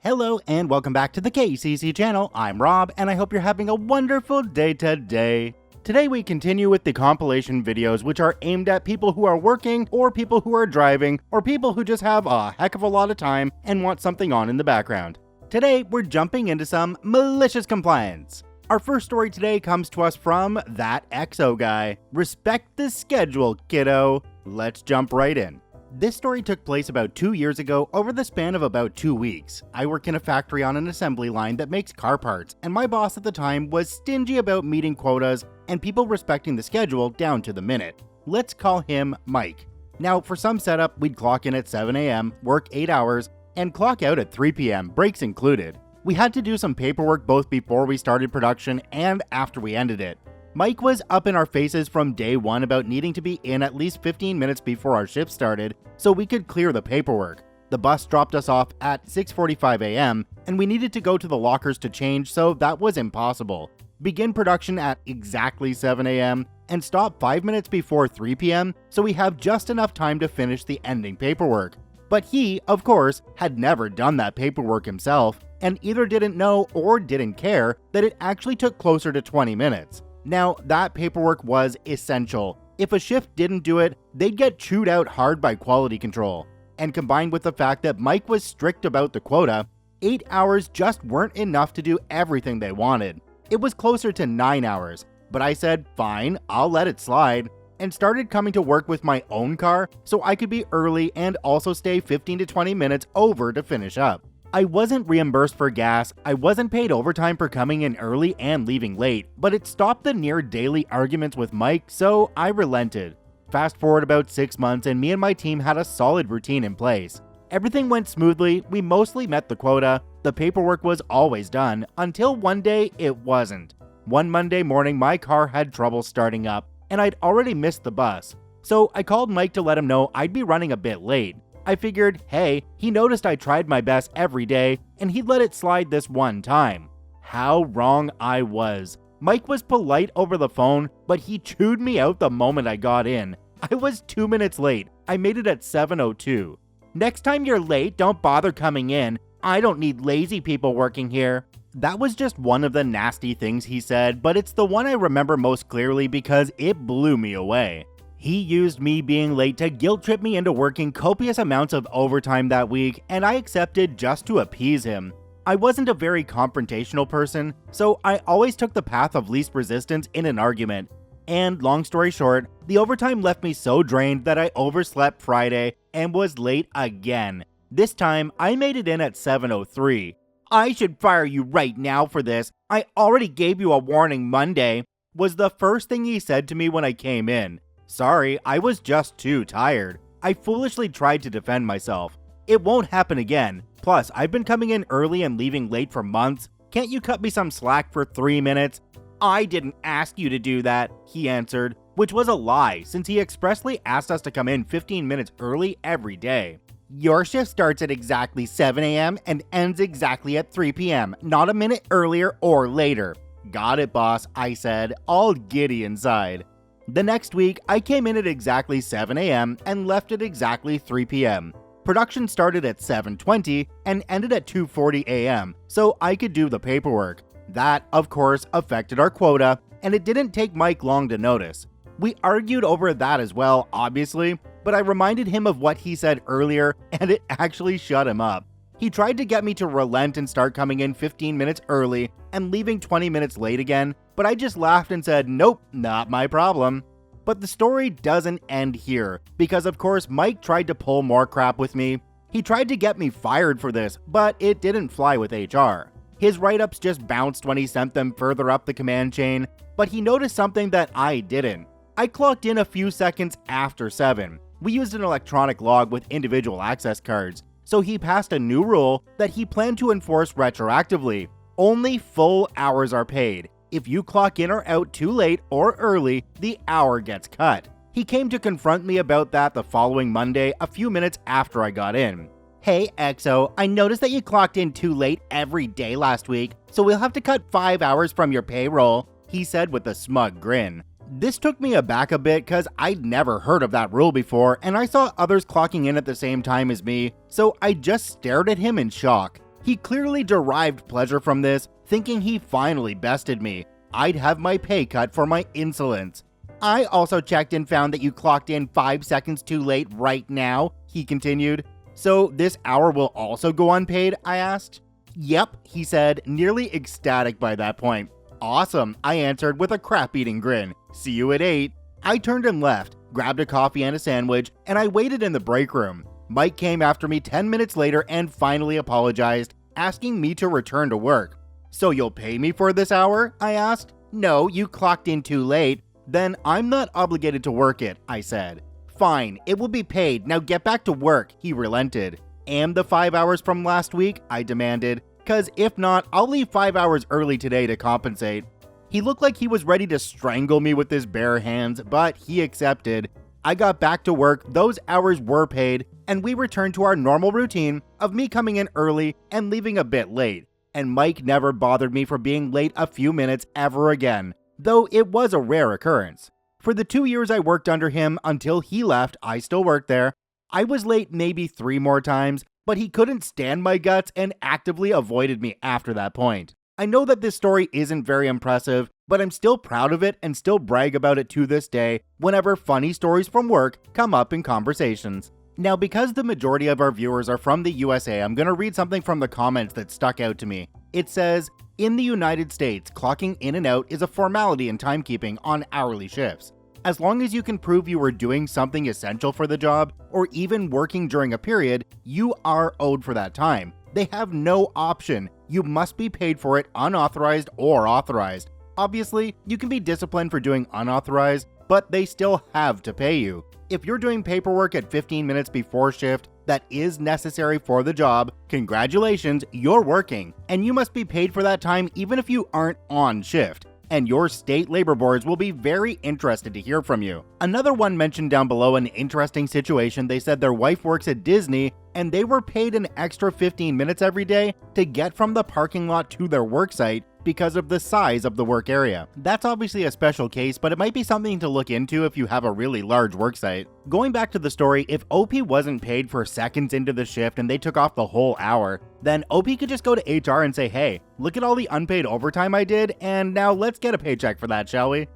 Hello and welcome back to the KCC channel. I'm Rob and I hope you're having a wonderful day today. Today we continue with the compilation videos which are aimed at people who are working or people who are driving or people who just have a heck of a lot of time and want something on in the background. Today we're jumping into some malicious compliance. Our first story today comes to us from that EXO guy. Respect the schedule, kiddo. Let's jump right in. This story took place about 2 years ago over the span of about 2 weeks. I work in a factory on an assembly line that makes car parts, and my boss at the time was stingy about meeting quotas and people respecting the schedule down to the minute. Let's call him Mike. Now, for some setup, we'd clock in at 7 a.m., work 8 hours, and clock out at 3 p.m., breaks included. We had to do some paperwork both before we started production and after we ended it. Mike was up in our faces from day one about needing to be in at least 15 minutes before our shift started so we could clear the paperwork. The bus dropped us off at 6:45 a.m. and we needed to go to the lockers to change, so that was impossible. Begin production at exactly 7 a.m. and stop 5 minutes before 3 p.m. so we have just enough time to finish the ending paperwork. But he, of course, had never done that paperwork himself and either didn't know or didn't care that it actually took closer to 20 minutes. Now, that paperwork was essential. If a shift didn't do it, they'd get chewed out hard by quality control. And combined with the fact that Mike was strict about the quota, 8 hours just weren't enough to do everything they wanted. It was closer to 9 hours, but I said, fine, I'll let it slide, and started coming to work with my own car so I could be early and also stay 15 to 20 minutes over to finish up. I wasn't reimbursed for gas, I wasn't paid overtime for coming in early and leaving late, but it stopped the near daily arguments with Mike, so I relented. Fast forward about 6 months and me and my team had a solid routine in place. Everything went smoothly, we mostly met the quota, the paperwork was always done, until one day it wasn't. One Monday morning my car had trouble starting up, and I'd already missed the bus. So I called Mike to let him know I'd be running a bit late. I figured, hey, he noticed I tried my best every day, and he'd let it slide this one time. How wrong I was. Mike was polite over the phone, but he chewed me out the moment I got in. I was 2 minutes late. I made it at 7:02. Next time you're late, don't bother coming in. I don't need lazy people working here. That was just one of the nasty things he said, but it's the one I remember most clearly because it blew me away. He used me being late to guilt trip me into working copious amounts of overtime that week, and I accepted just to appease him. I wasn't a very confrontational person, so I always took the path of least resistance in an argument. And long story short, the overtime left me so drained that I overslept Friday and was late again. This time, I made it in at 7:03. I should fire you right now for this. I already gave you a warning Monday, was the first thing he said to me when I came in. Sorry, I was just too tired. I foolishly tried to defend myself. It won't happen again. Plus, I've been coming in early and leaving late for months. Can't you cut me some slack for 3 minutes? I didn't ask you to do that, he answered, which was a lie since he expressly asked us to come in 15 minutes early every day. Your shift starts at exactly 7 a.m. and ends exactly at 3 p.m., not a minute earlier or later. Got it, boss, I said, all giddy inside. The next week, I came in at exactly 7 a.m. and left at exactly 3 p.m. Production started at 7:20 and ended at 2:40 a.m. so I could do the paperwork. That, of course, affected our quota, and it didn't take Mike long to notice. We argued over that as well, obviously, but I reminded him of what he said earlier, and it actually shut him up. He tried to get me to relent and start coming in 15 minutes early and leaving 20 minutes late again, but I just laughed and said, nope, not my problem. But the story doesn't end here, because of course Mike tried to pull more crap with me. He tried to get me fired for this, but it didn't fly with HR. His write-ups just bounced when he sent them further up the command chain, but he noticed something that I didn't. I clocked in a few seconds after 7. We used an electronic log with individual access cards, so he passed a new rule that he planned to enforce retroactively. Only full hours are paid. If you clock in or out too late or early, the hour gets cut. He came to confront me about that the following Monday, a few minutes after I got in. Hey EXO, I noticed that you clocked in too late every day last week, so we'll have to cut 5 hours from your payroll, he said with a smug grin. This took me aback a bit because I'd never heard of that rule before and I saw others clocking in at the same time as me, so I just stared at him in shock. He clearly derived pleasure from this, thinking he finally bested me. I'd have my pay cut for my insolence. I also checked and found that you clocked in 5 seconds too late right now, he continued. So this hour will also go unpaid, I asked. Yep, he said, nearly ecstatic by that point. Awesome, I answered with a crap-eating grin. See you at 8. I turned and left, grabbed a coffee and a sandwich, and I waited in the break room. Mike came after me 10 minutes later and finally apologized, asking me to return to work. So you'll pay me for this hour? I asked. No, you clocked in too late. Then I'm not obligated to work it, I said. Fine, it will be paid, now get back to work, he relented. And the 5 hours from last week? I demanded. Cause if not, I'll leave 5 hours early today to compensate. He looked like he was ready to strangle me with his bare hands, but he accepted. I got back to work, those hours were paid, and we returned to our normal routine of me coming in early and leaving a bit late. And Mike never bothered me for being late a few minutes ever again, though it was a rare occurrence. For the 2 years I worked under him until he left, I still worked there. I was late maybe 3 more times, but he couldn't stand my guts and actively avoided me after that point. I know that this story isn't very impressive, but I'm still proud of it and still brag about it to this day whenever funny stories from work come up in conversations. Now, because the majority of our viewers are from the USA, I'm going to read something from the comments that stuck out to me. It says, in the United States, clocking in and out is a formality in timekeeping on hourly shifts. As long as you can prove you were doing something essential for the job, or even working during a period, you are owed for that time. They have no option. You must be paid for it unauthorized or authorized. Obviously, you can be disciplined for doing unauthorized, but they still have to pay you. If you're doing paperwork at 15 minutes before shift that is necessary for the job, congratulations, you're working, and you must be paid for that time even if you aren't on shift. And your state labor boards will be very interested to hear from you. Another one mentioned down below an interesting situation. They said their wife works at Disney and they were paid an extra 15 minutes every day to get from the parking lot to their work site because of the size of the work area. That's obviously a special case, but it might be something to look into if you have a really large work site. Going back to the story, if OP wasn't paid for seconds into the shift and they took off the whole hour, then OP could just go to HR and say, hey, look at all the unpaid overtime I did, and now let's get a paycheck for that, shall we?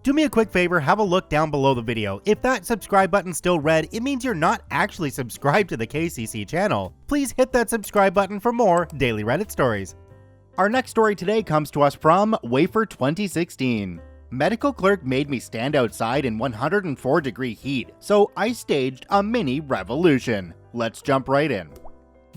Do me a quick favor, have a look down below the video. If that subscribe button's still red, it means you're not actually subscribed to the KCC channel. Please hit that subscribe button for more daily Reddit stories. Our next story today comes to us from Wafer 2016. Medical clerk made me stand outside in 104-degree heat, so I staged a mini revolution. Let's jump right in.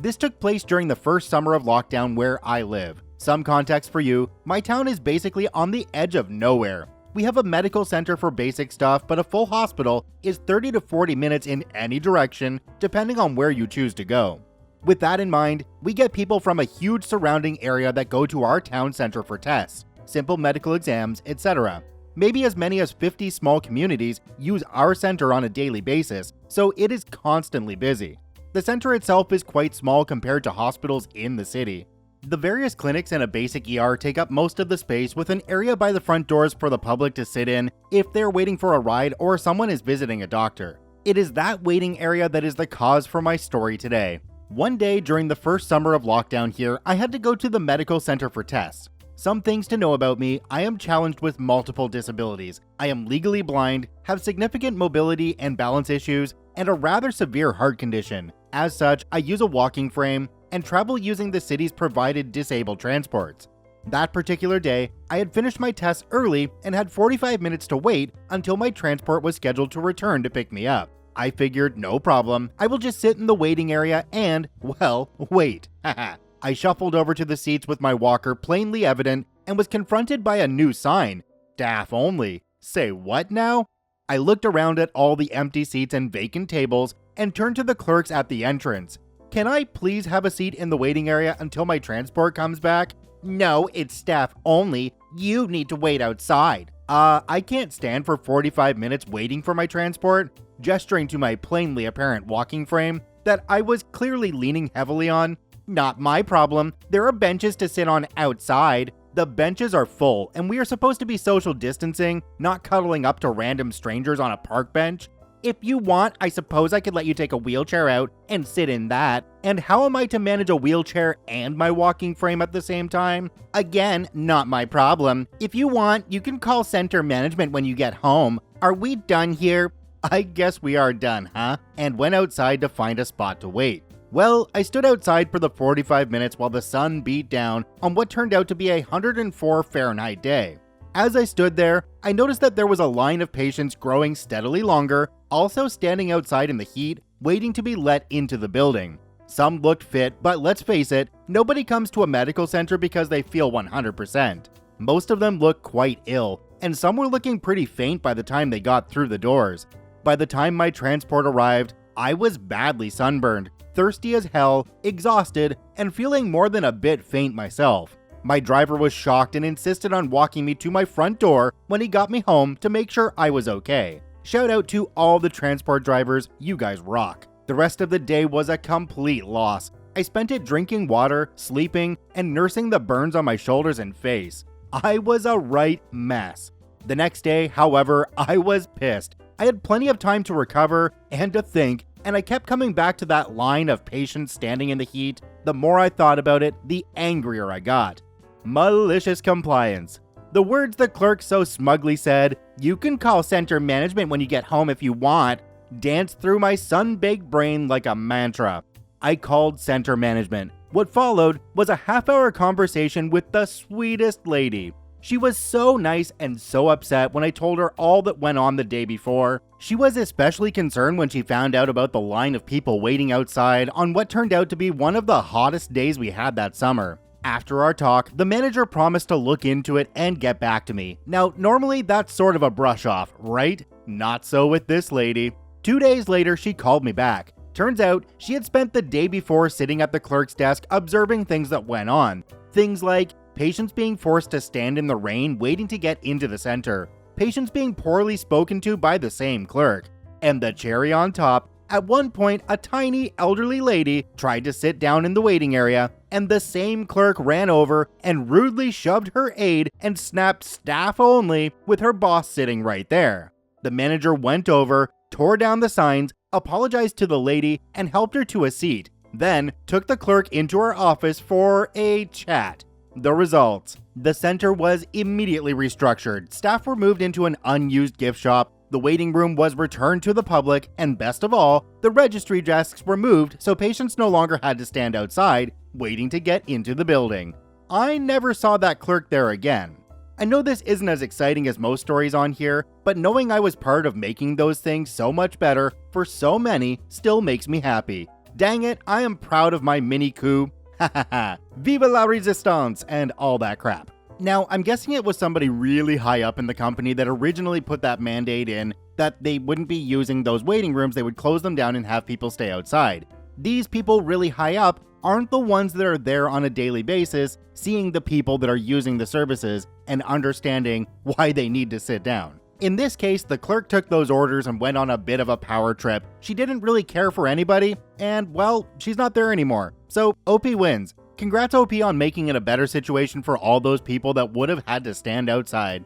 This took place during the first summer of lockdown where I live. Some context for you, my town is basically on the edge of nowhere. We have a medical center for basic stuff, but a full hospital is 30 to 40 minutes in any direction, depending on where you choose to go. With that in mind, we get people from a huge surrounding area that go to our town center for tests, simple medical exams, etc. Maybe as many as 50 small communities use our center on a daily basis, so it is constantly busy. The center itself is quite small compared to hospitals in the city. The various clinics and a basic ER take up most of the space, with an area by the front doors for the public to sit in if they're waiting for a ride or someone is visiting a doctor. It is that waiting area that is the cause for my story today. One day during the first summer of lockdown here, I had to go to the medical center for tests. Some things to know about me: I am challenged with multiple disabilities. I am legally blind, have significant mobility and balance issues, and a rather severe heart condition. As such, I use a walking frame and travel using the city's provided disabled transports. That particular day, I had finished my tests early and had 45 minutes to wait until my transport was scheduled to return to pick me up. I figured, no problem, I will just sit in the waiting area and, well, wait. I shuffled over to the seats with my walker plainly evident and was confronted by a new sign. Staff only. Say what now? I looked around at all the empty seats and vacant tables and turned to the clerks at the entrance. Can I please have a seat in the waiting area until my transport comes back? No, it's staff only. You need to wait outside. I can't stand for 45 minutes waiting for my transport, gesturing to my plainly apparent walking frame that I was clearly leaning heavily on. Not my problem. There are benches to sit on outside. The benches are full, and we are supposed to be social distancing, not cuddling up to random strangers on a park bench. If you want, I suppose I could let you take a wheelchair out and sit in that. And how am I to manage a wheelchair and my walking frame at the same time? Again, not my problem. If you want, you can call center management when you get home. Are we done here? I guess we are done, huh? And went outside to find a spot to wait. Well, I stood outside for the 45 minutes while the sun beat down on what turned out to be a 104 Fahrenheit day. As I stood there, I noticed that there was a line of patients growing steadily longer, also standing outside in the heat, waiting to be let into the building. Some looked fit, but let's face it, nobody comes to a medical center because they feel 100%. Most of them looked quite ill, and some were looking pretty faint by the time they got through the doors. By the time my transport arrived, I was badly sunburned, thirsty as hell, exhausted, and feeling more than a bit faint myself. My driver was shocked and insisted on walking me to my front door when he got me home to make sure I was okay. Shout out to all the transport drivers, you guys rock. The rest of the day was a complete loss. I spent it drinking water, sleeping, and nursing the burns on my shoulders and face. I was a right mess. The next day, however, I was pissed. I had plenty of time to recover and to think, and I kept coming back to that line of patients standing in the heat. The more I thought about it, the angrier I got. Malicious compliance. The words the clerk so smugly said, "You can call center management when you get home if you want," danced through my sun-baked brain like a mantra. I called center management. What followed was a half-hour conversation with the sweetest lady. She was so nice and so upset when I told her all that went on the day before. She was especially concerned when she found out about the line of people waiting outside on what turned out to be one of the hottest days we had that summer. After our talk, the manager promised to look into it and get back to me. Now, normally that's sort of a brush off, right? Not so with this lady. 2 days later, she called me back. Turns out, she had spent the day before sitting at the clerk's desk observing things that went on. Things like patients being forced to stand in the rain waiting to get into the center, patients being poorly spoken to by the same clerk, and the cherry on top, at one point a tiny elderly lady tried to sit down in the waiting area, and the same clerk ran over and rudely shoved her aide and snapped "staff only" with her boss sitting right there. The manager went over, tore down the signs, apologized to the lady, and helped her to a seat, then took the clerk into her office for a chat. The results: the center was immediately restructured, staff were moved into an unused gift shop, the waiting room was returned to the public, and best of all, the registry desks were moved so patients no longer had to stand outside, waiting to get into the building. I never saw that clerk there again. I know this isn't as exciting as most stories on here, but knowing I was part of making those things so much better for so many still makes me happy. Dang it, I am proud of my mini coup. Ha ha ha. Viva la resistance and all that crap. Now, I'm guessing it was somebody really high up in the company that originally put that mandate in that they wouldn't be using those waiting rooms, they would close them down and have people stay outside. These people really high up aren't the ones that are there on a daily basis, seeing the people that are using the services and understanding why they need to sit down. In this case, the clerk took those orders and went on a bit of a power trip. She didn't really care for anybody, and well, she's not there anymore. So OP wins. Congrats OP on making it a better situation for all those people that would have had to stand outside.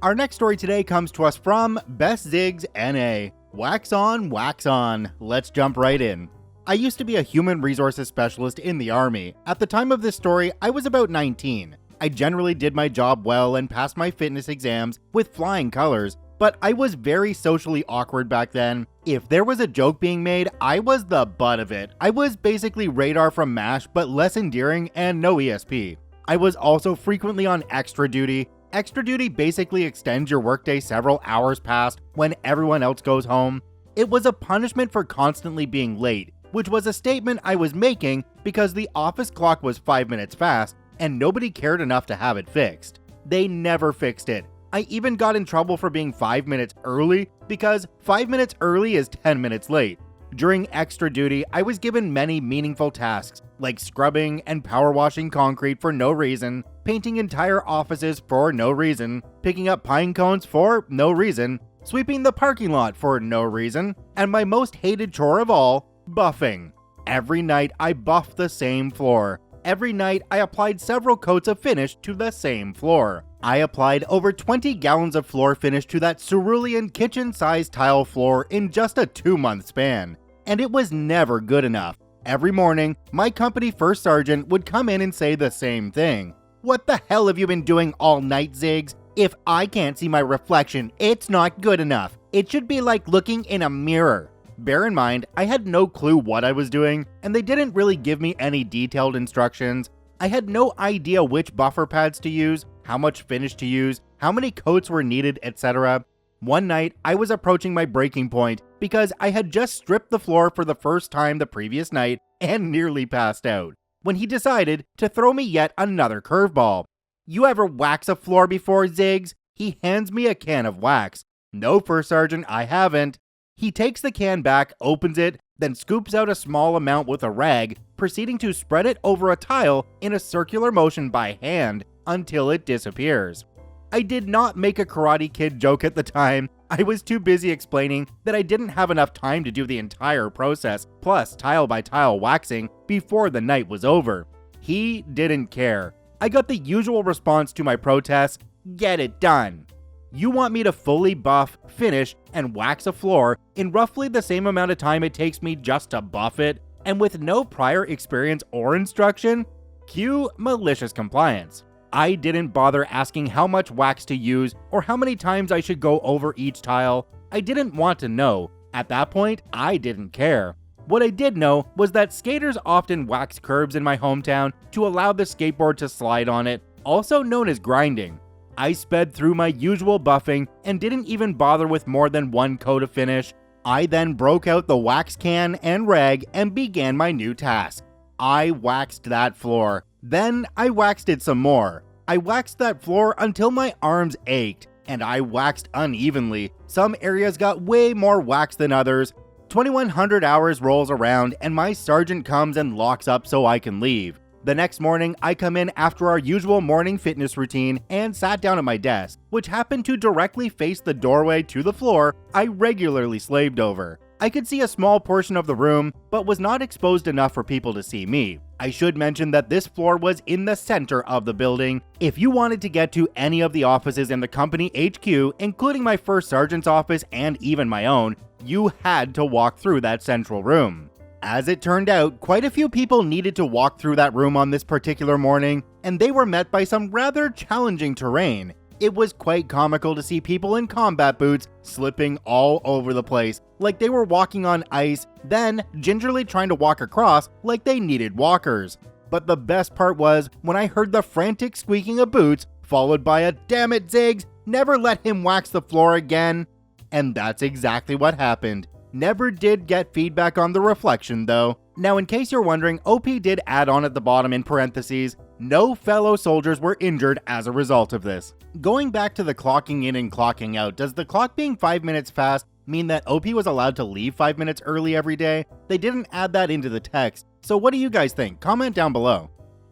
Our next story today comes to us from Best Zigs NA. Wax on, wax on. Let's jump right in. I used to be a human resources specialist in the Army. At the time of this story, I was about 19. I generally did my job well and passed my fitness exams with flying colors, but I was very socially awkward back then. If there was a joke being made, I was the butt of it. I was basically Radar from MASH, but less endearing and no ESP. I was also frequently on extra duty. Extra duty basically extends your workday several hours past when everyone else goes home. It was a punishment for constantly being late, which was a statement I was making because the office clock was 5 minutes fast and nobody cared enough to have it fixed. They never fixed it. I even got in trouble for being 5 minutes early because 5 minutes early is 10 minutes late. During extra duty, I was given many meaningful tasks like scrubbing and power washing concrete for no reason, painting entire offices for no reason, picking up pine cones for no reason, sweeping the parking lot for no reason, and my most hated chore of all, buffing. Every night I buffed the same floor. Every night I applied several coats of finish to the same floor. I applied over 20 gallons of floor finish to that cerulean kitchen-sized tile floor in just a 2-month span, and it was never good enough. Every morning, my company first sergeant would come in and say the same thing. "What the hell have you been doing all night, Ziggs? If I can't see my reflection, it's not good enough. It should be like looking in a mirror." Bear in mind, I had no clue what I was doing, and they didn't really give me any detailed instructions. I had no idea which buffer pads to use, how much finish to use, how many coats were needed, etc. One night, I was approaching my breaking point because I had just stripped the floor for the first time the previous night and nearly passed out, when he decided to throw me yet another curveball. "You ever wax a floor before, Ziggs?" He hands me a can of wax. "No, First Sergeant, I haven't." He takes the can back, opens it, then scoops out a small amount with a rag, proceeding to spread it over a tile in a circular motion by hand until it disappears. I did not make a Karate Kid joke at the time. I was too busy explaining that I didn't have enough time to do the entire process, plus tile by tile waxing, before the night was over. He didn't care. I got the usual response to my protest: "Get it done." You want me to fully buff, finish, and wax a floor in roughly the same amount of time it takes me just to buff it, and with no prior experience or instruction? Cue malicious compliance. I didn't bother asking how much wax to use or how many times I should go over each tile. I didn't want to know. At that point, I didn't care. What I did know was that skaters often wax curbs in my hometown to allow the skateboard to slide on it, also known as grinding. I sped through my usual buffing and didn't even bother with more than one coat of finish. I then broke out the wax can and rag and began my new task. I waxed that floor. Then I waxed it some more. I waxed that floor until my arms ached, and I waxed unevenly. Some areas got way more wax than others. 2100 hours rolls around and my sergeant comes and locks up so I can leave. The next morning, I come in after our usual morning fitness routine and sat down at my desk, which happened to directly face the doorway to the floor I regularly slaved over. I could see a small portion of the room, but was not exposed enough for people to see me. I should mention that this floor was in the center of the building. If you wanted to get to any of the offices in the company HQ, including my first sergeant's office and even my own, you had to walk through that central room. As it turned out, quite a few people needed to walk through that room on this particular morning, and they were met by some rather challenging terrain. It was quite comical to see people in combat boots slipping all over the place, like they were walking on ice, then gingerly trying to walk across like they needed walkers. But the best part was when I heard the frantic squeaking of boots, followed by a "Damn it, Ziggs, never let him wax the floor again." And that's exactly what happened. Never did get feedback on the reflection though. Now in case you're wondering, OP did add on at the bottom in parentheses, no fellow soldiers were injured as a result of this. Going back to the clocking in and clocking out, does the clock being 5 minutes fast mean that OP was allowed to leave 5 minutes early every day? They didn't add that into the text, so what do you guys think? Comment down below.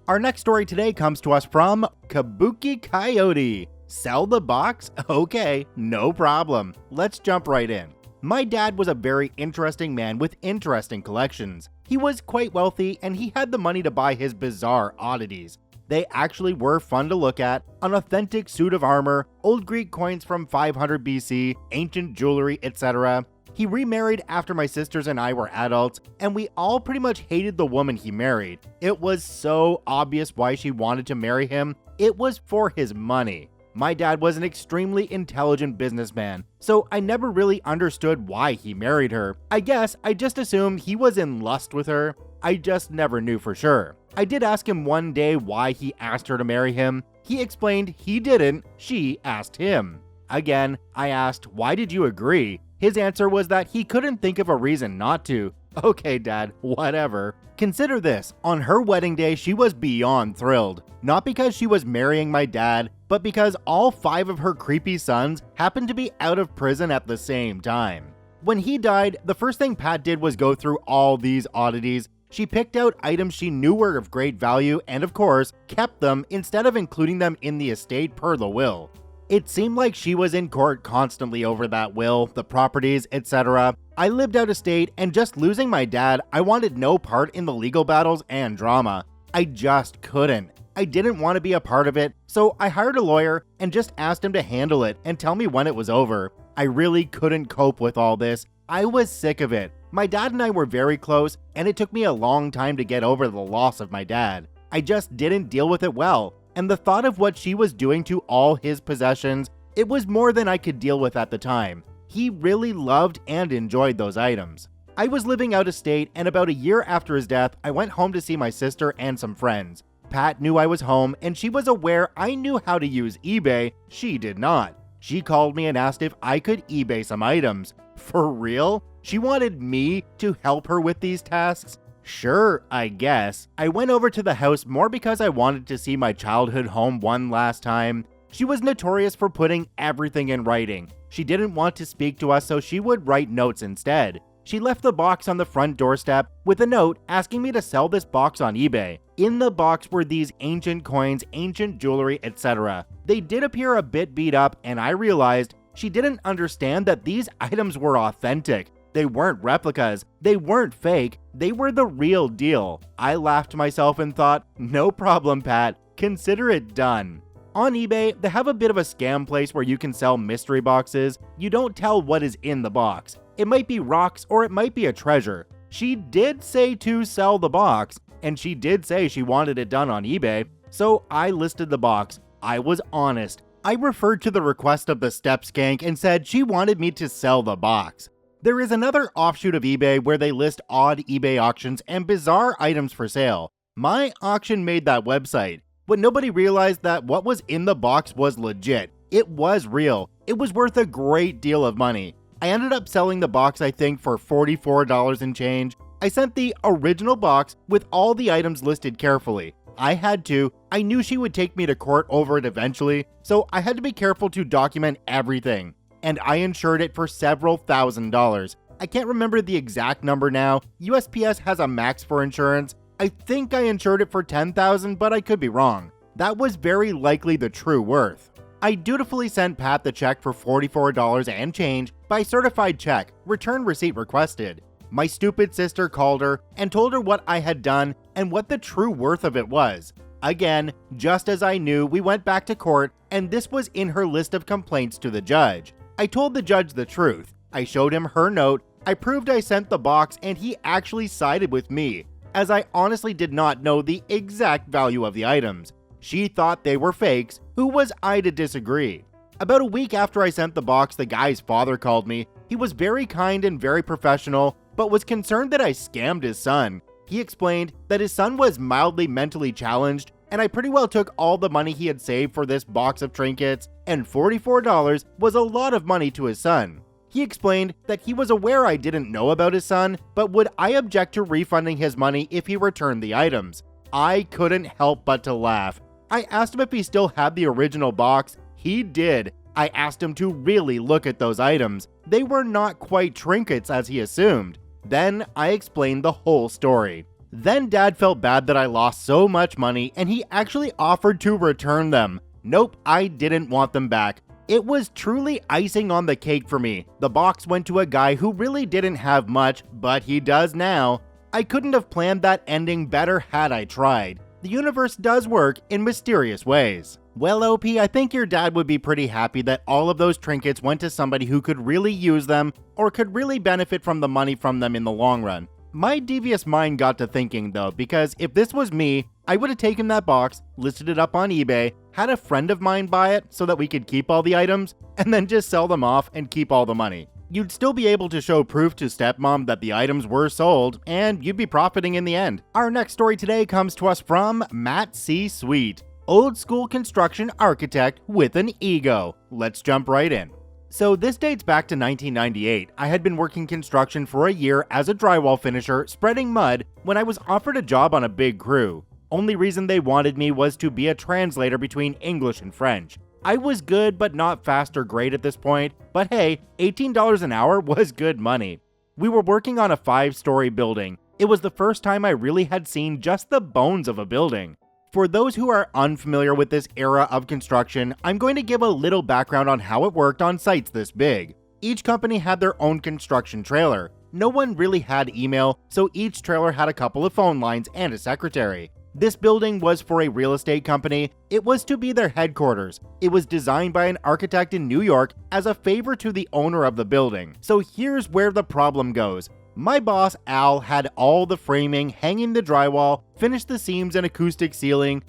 Our next story today comes to us from Kabuki Coyote. Sell the box? Okay, no problem. Let's jump right in. My dad was a very interesting man with interesting collections. He was quite wealthy and he had the money to buy his bizarre oddities. They actually were fun to look at: an authentic suit of armor, old Greek coins from 500 BC, ancient jewelry, etc. He remarried after my sisters and I were adults, and we all pretty much hated the woman he married. It was so obvious why she wanted to marry him. It was for his money. My dad was an extremely intelligent businessman, so I never really understood why he married her. I guess I just assumed he was in lust with her. I just never knew for sure. I did ask him one day why he asked her to marry him. He explained he didn't, she asked him. Again, I asked, "Why did you agree?" His answer was that he couldn't think of a reason not to. Okay, Dad, whatever. Consider this, on her wedding day, she was beyond thrilled. Not because she was marrying my dad, but because all 5 of her creepy sons happened to be out of prison at the same time. When he died, the first thing Pat did was go through all these oddities. She picked out items she knew were of great value and, of course, kept them instead of including them in the estate per the will. It seemed like she was in court constantly over that will, the properties, etc. I lived out of state, and just losing my dad, I wanted no part in the legal battles and drama. I just couldn't. I didn't want to be a part of it, so I hired a lawyer and just asked him to handle it and tell me when it was over. I really couldn't cope with all this. I was sick of it. My dad and I were very close, and it took me a long time to get over the loss of my dad. I just didn't deal with it well, and the thought of what she was doing to all his possessions, it was more than I could deal with at the time. He really loved and enjoyed those items. I was living out of state, and about a year after his death, I went home to see my sister and some friends. Pat knew I was home, and she was aware I knew how to use eBay. She did not. She called me and asked if I could eBay some items. For real? She wanted me to help her with these tasks? Sure, I guess. I went over to the house more because I wanted to see my childhood home one last time. She was notorious for putting everything in writing. She didn't want to speak to us, so she would write notes instead. She left the box on the front doorstep with a note asking me to sell this box on eBay. In the box were these ancient coins, ancient jewelry, etc. They did appear a bit beat up, and I realized she didn't understand that these items were authentic. They weren't replicas, they weren't fake, they were the real deal. I laughed to myself and thought, no problem, Pat, consider it done. On eBay, they have a bit of a scam place where you can sell mystery boxes. You don't tell what is in the box. It might be rocks or it might be a treasure. She did say to sell the box, and she did say she wanted it done on eBay, so I listed the box. I was honest. I referred to the request of the step skank and said she wanted me to sell the box. There is another offshoot of eBay where they list odd eBay auctions and bizarre items for sale. My auction made that website, but nobody realized that what was in the box was legit. It was real. It was worth a great deal of money. I ended up selling the box, I think, for $44 and change. I sent the original box with all the items listed carefully. I had to. I knew she would take me to court over it eventually, so I had to be careful to document everything. And I insured it for several $1,000s. I can't remember the exact number now. USPS has a max for insurance. I think I insured it for $10,000, but I could be wrong. That was very likely the true worth. I dutifully sent Pat the check for $44 and change by certified check, return receipt requested. My stupid sister called her and told her what I had done and what the true worth of it was. Again, just as I knew, we went back to court, and this was in her list of complaints to the judge. I told the judge the truth. I showed him her note, I proved I sent the box, and he actually sided with me, as I honestly did not know the exact value of the items. She thought they were fakes. Who was I to disagree? About a week after I sent the box, the guy's father called me. He was very kind and very professional, but was concerned that I scammed his son. He explained that his son was mildly mentally challenged, and I pretty well took all the money he had saved for this box of trinkets, and $44 was a lot of money to his son. He explained that he was aware I didn't know about his son, but would I object to refunding his money if he returned the items? I couldn't help but to laugh. I asked him if he still had the original box. He did. I asked him to really look at those items. They were not quite trinkets as he assumed. Then I explained the whole story. Then Dad felt bad that I lost so much money, and he actually offered to return them. Nope, I didn't want them back. It was truly icing on the cake for me. The box went to a guy who really didn't have much, but he does now. I couldn't have planned that ending better had I tried. The universe does work in mysterious ways. Well, OP, I think your dad would be pretty happy that all of those trinkets went to somebody who could really use them or could really benefit from the money from them in the long run. My devious mind got to thinking though, because if this was me, I would have taken that box, listed it up on eBay, had a friend of mine buy it so that we could keep all the items, and then just sell them off and keep all the money. You'd still be able to show proof to stepmom that the items were sold, and you'd be profiting in the end. Our next story today comes to us from Matt C. Sweet, old school construction architect with an ego. Let's jump right in. So this dates back to 1998. I had been working construction for a year as a drywall finisher, spreading mud, when I was offered a job on a big crew. Only reason they wanted me was to be a translator between English and French. I was good but not fast or great at this point, but hey, $18 an hour was good money. We were working on a 5-story building. It was the first time I really had seen just the bones of a building. For those who are unfamiliar with this era of construction, I'm going to give a little background on how it worked on sites this big. Each company had their own construction trailer. No one really had email, so each trailer had a couple of phone lines and a secretary. This building was for a real estate company. It was to be their headquarters. It was designed by an architect in New York as a favor to the owner of the building. So here's where the problem goes. My boss, Al, had all the framing, hanging the drywall, finished the seams and acoustic ceiling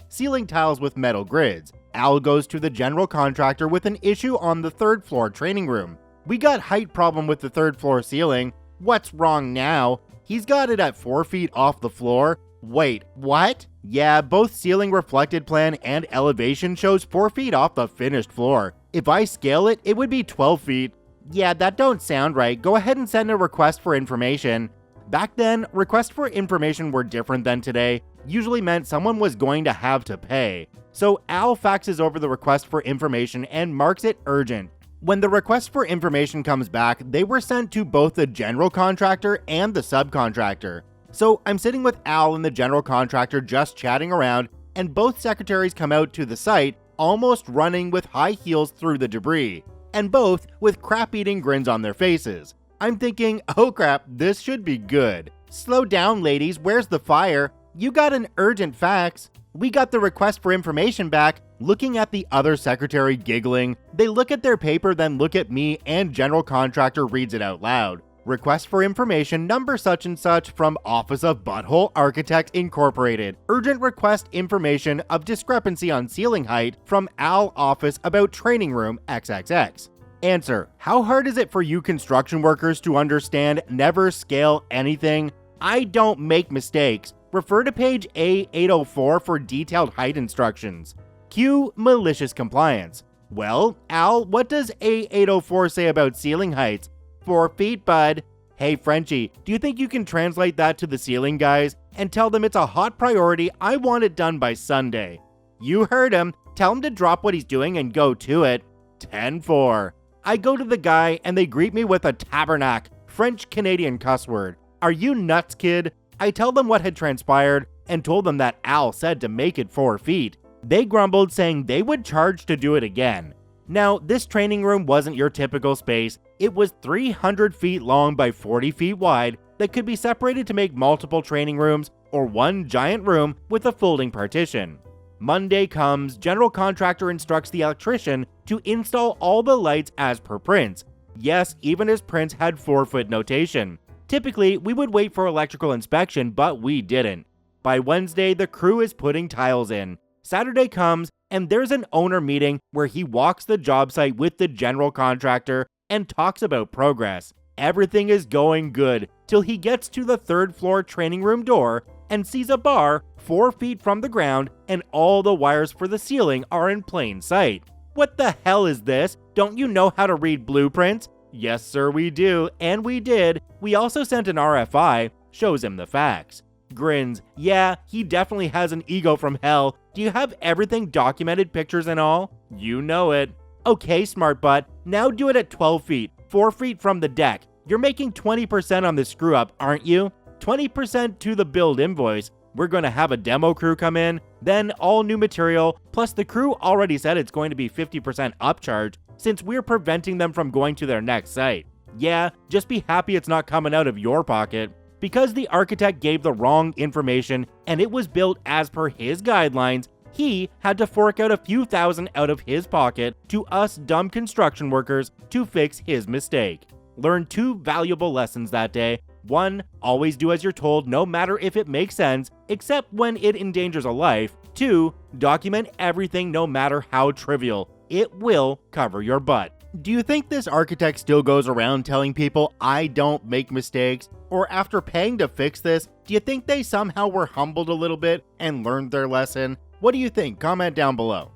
tiles with metal grids. Al goes to the general contractor with an issue on the 3rd floor training room. We got height problem with the 3rd floor ceiling. What's wrong now? He's got it at 4 feet off the floor. Wait, what? Yeah, both ceiling reflected plan and elevation shows 4 feet off the finished floor. If I scale it, it would be 12 feet. Yeah, that don't sound right. Go ahead and send a request for information. Back then, requests for information were different than today. Usually meant someone was going to have to pay. So Al faxes over the request for information and marks it urgent. When the request for information comes back, they were sent to both the general contractor and the subcontractor. So I'm sitting with Al and the general contractor just chatting around, and both secretaries come out to the site, almost running with high heels through the debris, and both with crap-eating grins on their faces. I'm thinking, oh crap, this should be good. Slow down, ladies, where's the fire? You got an urgent fax. We got the request for information back. Looking at the other secretary giggling, they look at their paper, then look at me, and general contractor reads it out loud. Request for information number such and such from Office of Butthole Architect Incorporated. Urgent request information of discrepancy on ceiling height from Al office about training room XXX. Answer: how hard is it for you construction workers to understand never scale anything? I don't make mistakes. Refer to page A804 for detailed height instructions. Cue Malicious Compliance. Well, Al, what does A804 say about ceiling heights? 4 feet, bud. Hey, Frenchie, do you think you can translate that to the ceiling guys and tell them it's a hot priority? I want it done by Sunday. You heard him. Tell him to drop what he's doing and go to it. 10-4. I go to the guy and they greet me with a tabernac, French-Canadian cuss word. Are you nuts, kid? I tell them what had transpired and told them that Al said to make it 4 feet. They grumbled, saying they would charge to do it again. Now, this training room wasn't your typical space. It was 300 feet long by 40 feet wide that could be separated to make multiple training rooms or one giant room with a folding partition. Monday comes, general contractor instructs the electrician to install all the lights as per prints. Yes, even his prints had 4-foot notation. Typically, we would wait for electrical inspection, but we didn't. By Wednesday, the crew is putting tiles in. Saturday comes, and there's an owner meeting where he walks the job site with the general contractor and talks about progress. Everything is going good till he gets to the 3rd floor training room door and sees a bar 4 feet from the ground and all the wires for the ceiling are in plain sight. What the hell is this? Don't you know how to read blueprints? Yes, sir, we do, and we did. We also sent an RFI, shows him the facts. Grins, yeah, he definitely has an ego from hell. Do you have everything documented, pictures and all? You know it. Okay, smart butt, now do it at 12 feet, 4 feet from the deck. You're making 20% on this screw up, aren't you? 20% to the build invoice. We're gonna have a demo crew come in, then all new material, plus the crew already said it's going to be 50% upcharge since we're preventing them from going to their next site. Yeah, just be happy it's not coming out of your pocket. Because the architect gave the wrong information and it was built as per his guidelines, he had to fork out a few thousand out of his pocket to us dumb construction workers to fix his mistake. Learned 2 valuable lessons that day. 1, always do as you're told no matter if it makes sense, except when it endangers a life. 2, document everything no matter how trivial. It will cover your butt. Do you think this architect still goes around telling people I don't make mistakes? Or after paying to fix this, do you think they somehow were humbled a little bit and learned their lesson? What do you think? Comment down below.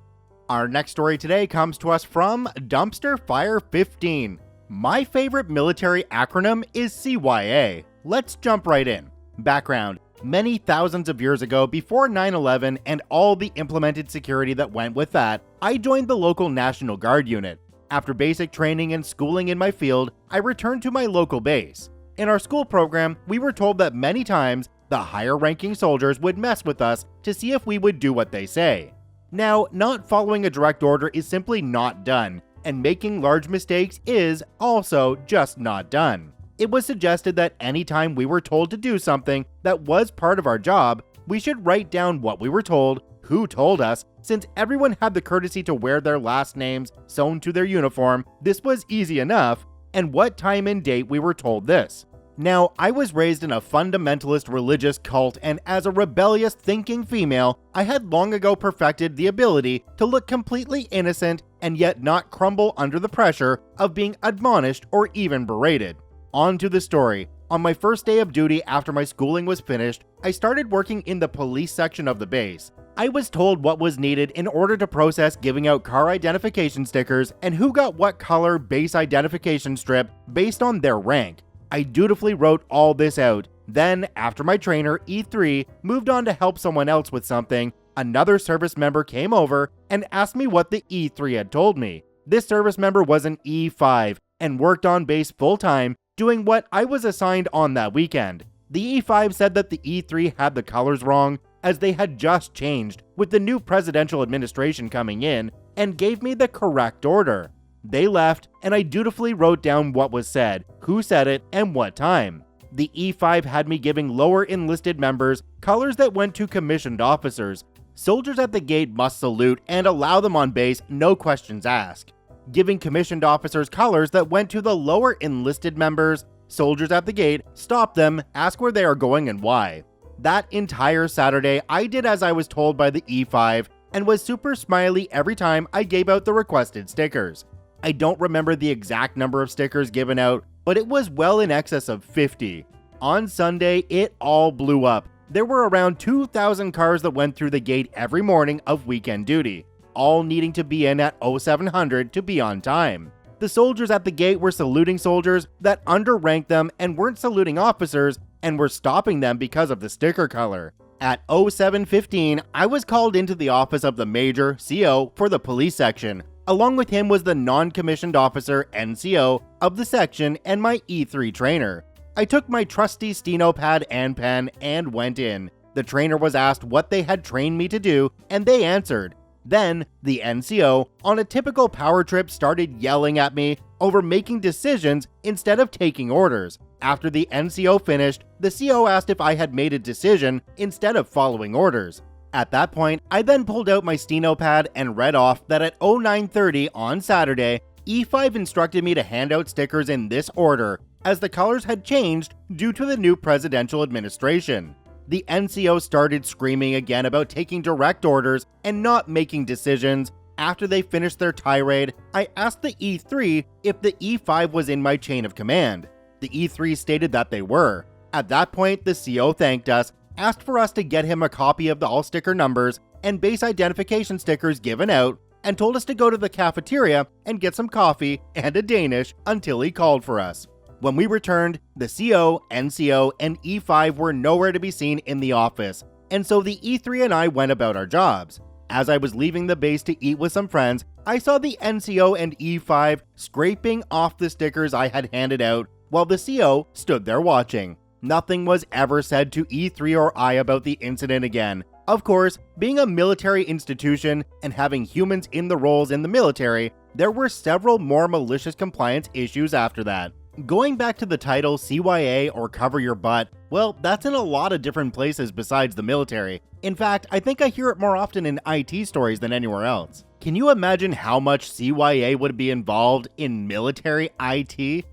Our next story today comes to us from Dumpster Fire 15. My favorite military acronym is CYA. Let's jump right in. Background. Many thousands of years ago, before 9/11 and all the implemented security that went with that, I joined the local National Guard unit. After basic training and schooling in my field, I returned to my local base. In our school program, we were told that many times the higher-ranking soldiers would mess with us to see if we would do what they say. Now, not following a direct order is simply not done, and making large mistakes is also just not done. It was suggested that anytime we were told to do something that was part of our job, we should write down what we were told, who told us. Since everyone had the courtesy to wear their last names sewn to their uniform, this was easy enough, and what time and date we were told this. Now, I was raised in a fundamentalist religious cult, and as a rebellious thinking female, I had long ago perfected the ability to look completely innocent and yet not crumble under the pressure of being admonished or even berated. On to the story. On my first day of duty after my schooling was finished, I started working in the police section of the base. I was told what was needed in order to process giving out car identification stickers and who got what color base identification strip based on their rank. I dutifully wrote all this out. Then, after my trainer, E3, moved on to help someone else with something, another service member came over and asked me what the E3 had told me. This service member was an E5 and worked on base full-time, doing what I was assigned on that weekend. The E5 said that the E3 had the colors wrong, as they had just changed with the new presidential administration coming in, and gave me the correct order. They left, and I dutifully wrote down what was said, who said it, and what time. The E5 had me giving lower enlisted members colors that went to commissioned officers. Soldiers at the gate must salute and allow them on base, no questions asked. Giving commissioned officers colors that went to the lower enlisted members, soldiers at the gate stop them, ask where they are going and why. That entire Saturday, I did as I was told by the E5 and was super smiley every time I gave out the requested stickers. I don't remember the exact number of stickers given out, but it was well in excess of 50. On Sunday, it all blew up. There were around 2,000 cars that went through the gate every morning of weekend duty, all needing to be in at 0700 to be on time. The soldiers at the gate were saluting soldiers that underranked them and weren't saluting officers and were stopping them because of the sticker color. At 0715, I was called into the office of the Major, CO, for the police section. Along with him was the non-commissioned officer, NCO, of the section and my E3 trainer. I took my trusty steno pad and pen and went in. The trainer was asked what they had trained me to do, and they answered. Then, the NCO, on a typical power trip, started yelling at me over making decisions instead of taking orders. After the NCO finished, the CO asked if I had made a decision instead of following orders. At that point, I then pulled out my steno pad and read off that at 0930 on Saturday, E5 instructed me to hand out stickers in this order, as the colors had changed due to the new presidential administration. The NCO started screaming again about taking direct orders and not making decisions. After they finished their tirade, I asked the E3 if the E5 was in my chain of command. The E3 stated that they were. At that point, the CO thanked us, asked for us to get him a copy of the all sticker numbers and base identification stickers given out, and told us to go to the cafeteria and get some coffee and a Danish until he called for us. When we returned, the CO, NCO, and E5 were nowhere to be seen in the office, and so the E3 and I went about our jobs. As I was leaving the base to eat with some friends, I saw the NCO and E5 scraping off the stickers I had handed out, while the CO stood there watching. Nothing was ever said to E3 or I about the incident again. Of course, being a military institution and having humans in the roles in the military, there were several more malicious compliance issues after that. Going back to the title CYA or cover your butt, well, that's in a lot of different places besides the military. In fact, I think I hear it more often in IT stories than anywhere else. Can you imagine how much CYA would be involved in military IT?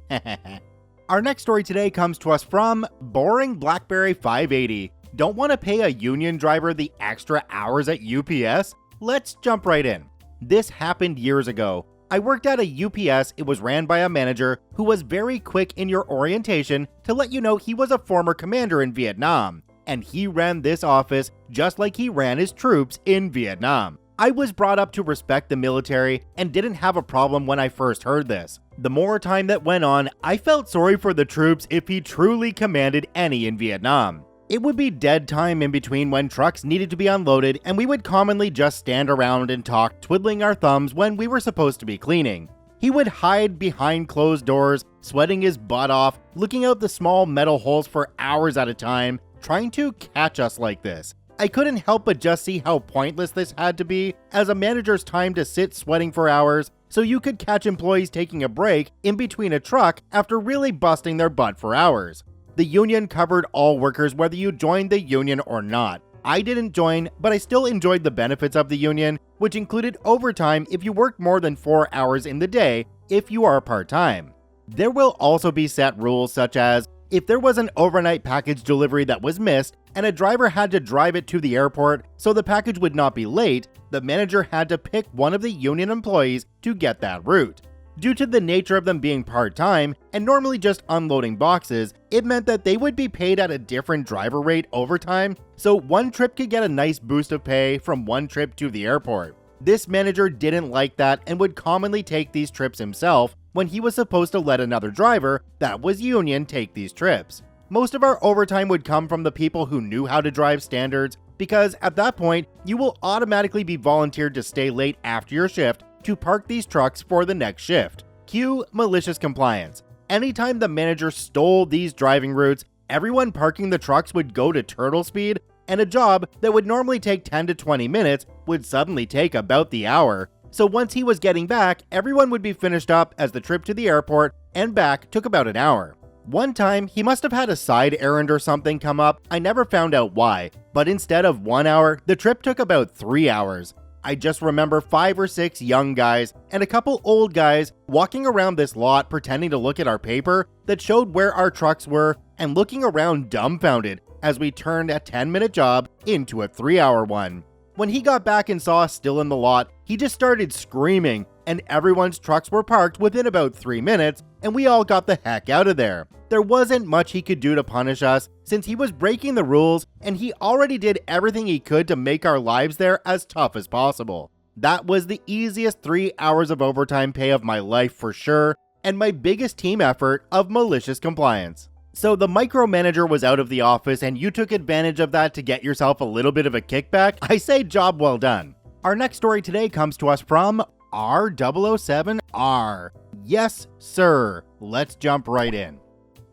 Our next story today comes to us from Boring Blackberry 580. Don't want to pay a union driver the extra hours at UPS? Let's jump right in. This happened years ago. I worked at a UPS. It was ran by a manager who was very quick in your orientation to let you know he was a former commander in Vietnam, and he ran this office just like he ran his troops in Vietnam. I was brought up to respect the military and didn't have a problem when I first heard this. The more time that went on, I felt sorry for the troops if he truly commanded any in Vietnam. It would be dead time in between when trucks needed to be unloaded, and we would commonly just stand around and talk, twiddling our thumbs when we were supposed to be cleaning. He would hide behind closed doors, sweating his butt off, looking out the small metal holes for hours at a time, trying to catch us like this. I couldn't help but just see how pointless this had to be as a manager's time to sit sweating for hours so you could catch employees taking a break in between a truck after really busting their butt for hours. The union covered all workers whether you joined the union or not. I didn't join, but I still enjoyed the benefits of the union, which included overtime if you worked more than 4 hours in the day if you are part-time. There will also be set rules such as, if there was an overnight package delivery that was missed and a driver had to drive it to the airport so the package would not be late, the manager had to pick one of the union employees to get that route. Due to the nature of them being part-time and normally just unloading boxes, it meant that they would be paid at a different driver rate overtime, so one trip could get a nice boost of pay from one trip to the airport. This manager didn't like that and would commonly take these trips himself when he was supposed to let another driver that was union take these trips. Most of our overtime would come from the people who knew how to drive standards, because at that point, you will automatically be volunteered to stay late after your shift to park these trucks for the next shift. Cue malicious compliance. Anytime the manager stole these driving routes, everyone parking the trucks would go to turtle speed, and a job that would normally take 10 to 20 minutes would suddenly take about the hour. So once he was getting back, everyone would be finished up, as the trip to the airport and back took about an hour. One time, he must have had a side errand or something come up. I never found out why, but instead of 1 hour, the trip took about 3 hours. I just remember 5 or 6 young guys and a couple old guys walking around this lot pretending to look at our paper that showed where our trucks were and looking around dumbfounded as we turned a 10-minute job into a 3-hour one. When he got back and saw us still in the lot, he just started screaming, and everyone's trucks were parked within about 3 minutes, and we all got the heck out of there. There wasn't much he could do to punish us, since he was breaking the rules, and he already did everything he could to make our lives there as tough as possible. That was the easiest 3 hours of overtime pay of my life for sure, and my biggest team effort of malicious compliance. So the micromanager was out of the office and you took advantage of that to get yourself a little bit of a kickback. I say job well done. Our next story today comes to us from R007R. Yes, sir. Let's jump right in.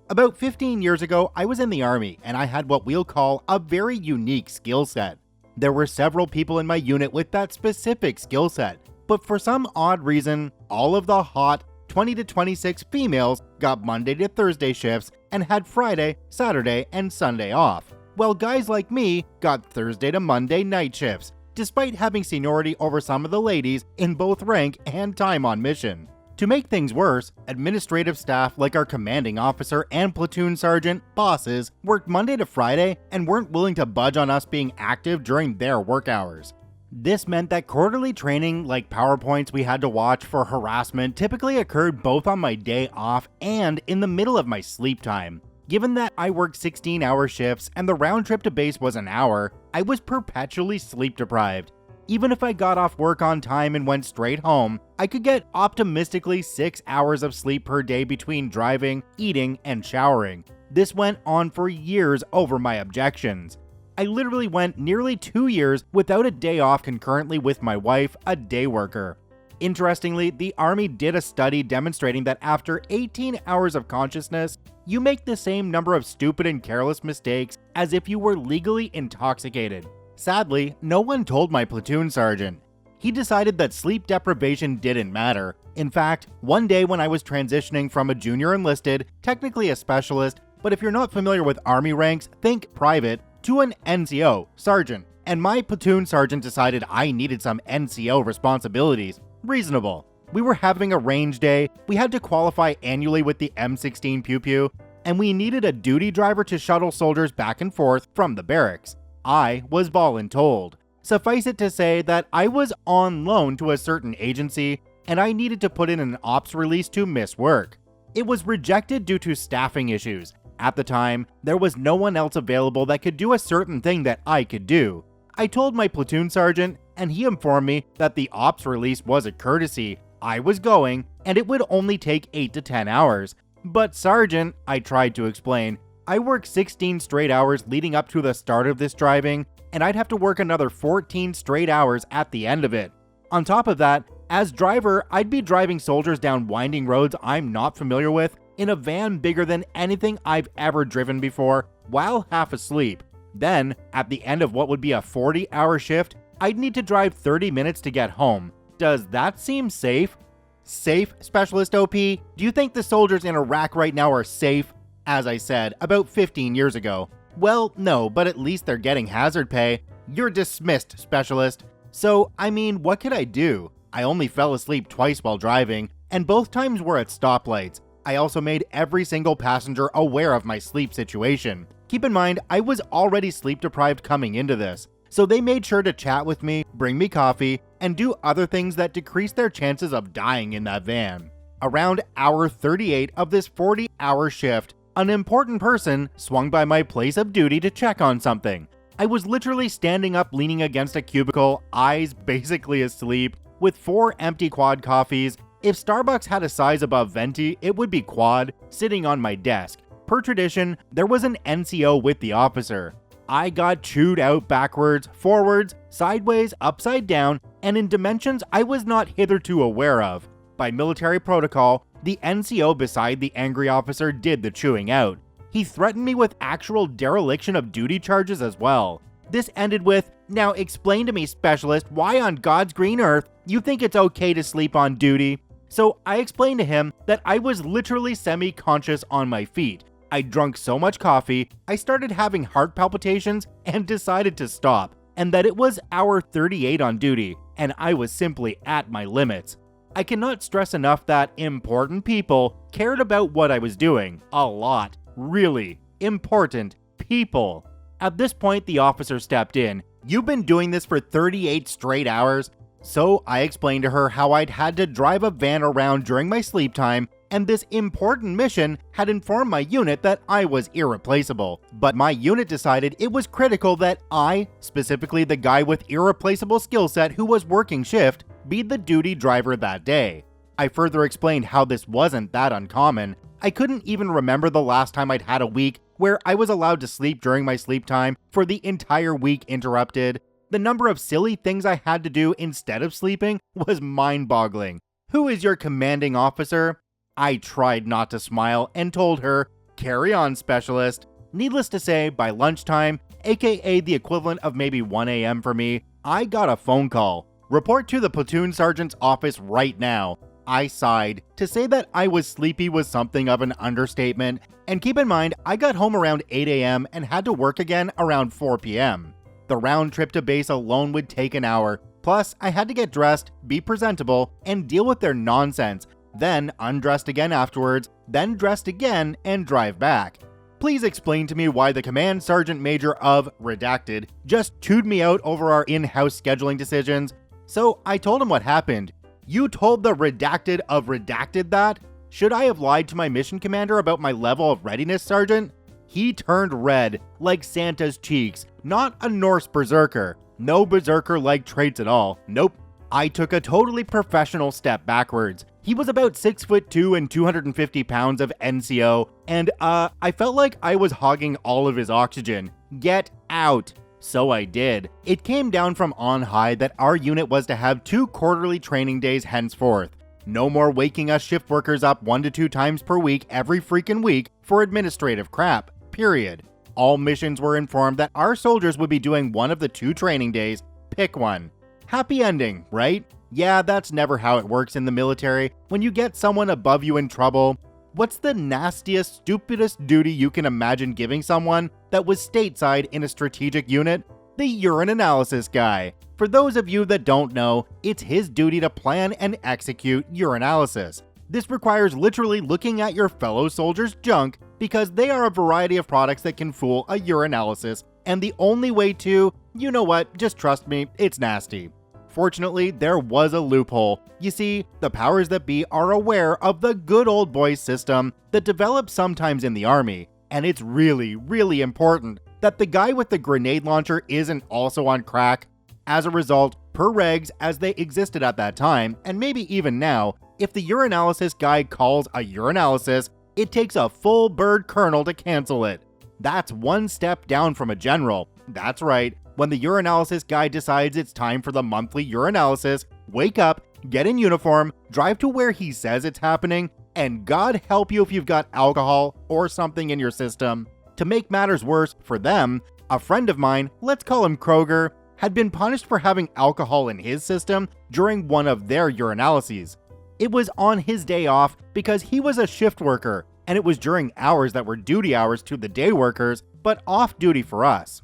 About 15 years ago, I was in the army and I had what we'll call a very unique skill set. There were several people in my unit with that specific skill set, but for some odd reason, all of the hot 20 to 26 females got Monday to Thursday shifts and had Friday, Saturday, and Sunday off, while guys like me got Thursday to Monday night shifts, despite having seniority over some of the ladies in both rank and time on mission. To make things worse, administrative staff like our commanding officer and platoon sergeant bosses worked Monday to Friday and weren't willing to budge on us being active during their work hours. This meant that quarterly training like PowerPoints we had to watch for harassment typically occurred both on my day off and in the middle of my sleep time. Given that I worked 16-hour shifts and the round trip to base was an hour, I was perpetually sleep deprived. Even if I got off work on time and went straight home, I could get optimistically 6 hours of sleep per day between driving, eating, and showering. This went on for years over my objections. I literally went nearly 2 years without a day off concurrently with my wife, a day worker. Interestingly, the Army did a study demonstrating that after 18 hours of consciousness, you make the same number of stupid and careless mistakes as if you were legally intoxicated. Sadly, no one told my platoon sergeant. He decided that sleep deprivation didn't matter. In fact, one day when I was transitioning from a junior enlisted, technically a specialist, but if you're not familiar with Army ranks, think private, to an NCO, sergeant, and my platoon sergeant decided I needed some NCO responsibilities. Reasonable. We were having a range day, we had to qualify annually with the M16 Pew Pew, and we needed a duty driver to shuttle soldiers back and forth from the barracks. I was voluntold. Suffice it to say that I was on loan to a certain agency, and I needed to put in an ops release to miss work. It was rejected due to staffing issues. At the time, there was no one else available that could do a certain thing that I could do. I told my platoon sergeant, and he informed me that the ops release was a courtesy. I was going, and it would only take 8 to 10 hours. But sergeant, I tried to explain, I worked 16 straight hours leading up to the start of this driving, and I'd have to work another 14 straight hours at the end of it. On top of that, as driver, I'd be driving soldiers down winding roads I'm not familiar with in a van bigger than anything I've ever driven before, while half asleep. Then, at the end of what would be a 40-hour shift, I'd need to drive 30 minutes to get home. Does that seem safe? Safe, Specialist OP? Do you think the soldiers in Iraq right now are safe? As I said, about 15 years ago. Well, no, but at least they're getting hazard pay. You're dismissed, specialist. So, I mean, what could I do? I only fell asleep twice while driving, and both times were at stoplights. I also made every single passenger aware of my sleep situation. Keep in mind, I was already sleep deprived coming into this, so they made sure to chat with me, bring me coffee, and do other things that decrease their chances of dying in that van. Around hour 38 of this 40-hour shift, an important person swung by my place of duty to check on something. I was literally standing up leaning against a cubicle, eyes basically asleep, with 4 empty quad coffees. If Starbucks had a size above venti, it would be quad, sitting on my desk. Per tradition, there was an NCO with the officer. I got chewed out backwards, forwards, sideways, upside down, and in dimensions I was not hitherto aware of. By military protocol, the NCO beside the angry officer did the chewing out. He threatened me with actual dereliction of duty charges as well. This ended with, "Now explain to me, specialist, why on God's green earth you think it's okay to sleep on duty?" So I explained to him that I was literally semi-conscious on my feet. I'd drunk so much coffee, I started having heart palpitations and decided to stop, and that it was hour 38 on duty, and I was simply at my limits. I cannot stress enough that important people cared about what I was doing. A lot. Really important people. At this point, the officer stepped in. "You've been doing this for 38 straight hours?" So I explained to her how I'd had to drive a van around during my sleep time, and this important mission had informed my unit that I was irreplaceable. But my unit decided it was critical that I, specifically the guy with irreplaceable skill set who was working shift, be the duty driver that day. I further explained how this wasn't that uncommon. I couldn't even remember the last time I'd had a week where I was allowed to sleep during my sleep time for the entire week interrupted. The number of silly things I had to do instead of sleeping was mind-boggling. "Who is your commanding officer?" I tried not to smile and told her, "Carry on, specialist." Needless to say, by lunchtime, aka the equivalent of maybe 1 a.m. for me, I got a phone call. "Report to the platoon sergeant's office right now." I sighed. To say that I was sleepy was something of an understatement, and keep in mind, I got home around 8 a.m. and had to work again around 4 p.m. The round trip to base alone would take an hour, plus I had to get dressed, be presentable, and deal with their nonsense, then undressed again afterwards, then dressed again and drive back. Please explain to me why the command sergeant major of Redacted just chewed me out over our in-house scheduling decisions. So I told him what happened. "You told the Redacted of Redacted that? Should I have lied to my mission commander about my level of readiness, Sergeant?" He turned red, like Santa's cheeks, not a Norse berserker. No berserker-like traits at all, nope. I took a totally professional step backwards. He was about 6'2" and 250 pounds of NCO, and I felt like I was hogging all of his oxygen. Get out. So I did. It came down from on high that our unit was to have 2 quarterly training days henceforth. No more waking us shift workers up 1 to 2 times per week every freaking week for administrative crap. Period. All missions were informed that our soldiers would be doing one of the 2 training days. Pick one. Happy ending, right? Yeah, that's never how it works in the military. When you get someone above you in trouble, what's the nastiest, stupidest duty you can imagine giving someone that was stateside in a strategic unit? The urine analysis guy. For those of you that don't know, it's his duty to plan and execute urinalysis. This requires literally looking at your fellow soldiers' junk because they are a variety of products that can fool a urinalysis, and the only way to, you know what, just trust me, it's nasty. Fortunately, there was a loophole. You see, the powers that be are aware of the good old boy system that develops sometimes in the army, and it's really, really important that the guy with the grenade launcher isn't also on crack. As a result, per regs as they existed at that time, and maybe even now, if the urinalysis guy calls a urinalysis, it takes a full bird colonel to cancel it. That's one step down from a general. That's right. When the urinalysis guy decides it's time for the monthly urinalysis, wake up, get in uniform, drive to where he says it's happening, and God help you if you've got alcohol or something in your system. To make matters worse for them, a friend of mine, let's call him Kroger, had been punished for having alcohol in his system during one of their urinalyses. It was on his day off because he was a shift worker, and it was during hours that were duty hours to the day workers, but off duty for us.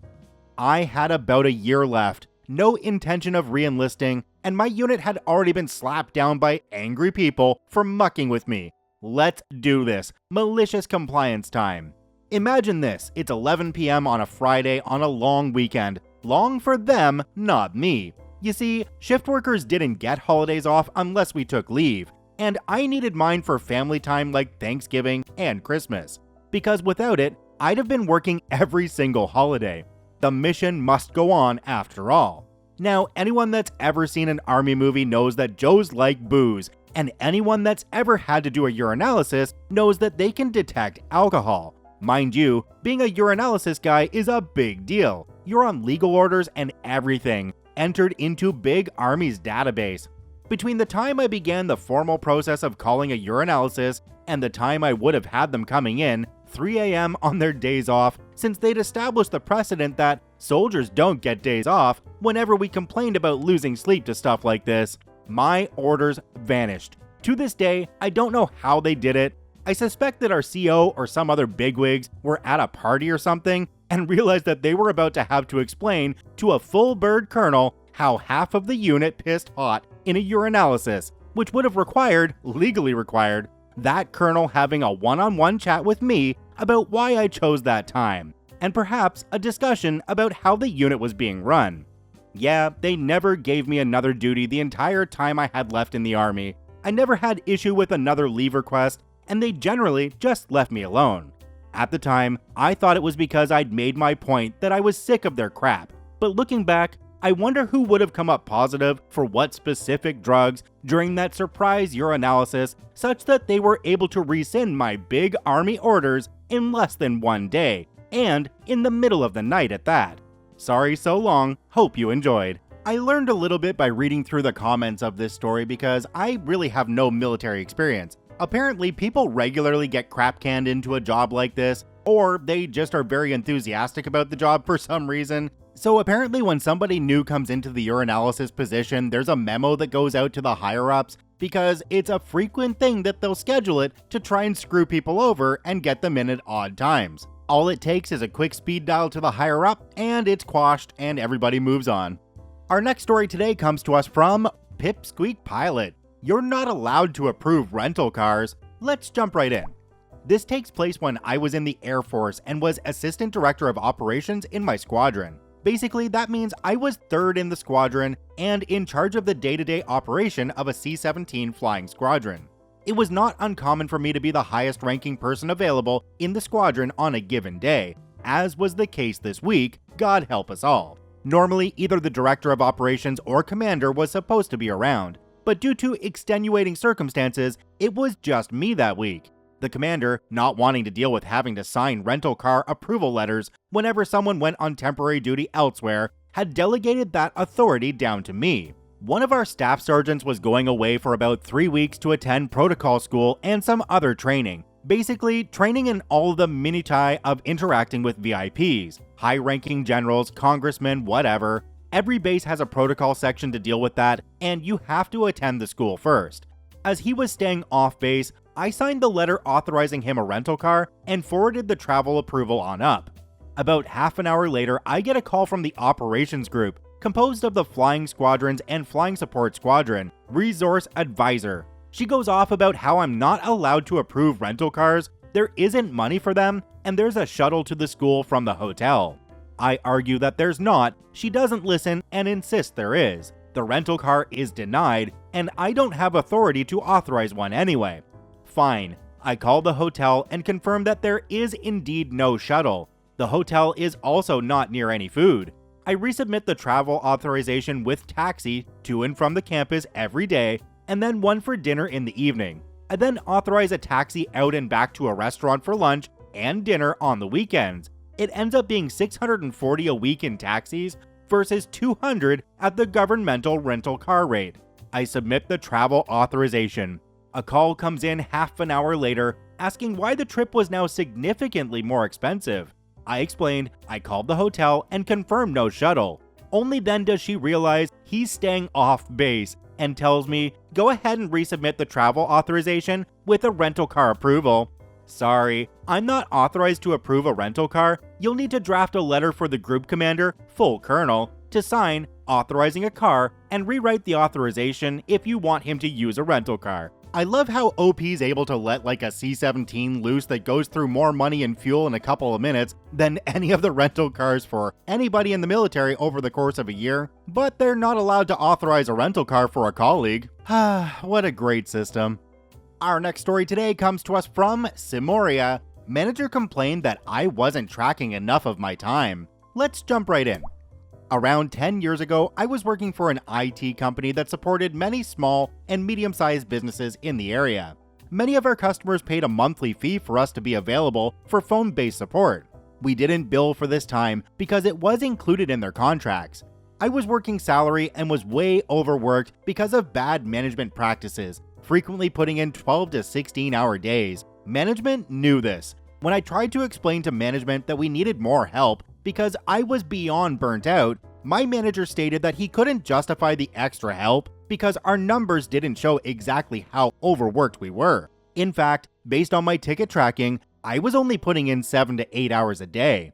I had about a year left, no intention of re-enlisting, and my unit had already been slapped down by angry people for mucking with me. Let's do this. Malicious compliance time. Imagine this, it's 11 p.m. on a Friday on a long weekend. Long for them, not me. You see, shift workers didn't get holidays off unless we took leave, and I needed mine for family time like Thanksgiving and Christmas. Because without it, I'd have been working every single holiday. The mission must go on after all. Now, anyone that's ever seen an army movie knows that Joes like booze, and anyone that's ever had to do a urinalysis knows that they can detect alcohol. Mind you, being a urinalysis guy is a big deal. You're on legal orders and everything, entered into Big Army's database. Between the time I began the formal process of calling a urinalysis and the time I would have had them coming in, 3 a.m. on their days off, since they'd established the precedent that soldiers don't get days off whenever we complained about losing sleep to stuff like this, my orders vanished. To this day, I don't know how they did it. I suspect that our CO or some other bigwigs were at a party or something and realized that they were about to have to explain to a full bird colonel how half of the unit pissed hot in a urinalysis, which would have legally required, that colonel having a one-on-one chat with me about why I chose that time, and perhaps a discussion about how the unit was being run. Yeah, they never gave me another duty the entire time I had left in the army. I never had issue with another leave request, and they generally just left me alone. At the time, I thought it was because I'd made my point that I was sick of their crap, but looking back, I wonder who would have come up positive for what specific drugs during that surprise urinalysis such that they were able to rescind my big army orders in less than 1 day, and in the middle of the night at that. Sorry so long, hope you enjoyed. I learned a little bit by reading through the comments of this story because I really have no military experience. Apparently, people regularly get crap canned into a job like this, or they just are very enthusiastic about the job for some reason. So apparently when somebody new comes into the urinalysis position, there's a memo that goes out to the higher-ups because it's a frequent thing that they'll schedule it to try and screw people over and get them in at odd times. All it takes is a quick speed dial to the higher-up and it's quashed and everybody moves on. Our next story today comes to us from Pipsqueak Pilot. You're not allowed to approve rental cars. Let's jump right in. This takes place when I was in the Air Force and was Assistant Director of Operations in my squadron. Basically, that means I was third in the squadron and in charge of the day-to-day operation of a C-17 flying squadron. It was not uncommon for me to be the highest-ranking person available in the squadron on a given day, as was the case this week, God help us all. Normally, either the Director of Operations or Commander was supposed to be around, but due to extenuating circumstances, it was just me that week. The commander, not wanting to deal with having to sign rental car approval letters whenever someone went on temporary duty elsewhere, had delegated that authority down to me. One of our staff sergeants was going away for about 3 weeks to attend protocol school and some other training. Basically, training in all of the minutiae of interacting with VIPs, high-ranking generals, congressmen, whatever. Every base has a protocol section to deal with that, and you have to attend the school first. As he was staying off base, I signed the letter authorizing him a rental car and forwarded the travel approval on up. About half an hour later, I get a call from the operations group, composed of the Flying Squadrons and Flying Support Squadron, Resource Advisor. She goes off about how I'm not allowed to approve rental cars, there isn't money for them, and there's a shuttle to the school from the hotel. I argue that there's not, she doesn't listen and insists there is. The rental car is denied, and I don't have authority to authorize one anyway. Fine. I call the hotel and confirm that there is indeed no shuttle. The hotel is also not near any food. I resubmit the travel authorization with taxi to and from the campus every day, and then one for dinner in the evening. I then authorize a taxi out and back to a restaurant for lunch and dinner on the weekends. It ends up being $640 a week in taxis versus $200 at the governmental rental car rate. I submit the travel authorization. A call comes in half an hour later asking why the trip was now significantly more expensive. I explained I called the hotel and confirmed no shuttle. Only then does she realize he's staying off base and tells me, go ahead and resubmit the travel authorization with a rental car approval. Sorry, I'm not authorized to approve a rental car. You'll need to draft a letter for the group commander, full colonel, to sign authorizing a car and rewrite the authorization if you want him to use a rental car. I love how OP's able to let like a C-17 loose that goes through more money and fuel in a couple of minutes than any of the rental cars for anybody in the military over the course of a year, but they're not allowed to authorize a rental car for a colleague. What a great system. Our next story today comes to us from Simoria. Manager complained that I wasn't tracking enough of my time. Let's jump right in. Around 10 years ago, I was working for an IT company that supported many small and medium-sized businesses in the area. Many of our customers paid a monthly fee for us to be available for phone-based support. We didn't bill for this time because it was included in their contracts. I was working salary and was way overworked because of bad management practices, frequently putting in 12 to 16-hour days. Management knew this. When I tried to explain to management that we needed more help because I was beyond burnt out, my manager stated that he couldn't justify the extra help because our numbers didn't show exactly how overworked we were. In fact, based on my ticket tracking, I was only putting in 7 to 8 hours a day.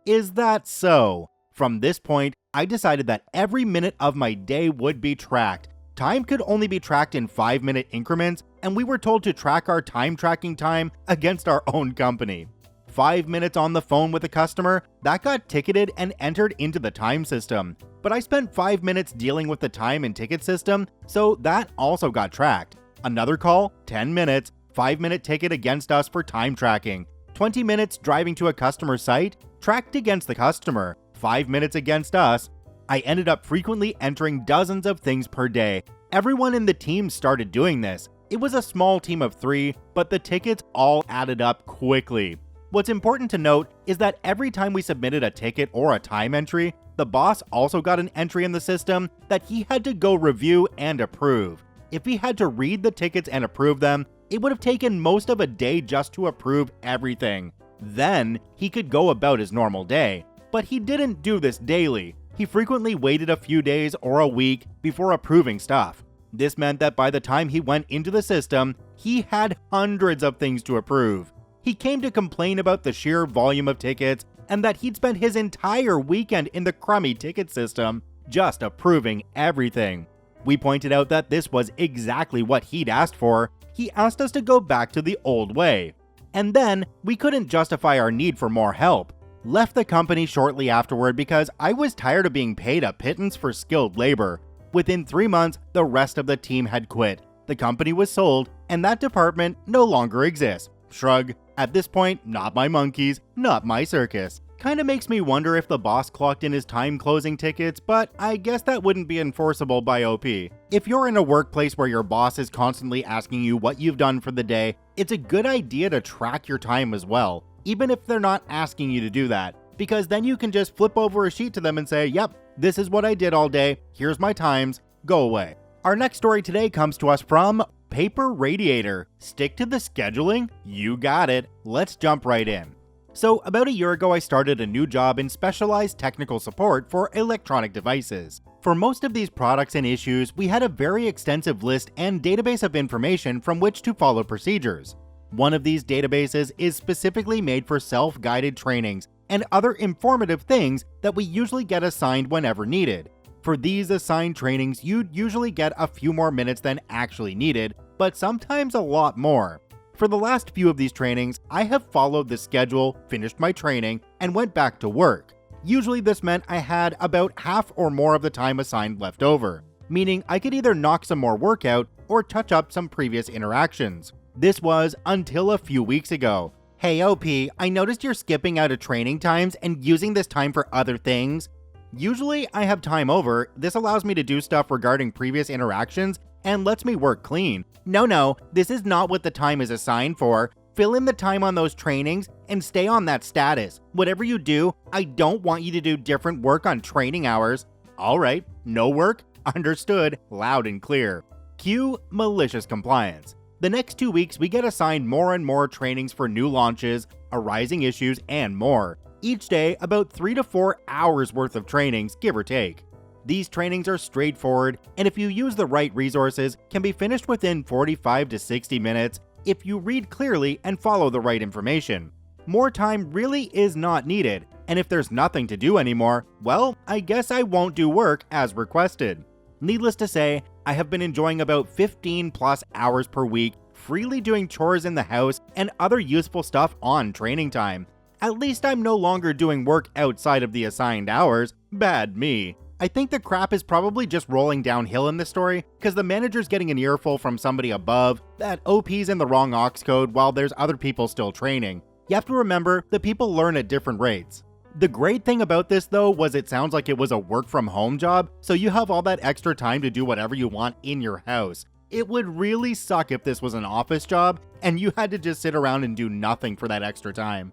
Is that so? From this point, I decided that every minute of my day would be tracked. Time could only be tracked in 5-minute increments, and we were told to track our time tracking time against our own company. 5 minutes on the phone with a customer, that got ticketed and entered into the time system. But I spent 5 minutes dealing with the time and ticket system, so that also got tracked. Another call, 10 minutes, 5-minute ticket against us for time tracking. 20 minutes driving to a customer site, tracked against the customer. 5 minutes against us. I ended up frequently entering dozens of things per day. Everyone in the team started doing this. It was a small team of 3, but the tickets all added up quickly. What's important to note is that every time we submitted a ticket or a time entry, the boss also got an entry in the system that he had to go review and approve. If he had to read the tickets and approve them, it would have taken most of a day just to approve everything. Then he could go about his normal day. But he didn't do this daily. He frequently waited a few days or a week before approving stuff. This meant that by the time he went into the system, he had hundreds of things to approve. He came to complain about the sheer volume of tickets and that he'd spent his entire weekend in the crummy ticket system just approving everything. We pointed out that this was exactly what he'd asked for. He asked us to go back to the old way. And then we couldn't justify our need for more help. Left the company shortly afterward because I was tired of being paid a pittance for skilled labor. Within 3 months, the rest of the team had quit. The company was sold, and that department no longer exists. Shrug. At this point, not my monkeys, not my circus. Kinda makes me wonder if the boss clocked in his time closing tickets, but I guess that wouldn't be enforceable by OP. If you're in a workplace where your boss is constantly asking you what you've done for the day, it's a good idea to track your time as well, even if they're not asking you to do that, because then you can just flip over a sheet to them and say, yep, this is what I did all day, here's my times, go away. Our next story today comes to us from Paper Radiator. Stick to the scheduling? You got it. Let's jump right in. So, about a year ago, I started a new job in specialized technical support for electronic devices. For most of these products and issues, we had a very extensive list and database of information from which to follow procedures. One of these databases is specifically made for self-guided trainings and other informative things that we usually get assigned whenever needed. For these assigned trainings, you'd usually get a few more minutes than actually needed, but sometimes a lot more. For the last few of these trainings, I have followed the schedule, finished my training, and went back to work. Usually this meant I had about half or more of the time assigned left over, meaning I could either knock some more work out or touch up some previous interactions. This was until a few weeks ago. Hey OP, I noticed you're skipping out of training times and using this time for other things. Usually I have time over. This allows me to do stuff regarding previous interactions and lets me work clean. No, this is not what the time is assigned for. Fill in the time on those trainings and stay on that status. Whatever you do, I don't want you to do different work on training hours. Alright, no work? Understood, loud and clear. Cue Malicious Compliance. The next 2 weeks, we get assigned more and more trainings for new launches, arising issues, and more. Each day, about 3 to 4 hours worth of trainings, give or take. These trainings are straightforward, and if you use the right resources, can be finished within 45 to 60 minutes, if you read clearly and follow the right information. More time really is not needed, and if there's nothing to do anymore, well, I guess I won't do work as requested. Needless to say, I have been enjoying about 15 plus hours per week, freely doing chores in the house and other useful stuff on training time. At least I'm no longer doing work outside of the assigned hours. Bad me. I think the crap is probably just rolling downhill in this story, because the manager's getting an earful from somebody above that OP's in the wrong aux code while there's other people still training. You have to remember that people learn at different rates. The great thing about this though was it sounds like it was a work from home job, so you have all that extra time to do whatever you want in your house. It would really suck if this was an office job and you had to just sit around and do nothing for that extra time.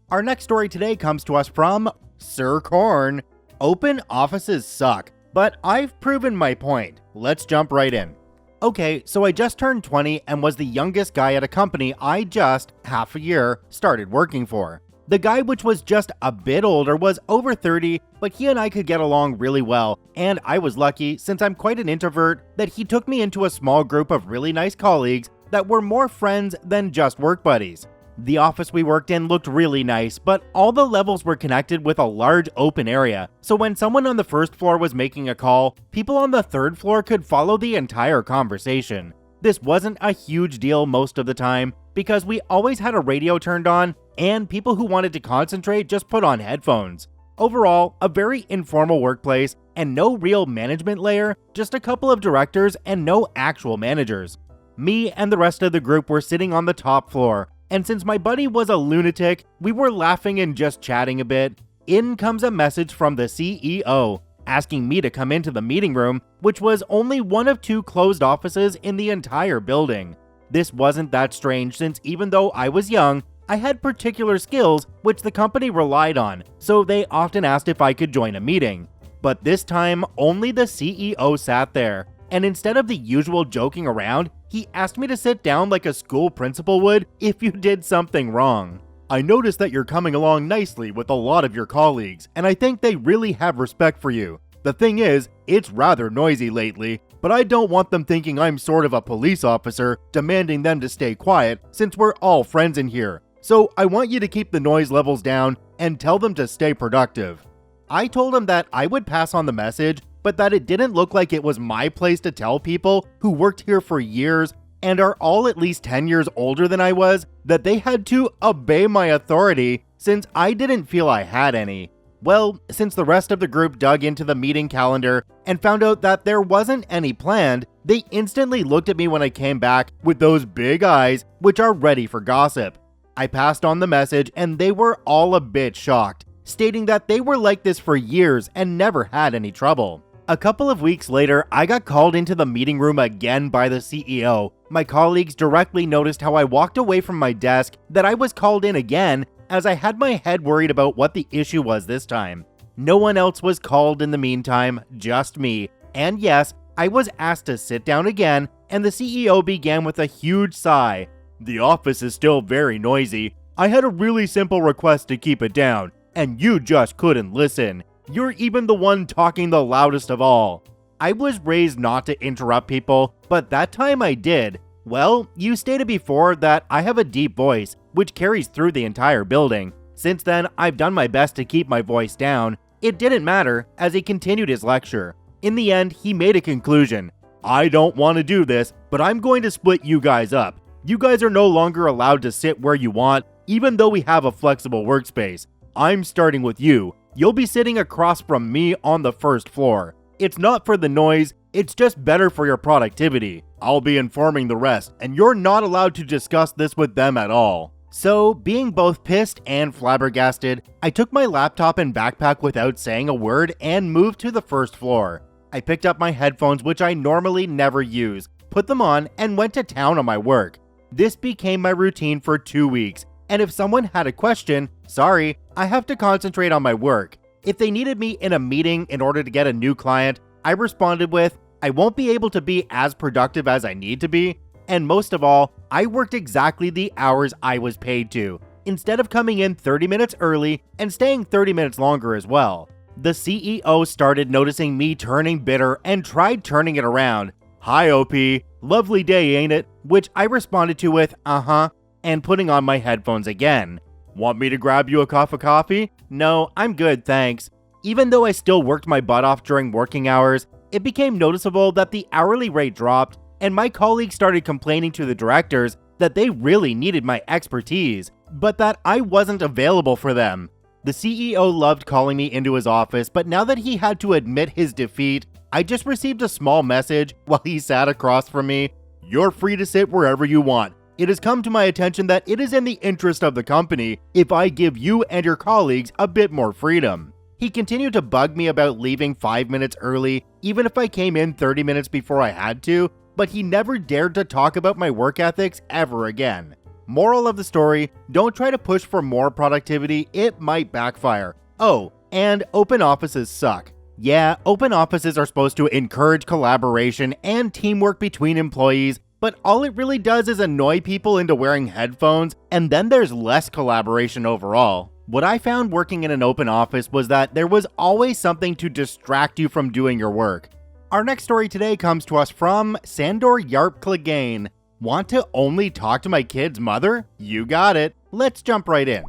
Our next story today comes to us from Sir Corn. Open offices suck, but I've proven my point. Let's jump right in. Okay, so I just turned 20 and was the youngest guy at a company I just, half a year, started working for. The guy which was just a bit older was over 30, but he and I could get along really well, and I was lucky, since I'm quite an introvert, that he took me into a small group of really nice colleagues that were more friends than just work buddies. The office we worked in looked really nice, but all the levels were connected with a large open area, so when someone on the first floor was making a call, people on the third floor could follow the entire conversation. This wasn't a huge deal most of the time, because we always had a radio turned on, and people who wanted to concentrate just put on headphones. Overall, a very informal workplace, and no real management layer, just a couple of directors and no actual managers. Me and the rest of the group were sitting on the top floor, and since my buddy was a lunatic, we were laughing and just chatting a bit. In comes a message from the CEO, asking me to come into the meeting room, which was only one of 2 closed offices in the entire building. This wasn't that strange, since even though I was young, I had particular skills which the company relied on, so they often asked if I could join a meeting. But this time, only the CEO sat there, and instead of the usual joking around, he asked me to sit down like a school principal would if you did something wrong. I noticed that you're coming along nicely with a lot of your colleagues, and I think they really have respect for you. The thing is, it's rather noisy lately, but I don't want them thinking I'm sort of a police officer demanding them to stay quiet since we're all friends in here. So I want you to keep the noise levels down and tell them to stay productive. I told him that I would pass on the message, but that it didn't look like it was my place to tell people who worked here for years and are all at least 10 years older than I was that they had to obey my authority since I didn't feel I had any. Well, since the rest of the group dug into the meeting calendar and found out that there wasn't any planned, they instantly looked at me when I came back with those big eyes which are ready for gossip. I passed on the message and they were all a bit shocked, stating that they were like this for years and never had any trouble. A couple of weeks later, I got called into the meeting room again by the CEO. My colleagues directly noticed how I walked away from my desk, that I was called in again, as I had my head worried about what the issue was this time. No one else was called in the meantime, just me. And yes, I was asked to sit down again, and the CEO began with a huge sigh. The office is still very noisy. I had a really simple request to keep it down, and you just couldn't listen. You're even the one talking the loudest of all. I was raised not to interrupt people, but that time I did. Well, you stated before that I have a deep voice, which carries through the entire building. Since then, I've done my best to keep my voice down. It didn't matter, as he continued his lecture. In the end, he made a conclusion. I don't want to do this, but I'm going to split you guys up. You guys are no longer allowed to sit where you want, even though we have a flexible workspace. I'm starting with you. You'll be sitting across from me on the first floor. It's not for the noise, it's just better for your productivity. I'll be informing the rest, and you're not allowed to discuss this with them at all. So, being both pissed and flabbergasted, I took my laptop and backpack without saying a word and moved to the first floor. I picked up my headphones, which I normally never use, put them on, and went to town on my work. This became my routine for 2 weeks, and if someone had a question, sorry, I have to concentrate on my work. If they needed me in a meeting in order to get a new client, I responded with, I won't be able to be as productive as I need to be, and most of all, I worked exactly the hours I was paid to, instead of coming in 30 minutes early and staying 30 minutes longer as well. The CEO started noticing me turning bitter and tried turning it around. "Hi OP, lovely day ain't it?" Which I responded to with, and putting on my headphones again. "Want me to grab you a cup of coffee?" "No, I'm good, thanks." Even though I still worked my butt off during working hours, it became noticeable that the hourly rate dropped, and my colleagues started complaining to the directors that they really needed my expertise, but that I wasn't available for them. The CEO loved calling me into his office, but now that he had to admit his defeat, I just received a small message while he sat across from me. "You're free to sit wherever you want. It has come to my attention that it is in the interest of the company if I give you and your colleagues a bit more freedom." He continued to bug me about leaving 5 minutes early, even if I came in 30 minutes before I had to, but he never dared to talk about my work ethics ever again. Moral of the story, don't try to push for more productivity, it might backfire. Oh, and open offices suck. Yeah, open offices are supposed to encourage collaboration and teamwork between employees, but all it really does is annoy people into wearing headphones, and then there's less collaboration overall. What I found working in an open office was that there was always something to distract you from doing your work. Our next story today comes to us from Sandor Yarp Clegane. Want to only talk to my kid's mother? You got it. Let's jump right in.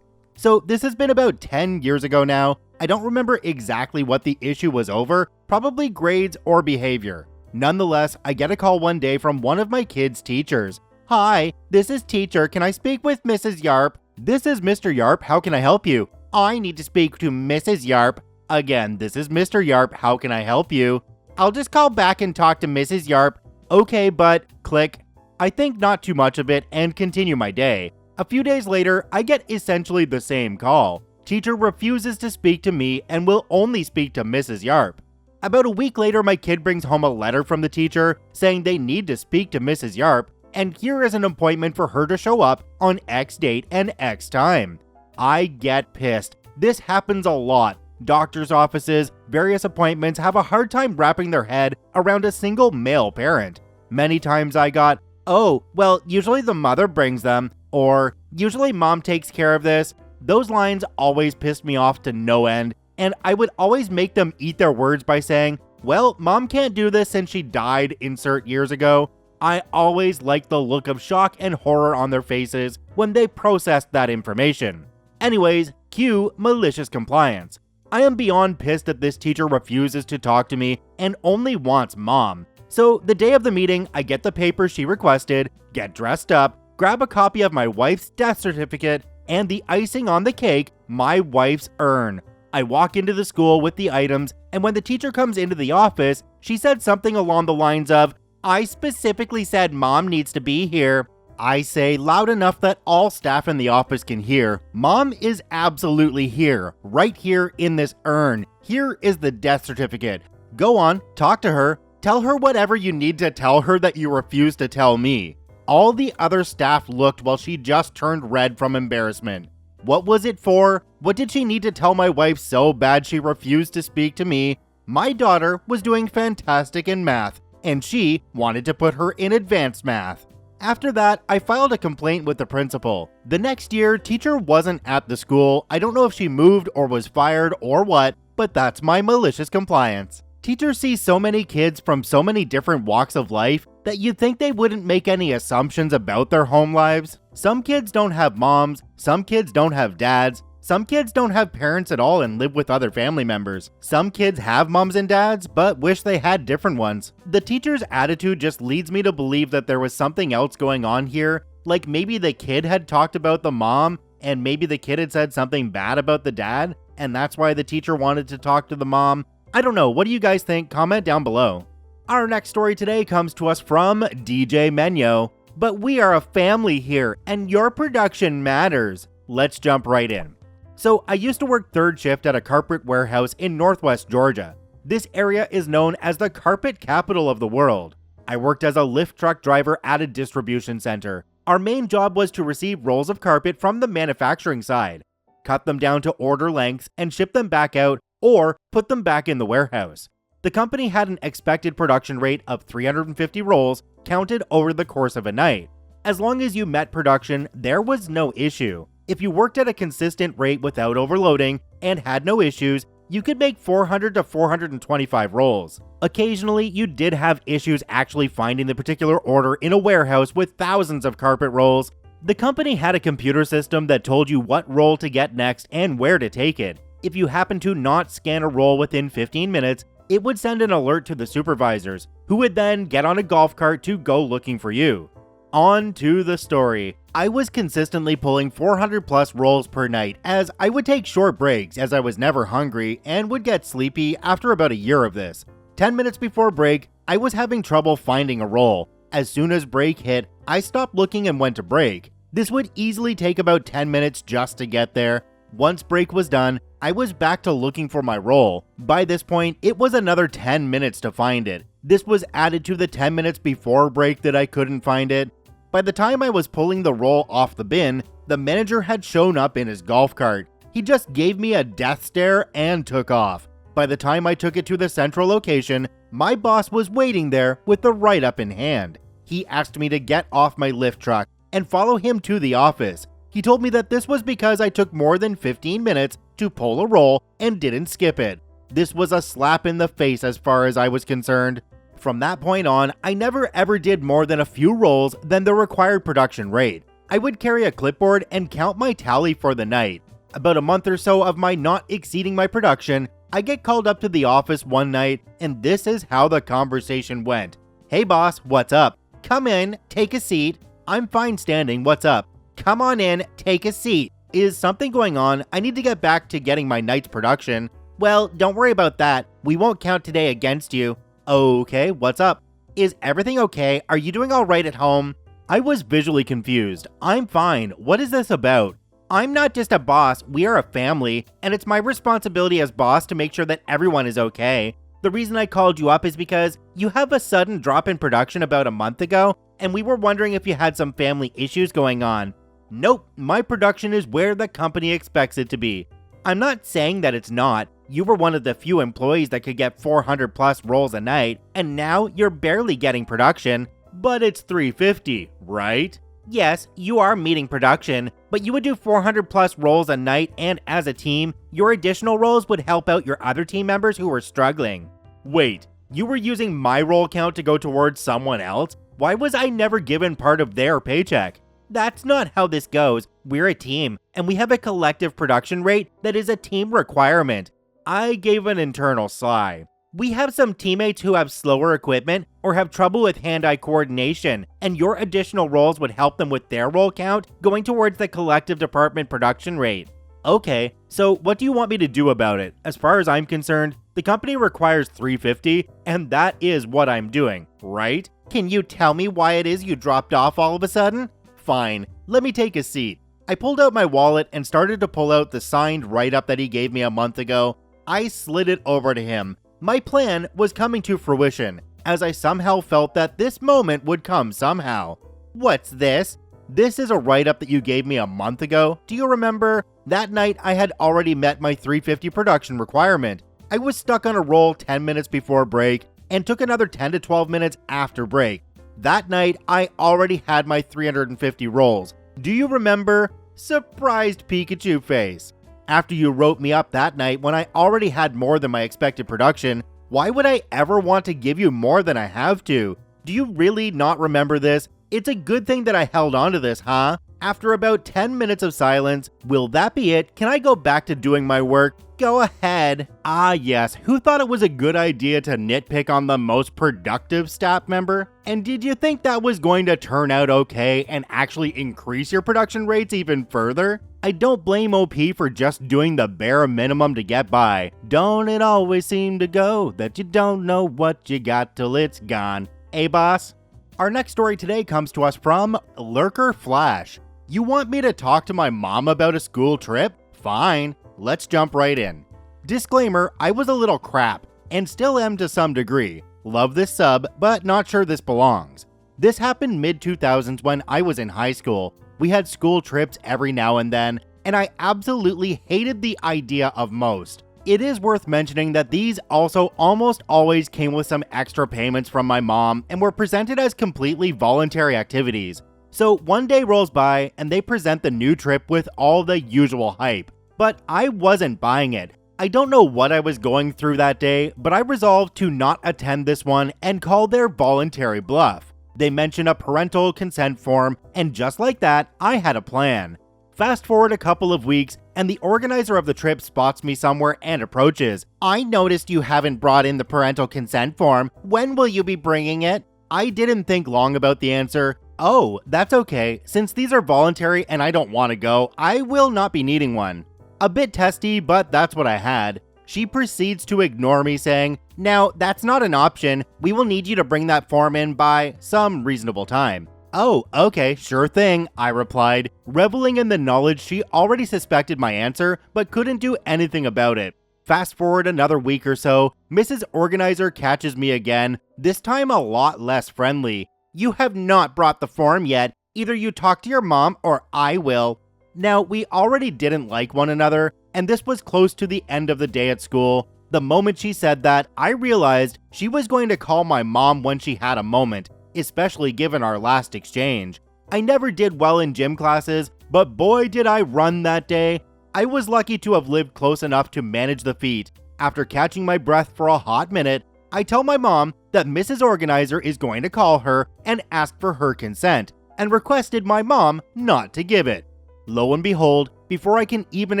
So this has been about 10 years ago now. I don't remember exactly what the issue was over, probably grades or behavior. Nonetheless, I get a call one day from one of my kids' teachers. "Hi, this is teacher. Can I speak with Mrs. Yarp?" "This is Mr. Yarp. How can I help you?" "I need to speak to Mrs. Yarp." "Again, this is Mr. Yarp. How can I help you?" "I'll just call back and talk to Mrs. Yarp." "Okay, but..." Click. I think not too much of it and continue my day. A few days later, I get essentially the same call. Teacher refuses to speak to me and will only speak to Mrs. Yarp. About a week later, my kid brings home a letter from the teacher saying they need to speak to Mrs. Yarp, and here is an appointment for her to show up on X date and X time. I get pissed. This happens a lot. Doctors' offices, various appointments have a hard time wrapping their head around a single male parent. Many times I got, "Oh, well, usually the mother brings them," or "Usually mom takes care of this." Those lines always pissed me off to no end, and I would always make them eat their words by saying, "Well, mom can't do this since she died insert years ago." I always liked the look of shock and horror on their faces when they processed that information. Anyways, cue Malicious Compliance. I am beyond pissed that this teacher refuses to talk to me and only wants mom. So the day of the meeting, I get the paper she requested, get dressed up, grab a copy of my wife's death certificate, and the icing on the cake, my wife's urn. I walk into the school with the items, and when the teacher comes into the office, she said something along the lines of, "I specifically said mom needs to be here." I say loud enough that all staff in the office can hear, "Mom is absolutely here, right here in this urn. Here is the death certificate. Go on, talk to her. Tell her whatever you need to tell her that you refuse to tell me." All the other staff looked while she just turned red from embarrassment. What was it for? What did she need to tell my wife so bad she refused to speak to me? My daughter was doing fantastic in math, and she wanted to put her in advanced math. After that, I filed a complaint with the principal. The next year, teacher wasn't at the school. I don't know if she moved or was fired or what, but that's my malicious compliance. Teachers see so many kids from so many different walks of life that you'd think they wouldn't make any assumptions about their home lives. Some kids don't have moms, some kids don't have dads, some kids don't have parents at all and live with other family members. Some kids have moms and dads, but wish they had different ones. The teacher's attitude just leads me to believe that there was something else going on here, like maybe the kid had talked about the mom, and maybe the kid had said something bad about the dad, and that's why the teacher wanted to talk to the mom. I don't know, what do you guys think? Comment down below. Our next story today comes to us from DJ Menyo. But we are a family here, and your production matters. Let's jump right in. So I used to work third shift at a carpet warehouse in Northwest Georgia. This area is known as the carpet capital of the world. I worked as a lift truck driver at a distribution center. Our main job was to receive rolls of carpet from the manufacturing side, cut them down to order lengths, and ship them back out or put them back in the warehouse. The company had an expected production rate of 350 rolls counted over the course of a night. As long as you met production, there was no issue. If you worked at a consistent rate without overloading and had no issues, you could make 400 to 425 rolls. Occasionally, you did have issues actually finding the particular order in a warehouse with thousands of carpet rolls. The company had a computer system that told you what roll to get next and where to take it. If you happened to not scan a roll within 15 minutes, it would send an alert to the supervisors, who would then get on a golf cart to go looking for you. On to the story. I was consistently pulling 400 plus rolls per night, as I would take short breaks as I was never hungry and would get sleepy after about a year of this. 10 minutes before break, I was having trouble finding a roll. As soon as break hit, I stopped looking and went to break. This would easily take about 10 minutes just to get there. Once break was done, I was back to looking for my roll. By this point, it was another 10 minutes to find it. This was added to the 10 minutes before break that I couldn't find it. By the time I was pulling the roll off the bin, the manager had shown up in his golf cart. He just gave me a death stare and took off. By the time I took it to the central location, my boss was waiting there with the write-up in hand. He asked me to get off my lift truck and follow him to the office. He told me that this was because I took more than 15 minutes to pull a roll and didn't skip it. This was a slap in the face as far as I was concerned. From that point on, I never ever did more than a few rolls than the required production rate. I would carry a clipboard and count my tally for the night. About a month or so of my not exceeding my production, I get called up to the office one night, and this is how the conversation went. "Hey boss, what's up? Come in, take a seat." "I'm fine standing, what's up?" "Come on in, take a seat." "Is something going on? I need to get back to getting my night's production." "Well, don't worry about that. We won't count today against you." "Okay, what's up?" "Is everything okay? Are you doing all right at home?" I was visually confused. "I'm fine. What is this about?" "I'm not just a boss, we are a family, and it's my responsibility as boss to make sure that everyone is okay. The reason I called you up is because you have a sudden drop in production about a month ago, and we were wondering if you had some family issues going on." "Nope, my production is where the company expects it to be." "I'm not saying that it's not. You were one of the few employees that could get 400 plus rolls a night, and now you're barely getting production." "But it's 350, right?" "Yes, you are meeting production, but you would do 400 plus rolls a night, and as a team, your additional rolls would help out your other team members who were struggling." "Wait, you were using my roll count to go towards someone else? Why was I never given part of their paycheck?" "That's not how this goes. We're a team, and we have a collective production rate that is a team requirement." I gave an internal sigh. "We have some teammates who have slower equipment or have trouble with hand-eye coordination, and your additional rolls would help them with their roll count going towards the collective department production rate." "Okay, so what do you want me to do about it? As far as I'm concerned, the company requires 350, and that is what I'm doing, right? Can you tell me why it is you dropped off all of a sudden?" "Fine, let me take a seat." I pulled out my wallet and started to pull out the signed write-up that he gave me a month ago. I slid it over to him. My plan was coming to fruition, as I somehow felt that this moment would come somehow. "What's this?" "This is a write-up that you gave me a month ago. Do you remember? That night I had already met my 350 production requirement. I was stuck on a roll 10 minutes before break and took another 10 to 12 minutes after break. That night I already had my 350 rolls. Do you remember?" Surprised Pikachu face. "After you wrote me up that night when I already had more than my expected production, why would I ever want to give you more than I have to? Do you really not remember this? It's a good thing that I held on to this, huh?" After about 10 minutes of silence, "Will that be it? Can I go back to doing my work?" "Go ahead." Ah yes, who thought it was a good idea to nitpick on the most productive staff member? And did you think that was going to turn out okay and actually increase your production rates even further? I don't blame OP for just doing the bare minimum to get by. Don't it always seem to go that you don't know what you got till it's gone? Eh, boss? Our next story today comes to us from Lurker Flash. "You want me to talk to my mom about a school trip? Fine, let's jump right in." Disclaimer, I was a little crap, and still am to some degree. Love this sub, but not sure this belongs. This happened mid-2000s when I was in high school. We had school trips every now and then, and I absolutely hated the idea of most. It is worth mentioning that these also almost always came with some extra payments from my mom and were presented as completely voluntary activities. So one day rolls by and they present the new trip with all the usual hype. But I wasn't buying it. I don't know what I was going through that day, but I resolved to not attend this one and call their voluntary bluff. They mentioned a parental consent form, and just like that, I had a plan. Fast forward a couple of weeks, and the organizer of the trip spots me somewhere and approaches. "I noticed you haven't brought in the parental consent form. When will you be bringing it?" I didn't think long about the answer. "Oh, that's okay. Since these are voluntary and I don't want to go, I will not be needing one." A bit testy, but that's what I had. She proceeds to ignore me, saying, "Now, that's not an option. We will need you to bring that form in by some reasonable time." "Oh, okay, sure thing," I replied, reveling in the knowledge she already suspected my answer, but couldn't do anything about it. Fast forward another week or so, Mrs. Organizer catches me again, this time a lot less friendly. "You have not brought the form yet. Either you talk to your mom or I will." Now, we already didn't like one another, and this was close to the end of the day at school. The moment she said that, I realized she was going to call my mom when she had a moment, especially given our last exchange. I never did well in gym classes, but boy did I run that day. I was lucky to have lived close enough to manage the feat. After catching my breath for a hot minute, I tell my mom that Mrs. Organizer is going to call her and ask for her consent, and requested my mom not to give it. Lo and behold, before I can even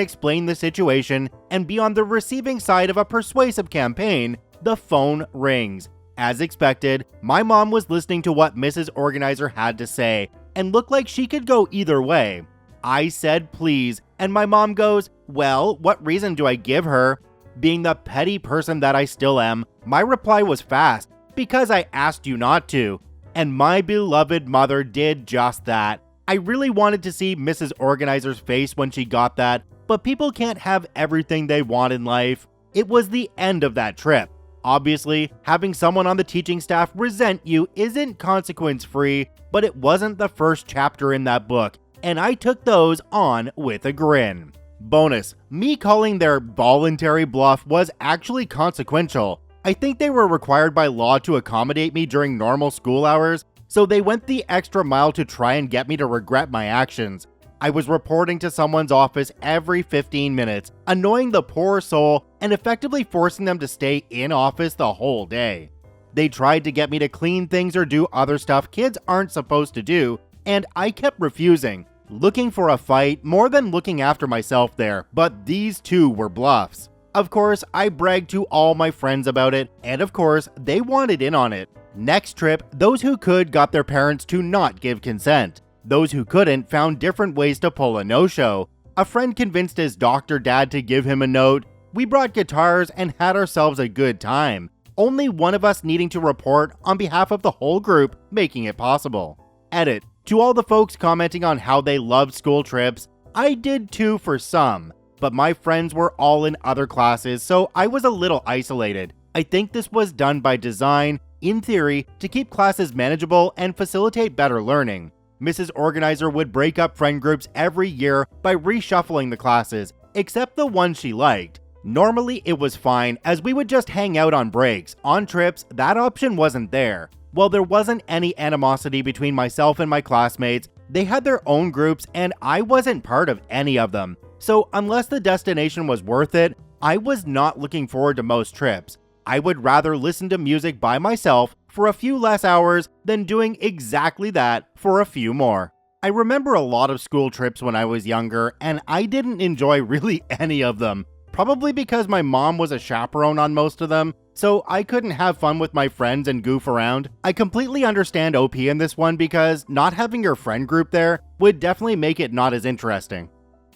explain the situation and be on the receiving side of a persuasive campaign, the phone rings. As expected, my mom was listening to what Mrs. Organizer had to say and looked like she could go either way. I said please, and my mom goes, "Well, what reason do I give her?" Being the petty person that I still am, my reply was fast, "Because I asked you not to." And my beloved mother did just that. I really wanted to see Mrs. Organizer's face when she got that, but people can't have everything they want in life. It was the end of that trip. Obviously, having someone on the teaching staff resent you isn't consequence-free, but it wasn't the first chapter in that book, and I took those on with a grin. Bonus, me calling their voluntary bluff was actually consequential. I think they were required by law to accommodate me during normal school hours, so they went the extra mile to try and get me to regret my actions. I was reporting to someone's office every 15 minutes, annoying the poor soul and effectively forcing them to stay in office the whole day. They tried to get me to clean things or do other stuff kids aren't supposed to do, and I kept refusing, looking for a fight more than looking after myself there, but these two were bluffs. Of course, I bragged to all my friends about it, and of course, they wanted in on it. Next trip, those who could got their parents to not give consent. Those who couldn't found different ways to pull a no-show. A friend convinced his doctor dad to give him a note. We brought guitars and had ourselves a good time. Only one of us needing to report on behalf of the whole group, making it possible. Edit. To all the folks commenting on how they loved school trips, I did too for some, but my friends were all in other classes, so I was a little isolated. I think this was done by design, in theory, to keep classes manageable and facilitate better learning. Mrs. Organizer would break up friend groups every year by reshuffling the classes, except the ones she liked. Normally it was fine, as we would just hang out on breaks. On trips, that option wasn't there. While there wasn't any animosity between myself and my classmates, they had their own groups and I wasn't part of any of them. So unless the destination was worth it, I was not looking forward to most trips. I would rather listen to music by myself for a few less hours than doing exactly that for a few more. I remember a lot of school trips when I was younger, and I didn't enjoy really any of them. Probably because my mom was a chaperone on most of them, so I couldn't have fun with my friends and goof around. I completely understand OP in this one because not having your friend group there would definitely make it not as interesting.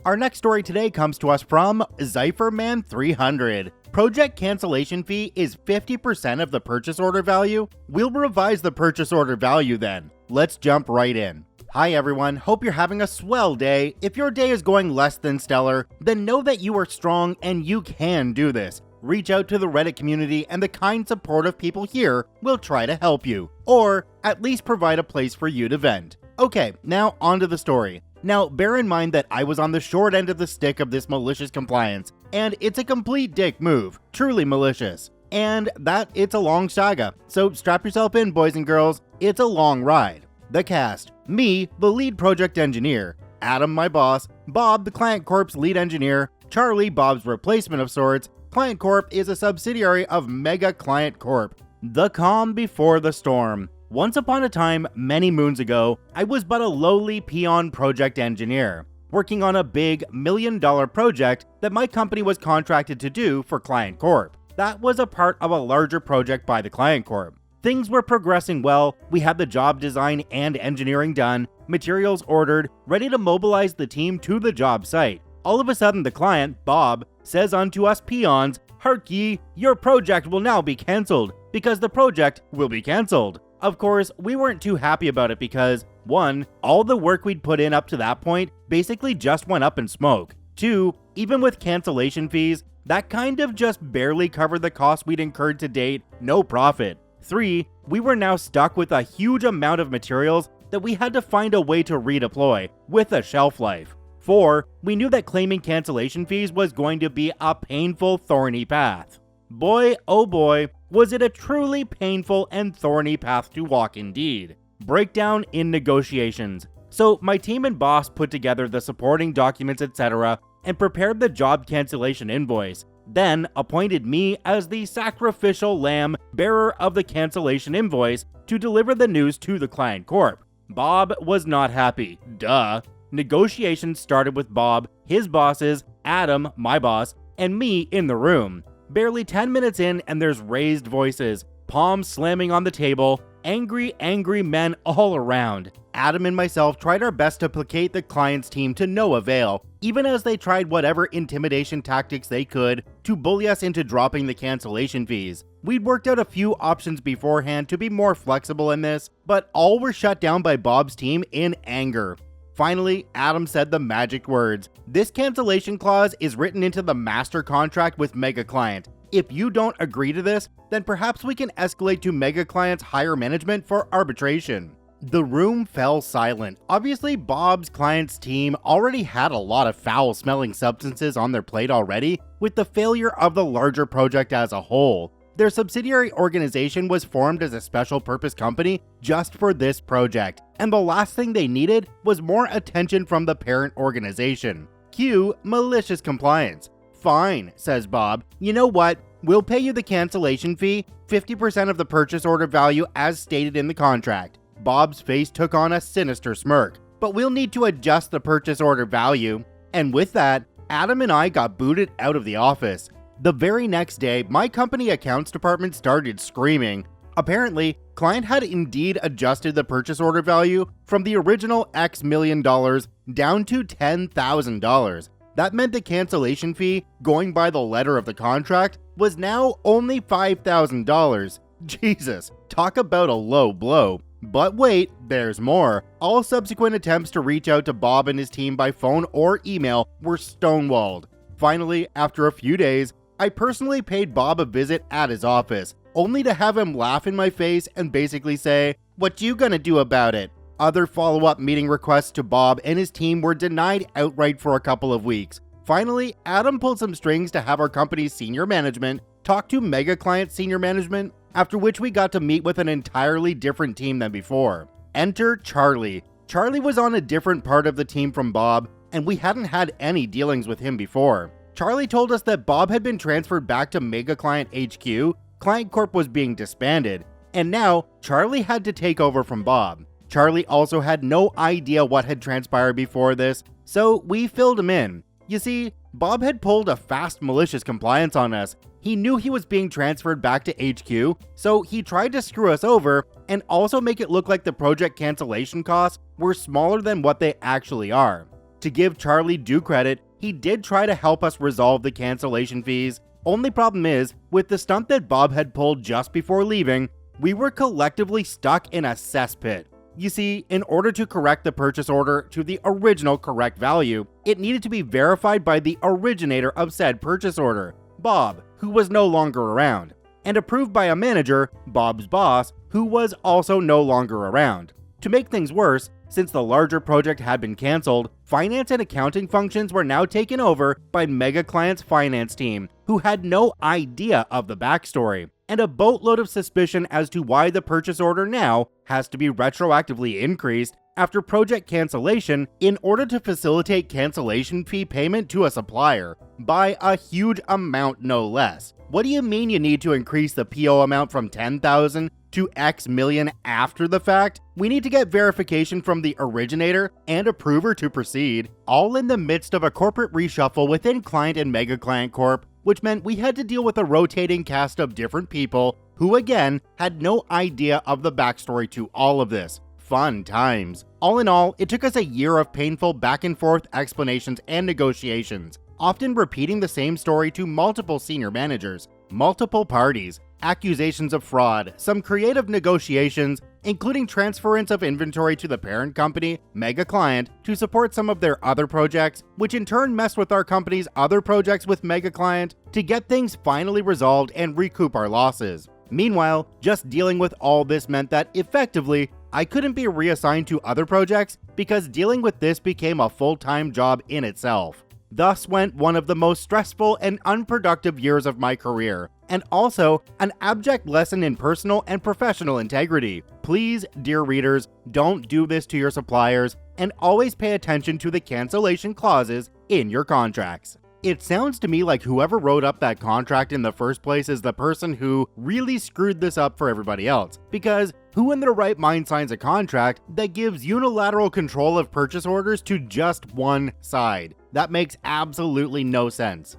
Our next story today comes to us from Zypherman300. Project cancellation fee is 50% of the purchase order value? We'll revise the purchase order value then. Let's jump right in. Hi everyone, hope you're having a swell day. If your day is going less than stellar, then know that you are strong and you can do this. Reach out to the Reddit community and the kind supportive people here will try to help you, or at least provide a place for you to vent. Okay, now on to the story. Now, bear in mind that I was on the short end of the stick of this malicious compliance, and it's a complete dick move, truly malicious, and that it's a long saga, so strap yourself in boys and girls, it's a long ride. The cast: me, the lead project engineer, Adam, my boss, Bob, the client corp's lead engineer, Charlie, Bob's replacement of sorts, Client Corp is a subsidiary of Mega Client Corp. The calm before the storm. Once upon a time, many moons ago, I was but a lowly peon project engineer, working on a big $1 million project that my company was contracted to do for Client Corp. That was a part of a larger project by the Client Corp. Things were progressing well, we had the job design and engineering done, materials ordered, ready to mobilize the team to the job site. All of a sudden the client, Bob, says unto us peons, "Hark ye, your project will now be cancelled, because the project will be cancelled." Of course, we weren't too happy about it because, 1, all the work we'd put in up to that point basically just went up in smoke. 2, even with cancellation fees, that kind of just barely covered the costs we'd incurred to date, no profit. 3, we were now stuck with a huge amount of materials that we had to find a way to redeploy, with a shelf life. 4, we knew that claiming cancellation fees was going to be a painful, thorny path. Boy, oh boy, was it a truly painful and thorny path to walk indeed. Breakdown in negotiations. So my team and boss put together the supporting documents, etc., and prepared the job cancellation invoice, then appointed me as the sacrificial lamb bearer of the cancellation invoice to deliver the news to the Client Corp. Bob was not happy, duh. Negotiations started with Bob, his bosses, Adam, my boss, and me in the room. Barely 10 minutes in and there's raised voices, palms slamming on the table, angry men all around. Adam and myself tried our best to placate the client's team to no avail, even as they tried whatever intimidation tactics they could to bully us into dropping the cancellation fees. We'd worked out a few options beforehand to be more flexible in this, but all were shut down by Bob's team in anger. Finally, Adam said the magic words. "This cancellation clause is written into the master contract with Mega Client. If you don't agree to this, then perhaps we can escalate to Mega Client's higher management for arbitration." The room fell silent. Obviously, Bob's client's team already had a lot of foul-smelling substances on their plate already, with the failure of the larger project as a whole. Their subsidiary organization was formed as a special purpose company just for this project, and the last thing they needed was more attention from the parent organization. Cue Malicious Compliance. "Fine," says Bob. "You know what? We'll pay you the cancellation fee, 50% of the purchase order value as stated in the contract." Bob's face took on a sinister smirk. "But we'll need to adjust the purchase order value." And with that, Adam and I got booted out of the office. The very next day, my company accounts department started screaming. Apparently, client had indeed adjusted the purchase order value from the original X million dollars down to $10,000. That meant the cancellation fee, going by the letter of the contract, was now only $5,000. Jesus, talk about a low blow. But wait, there's more. All subsequent attempts to reach out to Bob and his team by phone or email were stonewalled. Finally, after a few days, I personally paid Bob a visit at his office, only to have him laugh in my face and basically say, "What you gonna do about it?" Other follow-up meeting requests to Bob and his team were denied outright for a couple of weeks. Finally, Adam pulled some strings to have our company's senior management talk to Mega Client senior management, after which we got to meet with an entirely different team than before. Enter Charlie. Charlie was on a different part of the team from Bob, and we hadn't had any dealings with him before. Charlie told us that Bob had been transferred back to Mega Client HQ, Client Corp was being disbanded, and now Charlie had to take over from Bob. Charlie also had no idea what had transpired before this, so we filled him in. You see, Bob had pulled a fast malicious compliance on us. He knew he was being transferred back to HQ, so he tried to screw us over and also make it look like the project cancellation costs were smaller than what they actually are. To give Charlie due credit, he did try to help us resolve the cancellation fees. Only problem is, with the stunt that Bob had pulled just before leaving, we were collectively stuck in a cesspit. You see, in order to correct the purchase order to the original correct value, it needed to be verified by the originator of said purchase order, Bob, who was no longer around, and approved by a manager, Bob's boss, who was also no longer around. To make things worse, since the larger project had been cancelled, finance and accounting functions were now taken over by Mega Client's finance team, who had no idea of the backstory. and a boatload of suspicion as to why the purchase order now has to be retroactively increased after project cancellation in order to facilitate cancellation fee payment to a supplier, by a huge amount no less. What do you mean you need to increase the PO amount from 10,000 to X million after the fact? We need to get verification from the originator and approver to proceed, all in the midst of a corporate reshuffle within Client and Mega Client Corp, which meant we had to deal with a rotating cast of different people who, again, had no idea of the backstory to all of this. Fun times. All in all, it took us a year of painful back and forth explanations and negotiations, often repeating the same story to multiple senior managers, multiple parties, accusations of fraud, some creative negotiations, including transference of inventory to the parent company, Mega Client, to support some of their other projects, which in turn messed with our company's other projects with Mega Client to get things finally resolved and recoup our losses. Meanwhile, just dealing with all this meant that, effectively, I couldn't be reassigned to other projects because dealing with this became a full-time job in itself. Thus went one of the most stressful and unproductive years of my career, and also an abject lesson in personal and professional integrity. Please, dear readers, don't do this to your suppliers, and always pay attention to the cancellation clauses in your contracts. It sounds to me like whoever wrote up that contract in the first place is the person who really screwed this up for everybody else, because who in their right mind signs a contract that gives unilateral control of purchase orders to just one side? That makes absolutely no sense.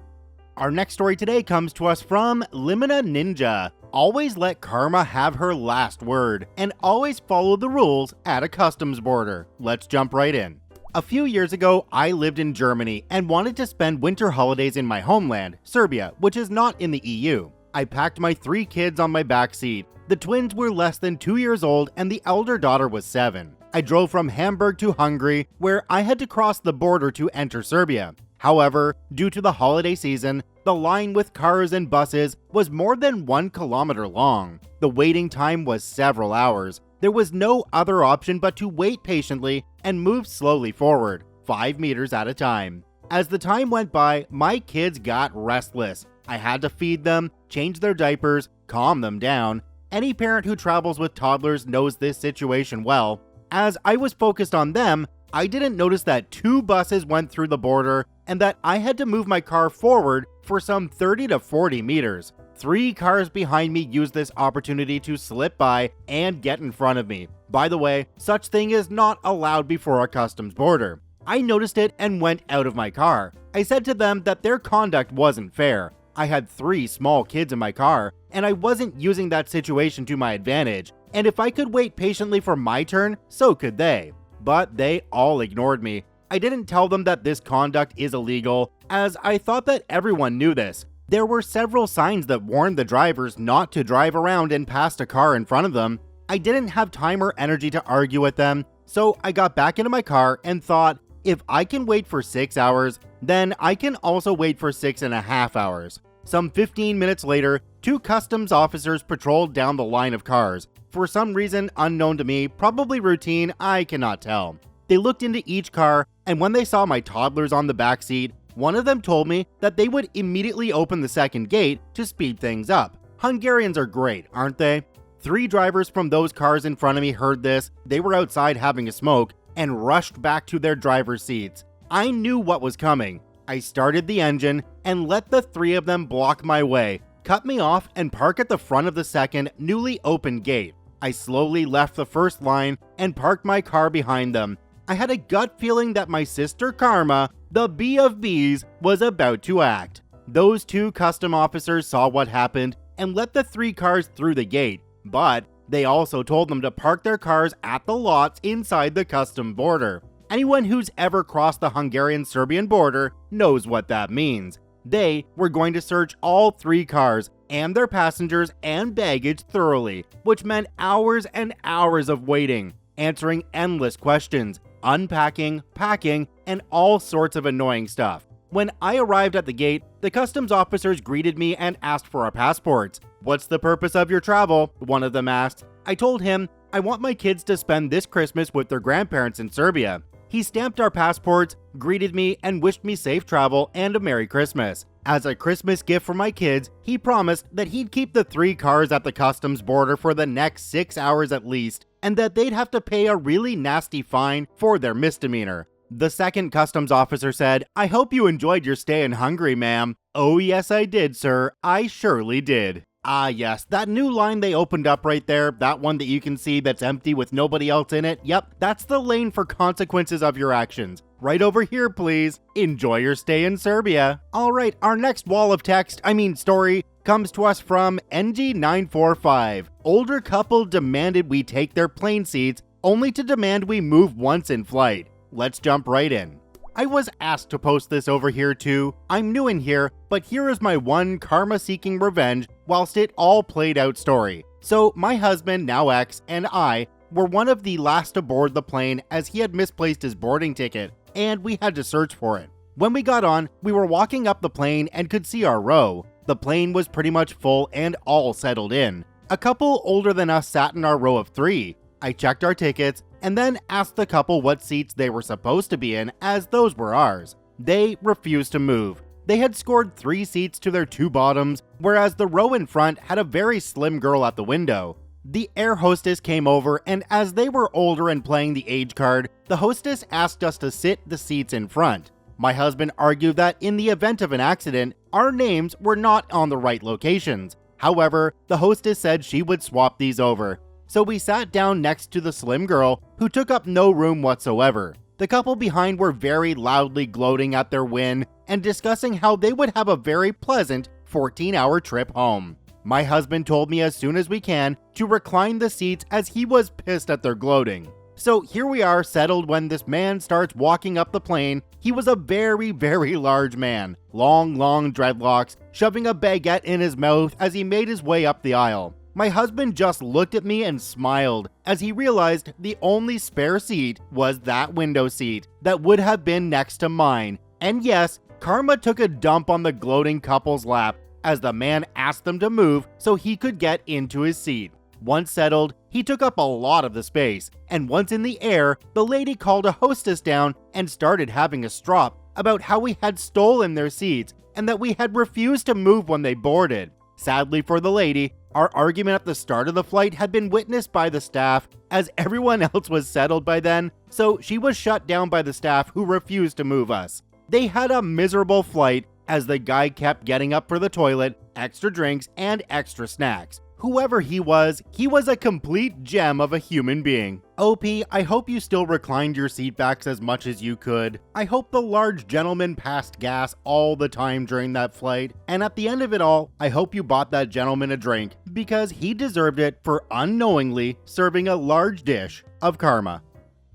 Our next story today comes to us from Limina Ninja. Always let karma have her last word, and always follow the rules at a customs border. Let's jump right in. A few years ago, I lived in Germany and wanted to spend winter holidays in my homeland, Serbia, which is not in the EU. I packed my 3 kids on my back seat. The twins were less than 2 years old and the elder daughter was 7. I drove from Hamburg to Hungary, where I had to cross the border to enter Serbia. However, due to the holiday season, the line with cars and buses was more than 1 kilometer long. The waiting time was several hours. There was no other option but to wait patiently and move slowly forward, 5 meters at a time. As the time went by, my kids got restless. I had to feed them, change their diapers, calm them down. Any parent who travels with toddlers knows this situation well. As I was focused on them, I didn't notice that 2 buses went through the border and that I had to move my car forward for some 30 to 40 meters. 3 cars behind me used this opportunity to slip by and get in front of me. By the way, such thing is not allowed before a customs border. I noticed it and went out of my car. I said to them that their conduct wasn't fair. I had 3 small kids in my car, and I wasn't using that situation to my advantage, and if I could wait patiently for my turn, so could they. But they all ignored me. I didn't tell them that this conduct is illegal, as I thought that everyone knew this. There were several signs that warned the drivers not to drive around and past a car in front of them. I didn't have time or energy to argue with them, so I got back into my car and thought, if I can wait for 6 hours, then I can also wait for 6.5 hours. Some 15 minutes later, 2 customs officers patrolled down the line of cars. For some reason unknown to me, probably routine, I cannot tell. They looked into each car, and when they saw my toddlers on the back seat, one of them told me that they would immediately open the second gate to speed things up. Hungarians are great, aren't they? 3 drivers from those cars in front of me heard this, they were outside having a smoke, and rushed back to their driver's seats. I knew what was coming. I started the engine and let the 3 of them block my way, cut me off, and park at the front of the second, newly opened gate. I slowly left the first line and parked my car behind them. I had a gut feeling that my sister Karma, the B of B's, was about to act. Those 2 custom officers saw what happened and let the 3 cars through the gate, but they also told them to park their cars at the lots inside the custom border. Anyone who's ever crossed the Hungarian-Serbian border knows what that means. They were going to search all 3 cars and their passengers and baggage thoroughly, which meant hours and hours of waiting, answering endless questions, unpacking, packing, and all sorts of annoying stuff. When I arrived at the gate, the customs officers greeted me and asked for our passports. "What's the purpose of your travel?" one of them asked. I told him, "I want my kids to spend this Christmas with their grandparents in Serbia." He stamped our passports, greeted me, and wished me safe travel and a Merry Christmas. As a Christmas gift for my kids, he promised that he'd keep the 3 cars at the customs border for the next 6 hours at least, and that they'd have to pay a really nasty fine for their misdemeanor. The second customs officer said, "I hope you enjoyed your stay in Hungary, ma'am." "Oh yes I did, sir. I surely did." Ah yes, that new line they opened up right there, that one that you can see that's empty with nobody else in it, yep, that's the lane for consequences of your actions. Right over here, please. Enjoy your stay in Serbia. Alright, our next wall of story, comes to us from NG945. Older couple demanded we take their plane seats, only to demand we move once in flight. Let's jump right in. I was asked to post this over here too. I'm new in here, but here is my one karma-seeking revenge whilst it all played out story. So my husband, now ex, and I were one of the last aboard the plane as he had misplaced his boarding ticket, and we had to search for it. When we got on, we were walking up the plane and could see our row. The plane was pretty much full and all settled in. A couple older than us sat in our row of 3. I checked our tickets and then asked the couple what seats they were supposed to be in, as those were ours. They refused to move. They had scored 3 seats to their 2 bottoms, whereas the row in front had a very slim girl at the window. The air hostess came over, and as they were older and playing the age card, the hostess asked us to sit the seats in front. My husband argued that in the event of an accident, our names were not on the right locations. However, the hostess said she would swap these over. So we sat down next to the slim girl, who took up no room whatsoever. The couple behind were very loudly gloating at their win and discussing how they would have a very pleasant 14-hour trip home. My husband told me as soon as we can to recline the seats as he was pissed at their gloating. So here we are settled when this man starts walking up the plane. He was a very, very large man, long dreadlocks, shoving a baguette in his mouth as he made his way up the aisle. My husband just looked at me and smiled as he realized the only spare seat was that window seat that would have been next to mine. And yes, karma took a dump on the gloating couple's lap as the man asked them to move so he could get into his seat. Once settled, he took up a lot of the space, and once in the air, the lady called a hostess down and started having a strop about how we had stolen their seats and that we had refused to move when they boarded. Sadly for the lady, our argument at the start of the flight had been witnessed by the staff, as everyone else was settled by then, so she was shut down by the staff who refused to move us. They had a miserable flight as the guy kept getting up for the toilet, extra drinks, and extra snacks. Whoever he was a complete gem of a human being. OP, I hope you still reclined your seatbacks as much as you could. I hope the large gentleman passed gas all the time during that flight. And at the end of it all, I hope you bought that gentleman a drink, because he deserved it for unknowingly serving a large dish of karma.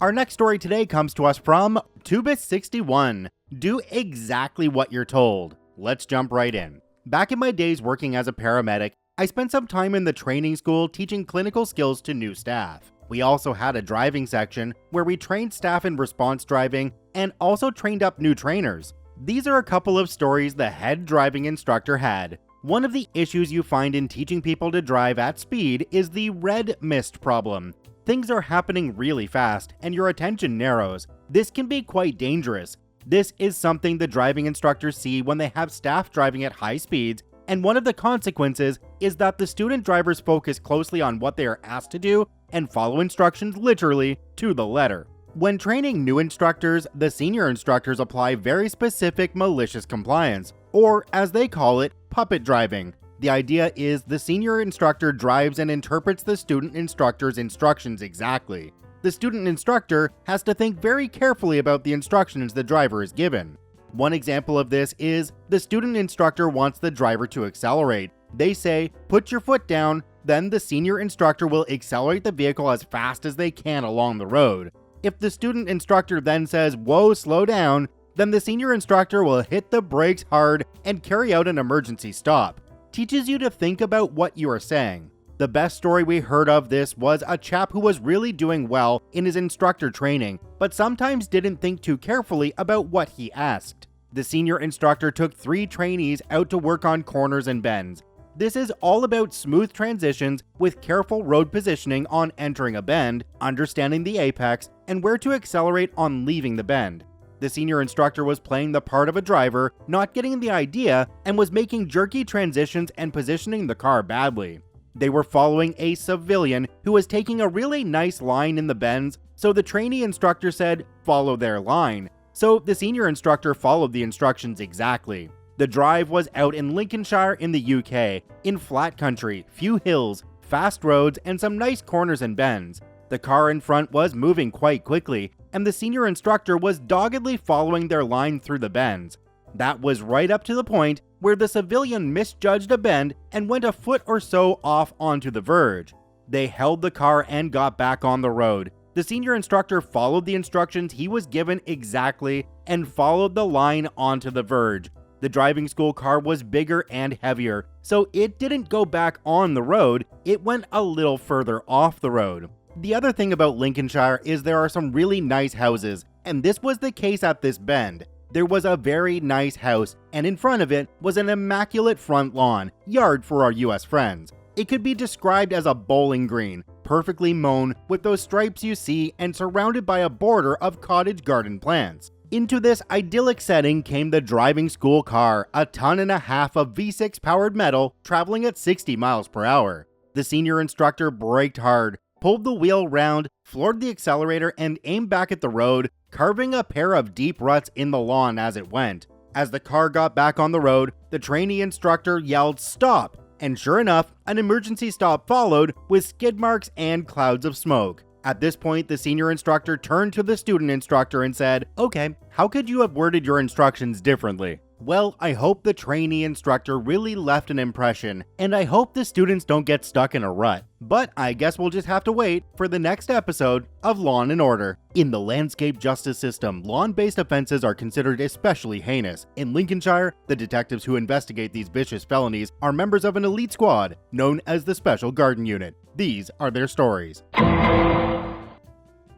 Our next story today comes to us from Tubis61. Do exactly what you're told. Let's jump right in. Back in my days working as a paramedic, I spent some time in the training school teaching clinical skills to new staff. We also had a driving section where we trained staff in response driving and also trained up new trainers. These are a couple of stories the head driving instructor had. One of the issues you find in teaching people to drive at speed is the red mist problem. Things are happening really fast and your attention narrows. This can be quite dangerous. This is something the driving instructors see when they have staff driving at high speeds, and one of the consequences is that the student drivers focus closely on what they are asked to do and follow instructions literally to the letter. When training new instructors, the senior instructors apply very specific malicious compliance, or as they call it, puppet driving. The idea is the senior instructor drives and interprets the student instructor's instructions exactly. The student instructor has to think very carefully about the instructions the driver is given. One example of this is the student instructor wants the driver to accelerate. They say, "Put your foot down," then the senior instructor will accelerate the vehicle as fast as they can along the road. If the student instructor then says, "Whoa, slow down," then the senior instructor will hit the brakes hard and carry out an emergency stop. Teaches you to think about what you are saying. The best story we heard of this was a chap who was really doing well in his instructor training, but sometimes didn't think too carefully about what he asked. The senior instructor took 3 trainees out to work on corners and bends. This is all about smooth transitions with careful road positioning on entering a bend, understanding the apex, and where to accelerate on leaving the bend. The senior instructor was playing the part of a driver, not getting the idea, and was making jerky transitions and positioning the car badly. They were following a civilian who was taking a really nice line in the bends, so the trainee instructor said, "Follow their line." So the senior instructor followed the instructions exactly. The drive was out in Lincolnshire in the UK, in flat country, few hills, fast roads, and some nice corners and bends. The car in front was moving quite quickly, and the senior instructor was doggedly following their line through the bends. That was right up to the point where the civilian misjudged a bend and went a foot or so off onto the verge. They held the car and got back on the road. The senior instructor followed the instructions he was given exactly and followed the line onto the verge. The driving school car was bigger and heavier, so it didn't go back on the road, it went a little further off the road. The other thing about Lincolnshire is there are some really nice houses, and this was the case at this bend. There was a very nice house, and in front of it was an immaculate front lawn, yard for our US friends. It could be described as a bowling green, perfectly mown with those stripes you see and surrounded by a border of cottage garden plants. Into this idyllic setting came the driving school car, a 1.5 tons of V6 powered metal traveling at 60 miles per hour. The senior instructor braked hard, pulled the wheel round, floored the accelerator, and aimed back at the road, carving a pair of deep ruts in the lawn as it went. As the car got back on the road, the trainee instructor yelled, "Stop!" And sure enough, an emergency stop followed with skid marks and clouds of smoke. At this point, the senior instructor turned to the student instructor and said, "Okay, how could you have worded your instructions differently?" Well, I hope the trainee instructor really left an impression, and I hope the students don't get stuck in a rut. But I guess we'll just have to wait for the next episode of Law & Order. In the landscape justice system, lawn-based offenses are considered especially heinous. In Lincolnshire, the detectives who investigate these vicious felonies are members of an elite squad known as the Special Garden Unit. These are their stories.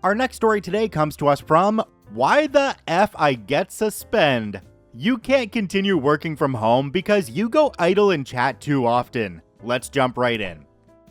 Our next story today comes to us from Why the F I Get Suspend. You can't continue working from home because you go idle and chat too often. Let's jump right in.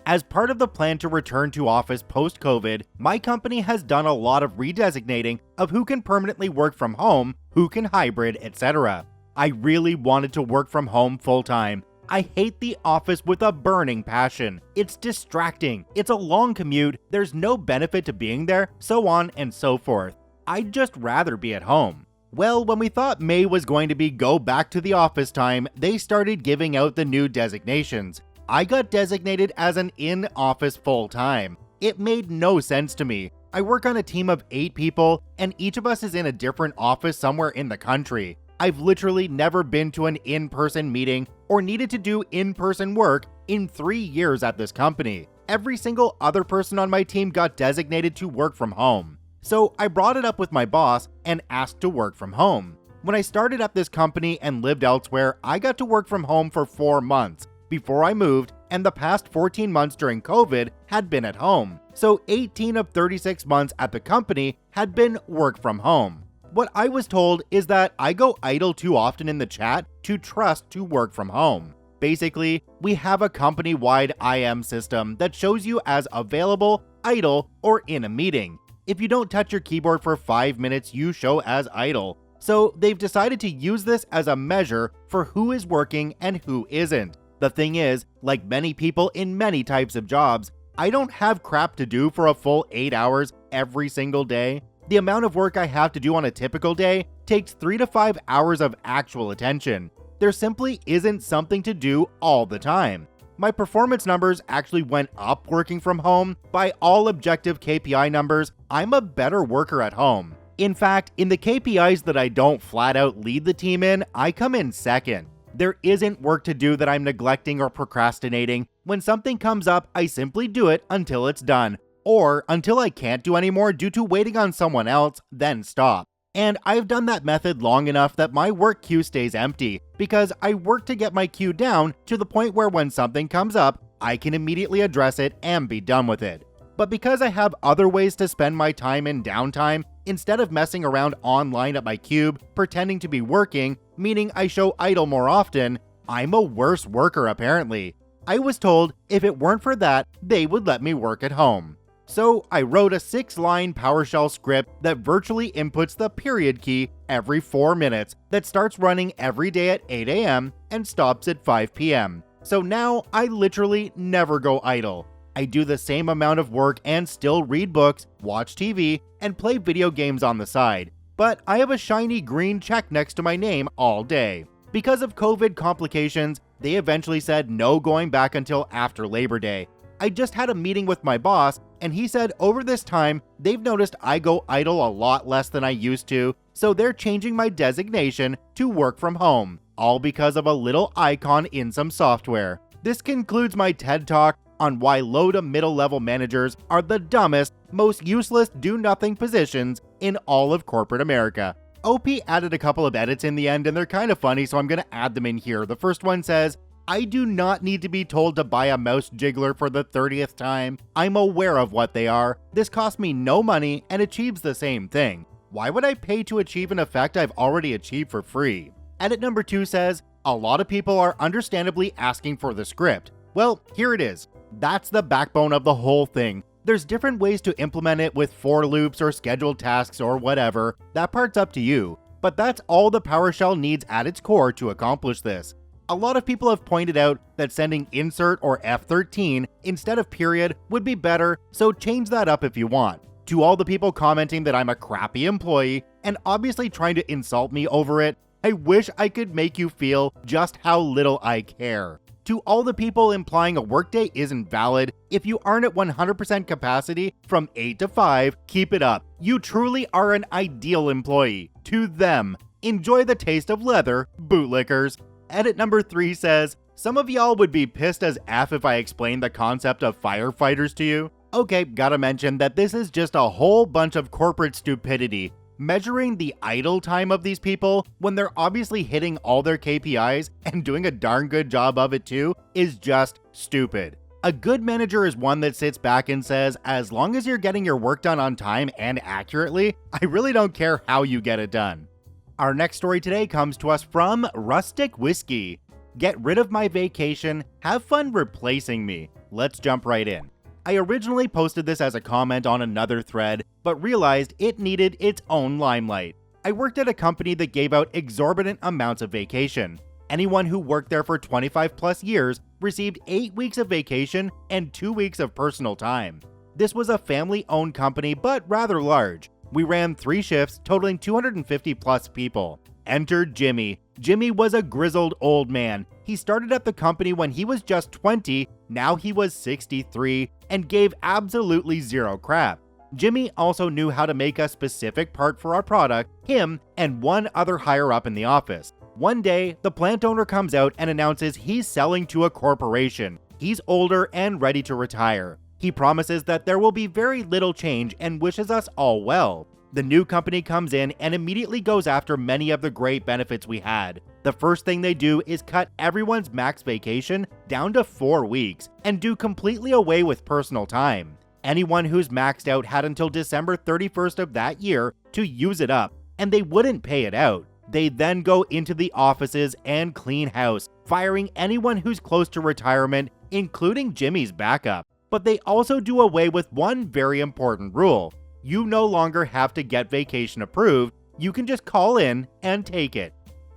As part of the plan to return to office post-COVID, my company has done a lot of redesignating of who can permanently work from home, who can hybrid, etc. I really wanted to work from home full-time. I hate the office with a burning passion. It's distracting, it's a long commute, there's no benefit to being there, so on and so forth. I'd just rather be at home. Well, when we thought May was going to be go back to the office time, they started giving out the new designations. I got designated as an in-office full-time. It made no sense to me. I work on a team of 8 people, and each of us is in a different office somewhere in the country. I've literally never been to an in-person meeting or needed to do in-person work in 3 years at this company. Every single other person on my team got designated to work from home. So I brought it up with my boss and asked to work from home. When I started at this company and lived elsewhere, I got to work from home for 4 months before I moved, and the past 14 months during COVID had been at home. So 18 of 36 months at the company had been work from home. What I was told is that I go idle too often in the chat to trust to work from home. Basically, we have a company-wide IM system that shows you as available, idle, or in a meeting. If you don't touch your keyboard for 5 minutes, you show as idle. So they've decided to use this as a measure for who is working and who isn't. The thing is, like many people in many types of jobs, I don't have crap to do for a full 8 hours every single day. The amount of work I have to do on a typical day takes 3 to 5 hours of actual attention. There simply isn't something to do all the time. My performance numbers actually went up working from home. By all objective KPI numbers, I'm a better worker at home. In fact, in the KPIs that I don't flat out lead the team in, I come in second. There isn't work to do that I'm neglecting or procrastinating. When something comes up, I simply do it until it's done, or until I can't do anymore due to waiting on someone else, then stop. And I've done that method long enough that my work queue stays empty, because I work to get my queue down to the point where when something comes up, I can immediately address it and be done with it. But because I have other ways to spend my time in downtime, instead of messing around online at my cube, pretending to be working, meaning I show idle more often, I'm a worse worker apparently. I was told if it weren't for that, they would let me work at home. So I wrote a 6-line PowerShell script that virtually inputs the period key every 4 minutes that starts running every day at 8 a.m. and stops at 5 p.m. So now I literally never go idle. I do the same amount of work and still read books, watch TV, and play video games on the side. But I have a shiny green check next to my name all day. Because of COVID complications, they eventually said no going back until after Labor Day. I just had a meeting with my boss, and he said over this time, they've noticed I go idle a lot less than I used to, so they're changing my designation to work from home, all because of a little icon in some software. This concludes my TED Talk on why low to middle level managers are the dumbest, most useless do-nothing positions in all of corporate America. OP added a couple of edits in the end, and they're kind of funny, so I'm going to add them in here. The first one says, I do not need to be told to buy a mouse jiggler for the 30th time. I'm aware of what they are. This costs me no money and achieves the same thing. Why would I pay to achieve an effect I've already achieved for free? Edit number 2 says, a lot of people are understandably asking for the script. Well, here it is. That's the backbone of the whole thing. There's different ways to implement it with for loops or scheduled tasks or whatever. That part's up to you. But that's all the PowerShell needs at its core to accomplish this. A lot of people have pointed out that sending insert or F13 instead of period would be better, so change that up if you want. To all the people commenting that I'm a crappy employee and obviously trying to insult me over it, I wish I could make you feel just how little I care. To all the people implying a workday isn't valid, if you aren't at 100% capacity from 8 to 5, keep it up. You truly are an ideal employee. To them, enjoy the taste of leather, bootlickers. Edit number 3 says, some of y'all would be pissed as F if I explained the concept of firefighters to you. Okay, gotta mention that this is just a whole bunch of corporate stupidity. Measuring the idle time of these people when they're obviously hitting all their KPIs and doing a darn good job of it too is just stupid. A good manager is one that sits back and says, as long as you're getting your work done on time and accurately, I really don't care how you get it done. Our next story today comes to us from Rustic Whiskey. Get rid of my vacation, have fun replacing me. Let's jump right in. I originally posted this as a comment on another thread, but realized it needed its own limelight. I worked at a company that gave out exorbitant amounts of vacation. Anyone who worked there for 25 plus years received 8 weeks of vacation and 2 weeks of personal time. This was a family-owned company, but rather large. We ran 3 shifts, totaling 250 plus people. Enter Jimmy. Jimmy was a grizzled old man. He started at the company when he was just 20, now he was 63, and gave absolutely zero crap. Jimmy also knew how to make a specific part for our product, him and one other higher up in the office. One day, the plant owner comes out and announces he's selling to a corporation. He's older and ready to retire. He promises that there will be very little change and wishes us all well. The new company comes in and immediately goes after many of the great benefits we had. The first thing they do is cut everyone's max vacation down to 4 weeks and do completely away with personal time. Anyone who's maxed out had until December 31st of that year to use it up, and they wouldn't pay it out. They then go into the offices and clean house, firing anyone who's close to retirement, including Jimmy's backup. But they also do away with one very important rule. You no longer have to get vacation approved, you can just call in and take it.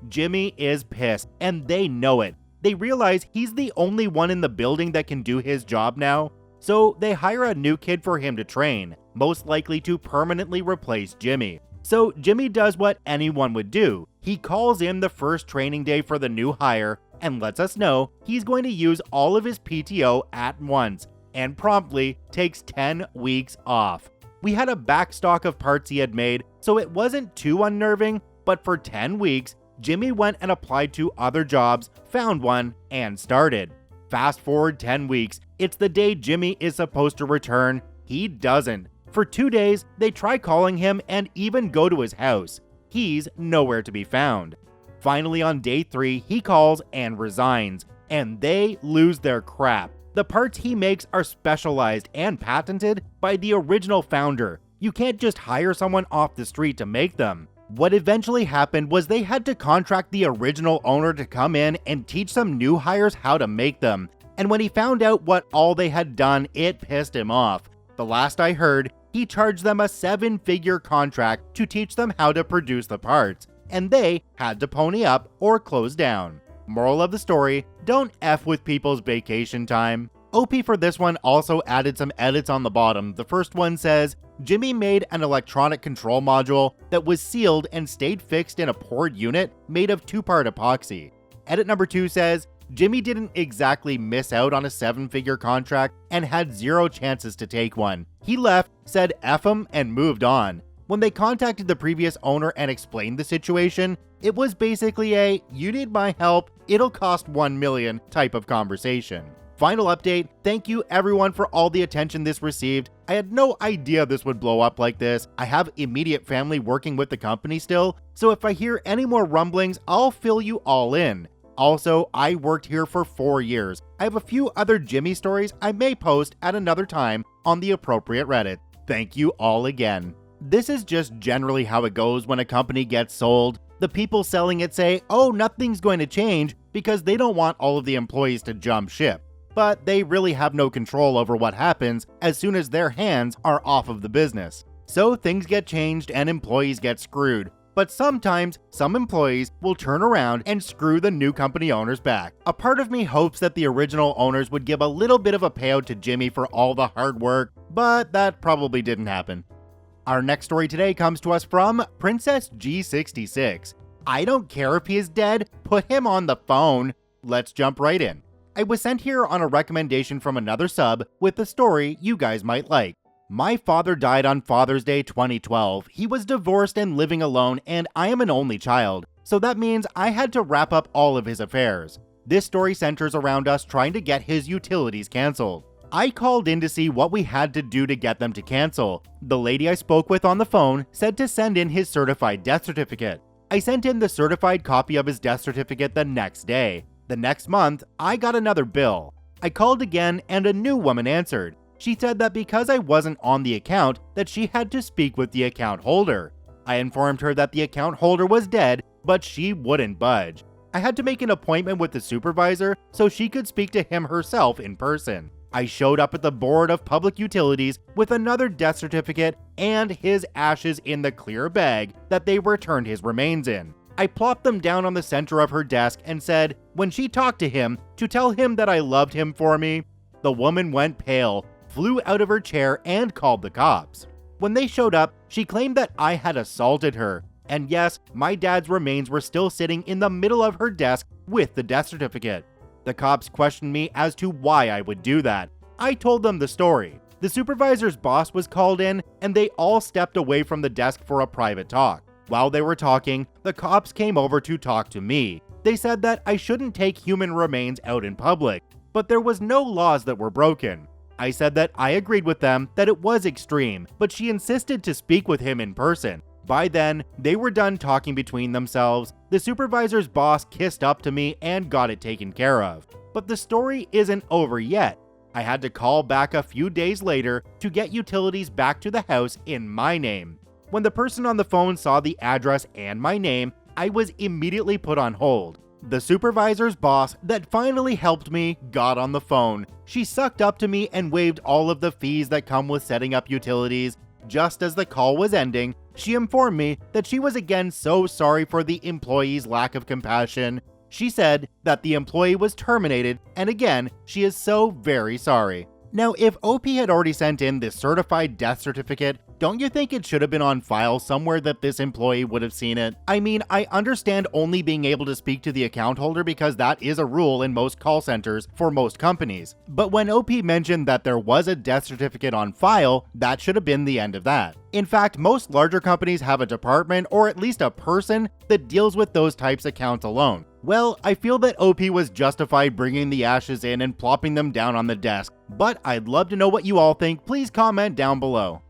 Jimmy is pissed, and they know it. They realize he's the only one in the building that can do his job now, so they hire a new kid for him to train, most likely to permanently replace Jimmy. So Jimmy does what anyone would do. He calls in the first training day for the new hire and lets us know he's going to use all of his PTO at once, and promptly takes 10 weeks off. We had a backstock of parts he had made, so it wasn't too unnerving, but for 10 weeks, Jimmy went and applied to other jobs, found one, and started. Fast forward 10 weeks, it's the day Jimmy is supposed to return. He doesn't. For 2 days, they try calling him and even go to his house. He's nowhere to be found. Finally, on day 3, he calls and resigns, and they lose their crap. The parts he makes are specialized and patented by the original founder. You can't just hire someone off the street to make them. What eventually happened was they had to contract the original owner to come in and teach some new hires how to make them. And when he found out what all they had done, it pissed him off. The last I heard, he charged them a 7-figure contract to teach them how to produce the parts, and they had to pony up or close down. Moral of the story, don't F with people's vacation time. OP for this one also added some edits on the bottom. The first one says, Jimmy made an electronic control module that was sealed and stayed fixed in a poured unit made of 2-part epoxy. Edit number 2 says, Jimmy didn't exactly miss out on a 7-figure contract and had 0 chances to take one. He left, said F him, and moved on. When they contacted the previous owner and explained the situation, it was basically a, you need my help, it'll cost $1 million type of conversation. Final update, thank you everyone for all the attention this received. I had no idea this would blow up like this. I have immediate family working with the company still, so if I hear any more rumblings, I'll fill you all in. Also, I worked here for 4 years. I have a few other Jimmy stories I may post at another time on the appropriate Reddit. Thank you all again. This is just generally how it goes when a company gets sold. The people selling it say, oh, nothing's going to change because they don't want all of the employees to jump ship. But they really have no control over what happens as soon as their hands are off of the business. So things get changed and employees get screwed. But sometimes, some employees will turn around and screw the new company owners back. A part of me hopes that the original owners would give a little bit of a payout to Jimmy for all the hard work, but that probably didn't happen. Our next story today comes to us from Princess G66. I don't care if he is dead, put him on the phone. Let's jump right in. I was sent here on a recommendation from another sub with a story you guys might like. My father died on Father's Day 2012. He was divorced and living alone, and I am an only child, so that means I had to wrap up all of his affairs. This story centers around us trying to get his utilities canceled. I called in to see what we had to do to get them to cancel. The lady I spoke with on the phone said to send in his certified death certificate. I sent in the certified copy of his death certificate the next day. The next month, I got another bill. I called again and a new woman answered. She said that because I wasn't on the account, that she had to speak with the account holder. I informed her that the account holder was dead, but she wouldn't budge. I had to make an appointment with the supervisor so she could speak to him herself in person. I showed up at the Board of Public Utilities with another death certificate and his ashes in the clear bag that they returned his remains in. I plopped them down on the center of her desk and said, when she talked to him, to tell him that I loved him for me. The woman went pale, flew out of her chair, and called the cops. When they showed up, she claimed that I had assaulted her. And yes, my dad's remains were still sitting in the middle of her desk with the death certificate. The cops questioned me as to why I would do that. I told them the story. The supervisor's boss was called in, and they all stepped away from the desk for a private talk. While they were talking, the cops came over to talk to me. They said that I shouldn't take human remains out in public, but there was no laws that were broken. I said that I agreed with them that it was extreme, but she insisted to speak with him in person. By then, they were done talking between themselves. The supervisor's boss kissed up to me and got it taken care of. But the story isn't over yet. I had to call back a few days later to get utilities back to the house in my name. When the person on the phone saw the address and my name, I was immediately put on hold. The supervisor's boss that finally helped me got on the phone. She sucked up to me and waived all of the fees that come with setting up utilities. Just as the call was ending, she informed me that she was again so sorry for the employee's lack of compassion. She said that the employee was terminated, and again, she is so very sorry. Now, if OP had already sent in this certified death certificate, don't you think it should have been on file somewhere that this employee would have seen it? I mean, I understand only being able to speak to the account holder because that is a rule in most call centers for most companies. But when OP mentioned that there was a death certificate on file, that should have been the end of that. In fact, most larger companies have a department or at least a person that deals with those types of accounts alone. Well, I feel that OP was justified bringing the ashes in and plopping them down on the desk, but I'd love to know what you all think. Please comment down below.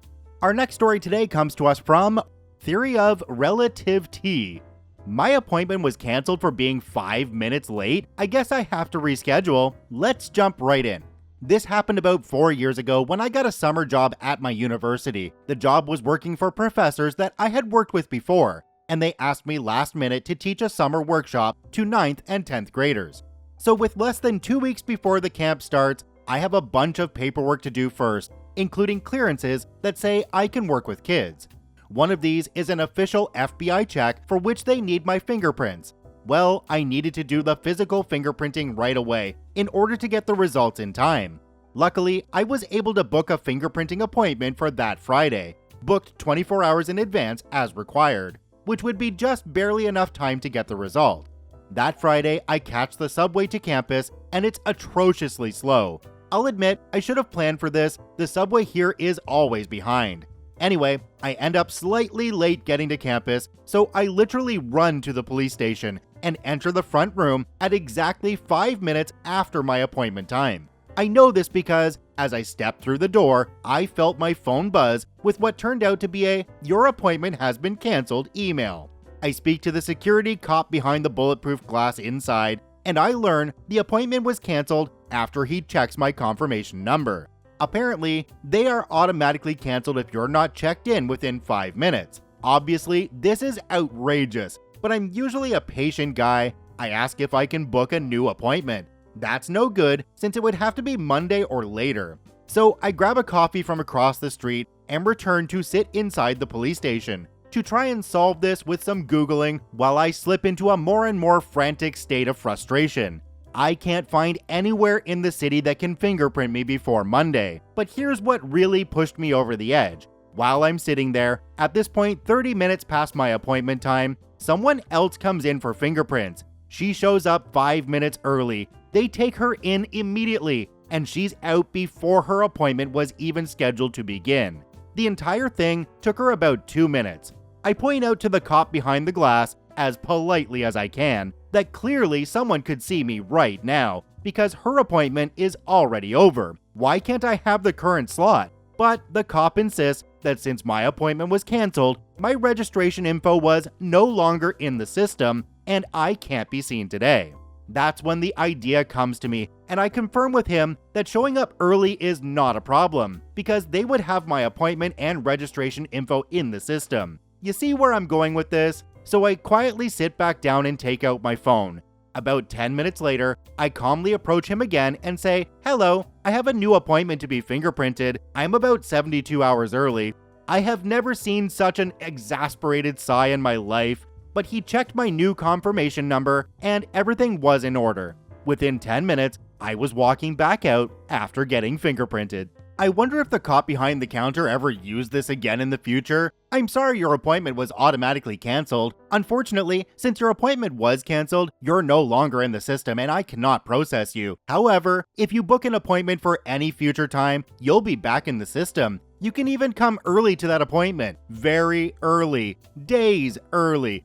Our next story today comes to us from Theory of Relative T. My appointment was canceled for being 5 minutes late. I guess I have to reschedule. Let's jump right in. This happened about 4 years ago when I got a summer job at my university. The job was working for professors that I had worked with before, and they asked me last minute to teach a summer workshop to 9th and 10th graders. So with less than 2 weeks before the camp starts, I have a bunch of paperwork to do first, including clearances that say I can work with kids. One of these is an official FBI check for which they need my fingerprints. Well, I needed to do the physical fingerprinting right away in order to get the results in time. Luckily, I was able to book a fingerprinting appointment for that Friday, booked 24 hours in advance as required, which would be just barely enough time to get the result. That Friday, I catch the subway to campus, and it's atrociously slow. I'll admit, I should have planned for this. The subway here is always behind. Anyway, I end up slightly late getting to campus, so I literally run to the police station and enter the front room at exactly 5 minutes after my appointment time. I know this because, as I stepped through the door, I felt my phone buzz with what turned out to be a "your appointment has been canceled" email. I speak to the security cop behind the bulletproof glass inside, and I learn the appointment was canceled after he checks my confirmation number. Apparently, they are automatically canceled if you're not checked in within 5 minutes. Obviously, this is outrageous, but I'm usually a patient guy. I ask if I can book a new appointment. That's no good, since it would have to be Monday or later. So I grab a coffee from across the street and return to sit inside the police station to try and solve this with some Googling while I slip into a more and more frantic state of frustration. I can't find anywhere in the city that can fingerprint me before Monday, but here's what really pushed me over the edge. While I'm sitting there, at this point 30 minutes past my appointment time, someone else comes in for fingerprints. She shows up 5 minutes early. They take her in immediately, and she's out before her appointment was even scheduled to begin. The entire thing took her about 2 minutes. I point out to the cop behind the glass, as politely as I can, that clearly someone could see me right now, because her appointment is already over. Why can't I have the current slot? But the cop insists that since my appointment was canceled, my registration info was no longer in the system, and I can't be seen today. That's when the idea comes to me, and I confirm with him that showing up early is not a problem, because they would have my appointment and registration info in the system. You see where I'm going with this? So I quietly sit back down and take out my phone. About 10 minutes later, I calmly approach him again and say, "Hello, I have a new appointment to be fingerprinted. I'm about 72 hours early." I have never seen such an exasperated sigh in my life, but he checked my new confirmation number and everything was in order. Within 10 minutes, I was walking back out after getting fingerprinted. I wonder if the cop behind the counter ever used this again in the future. "I'm sorry your appointment was automatically canceled. Unfortunately, since your appointment was canceled, you're no longer in the system and I cannot process you. However, if you book an appointment for any future time, you'll be back in the system. You can even come early to that appointment. Very early. Days early."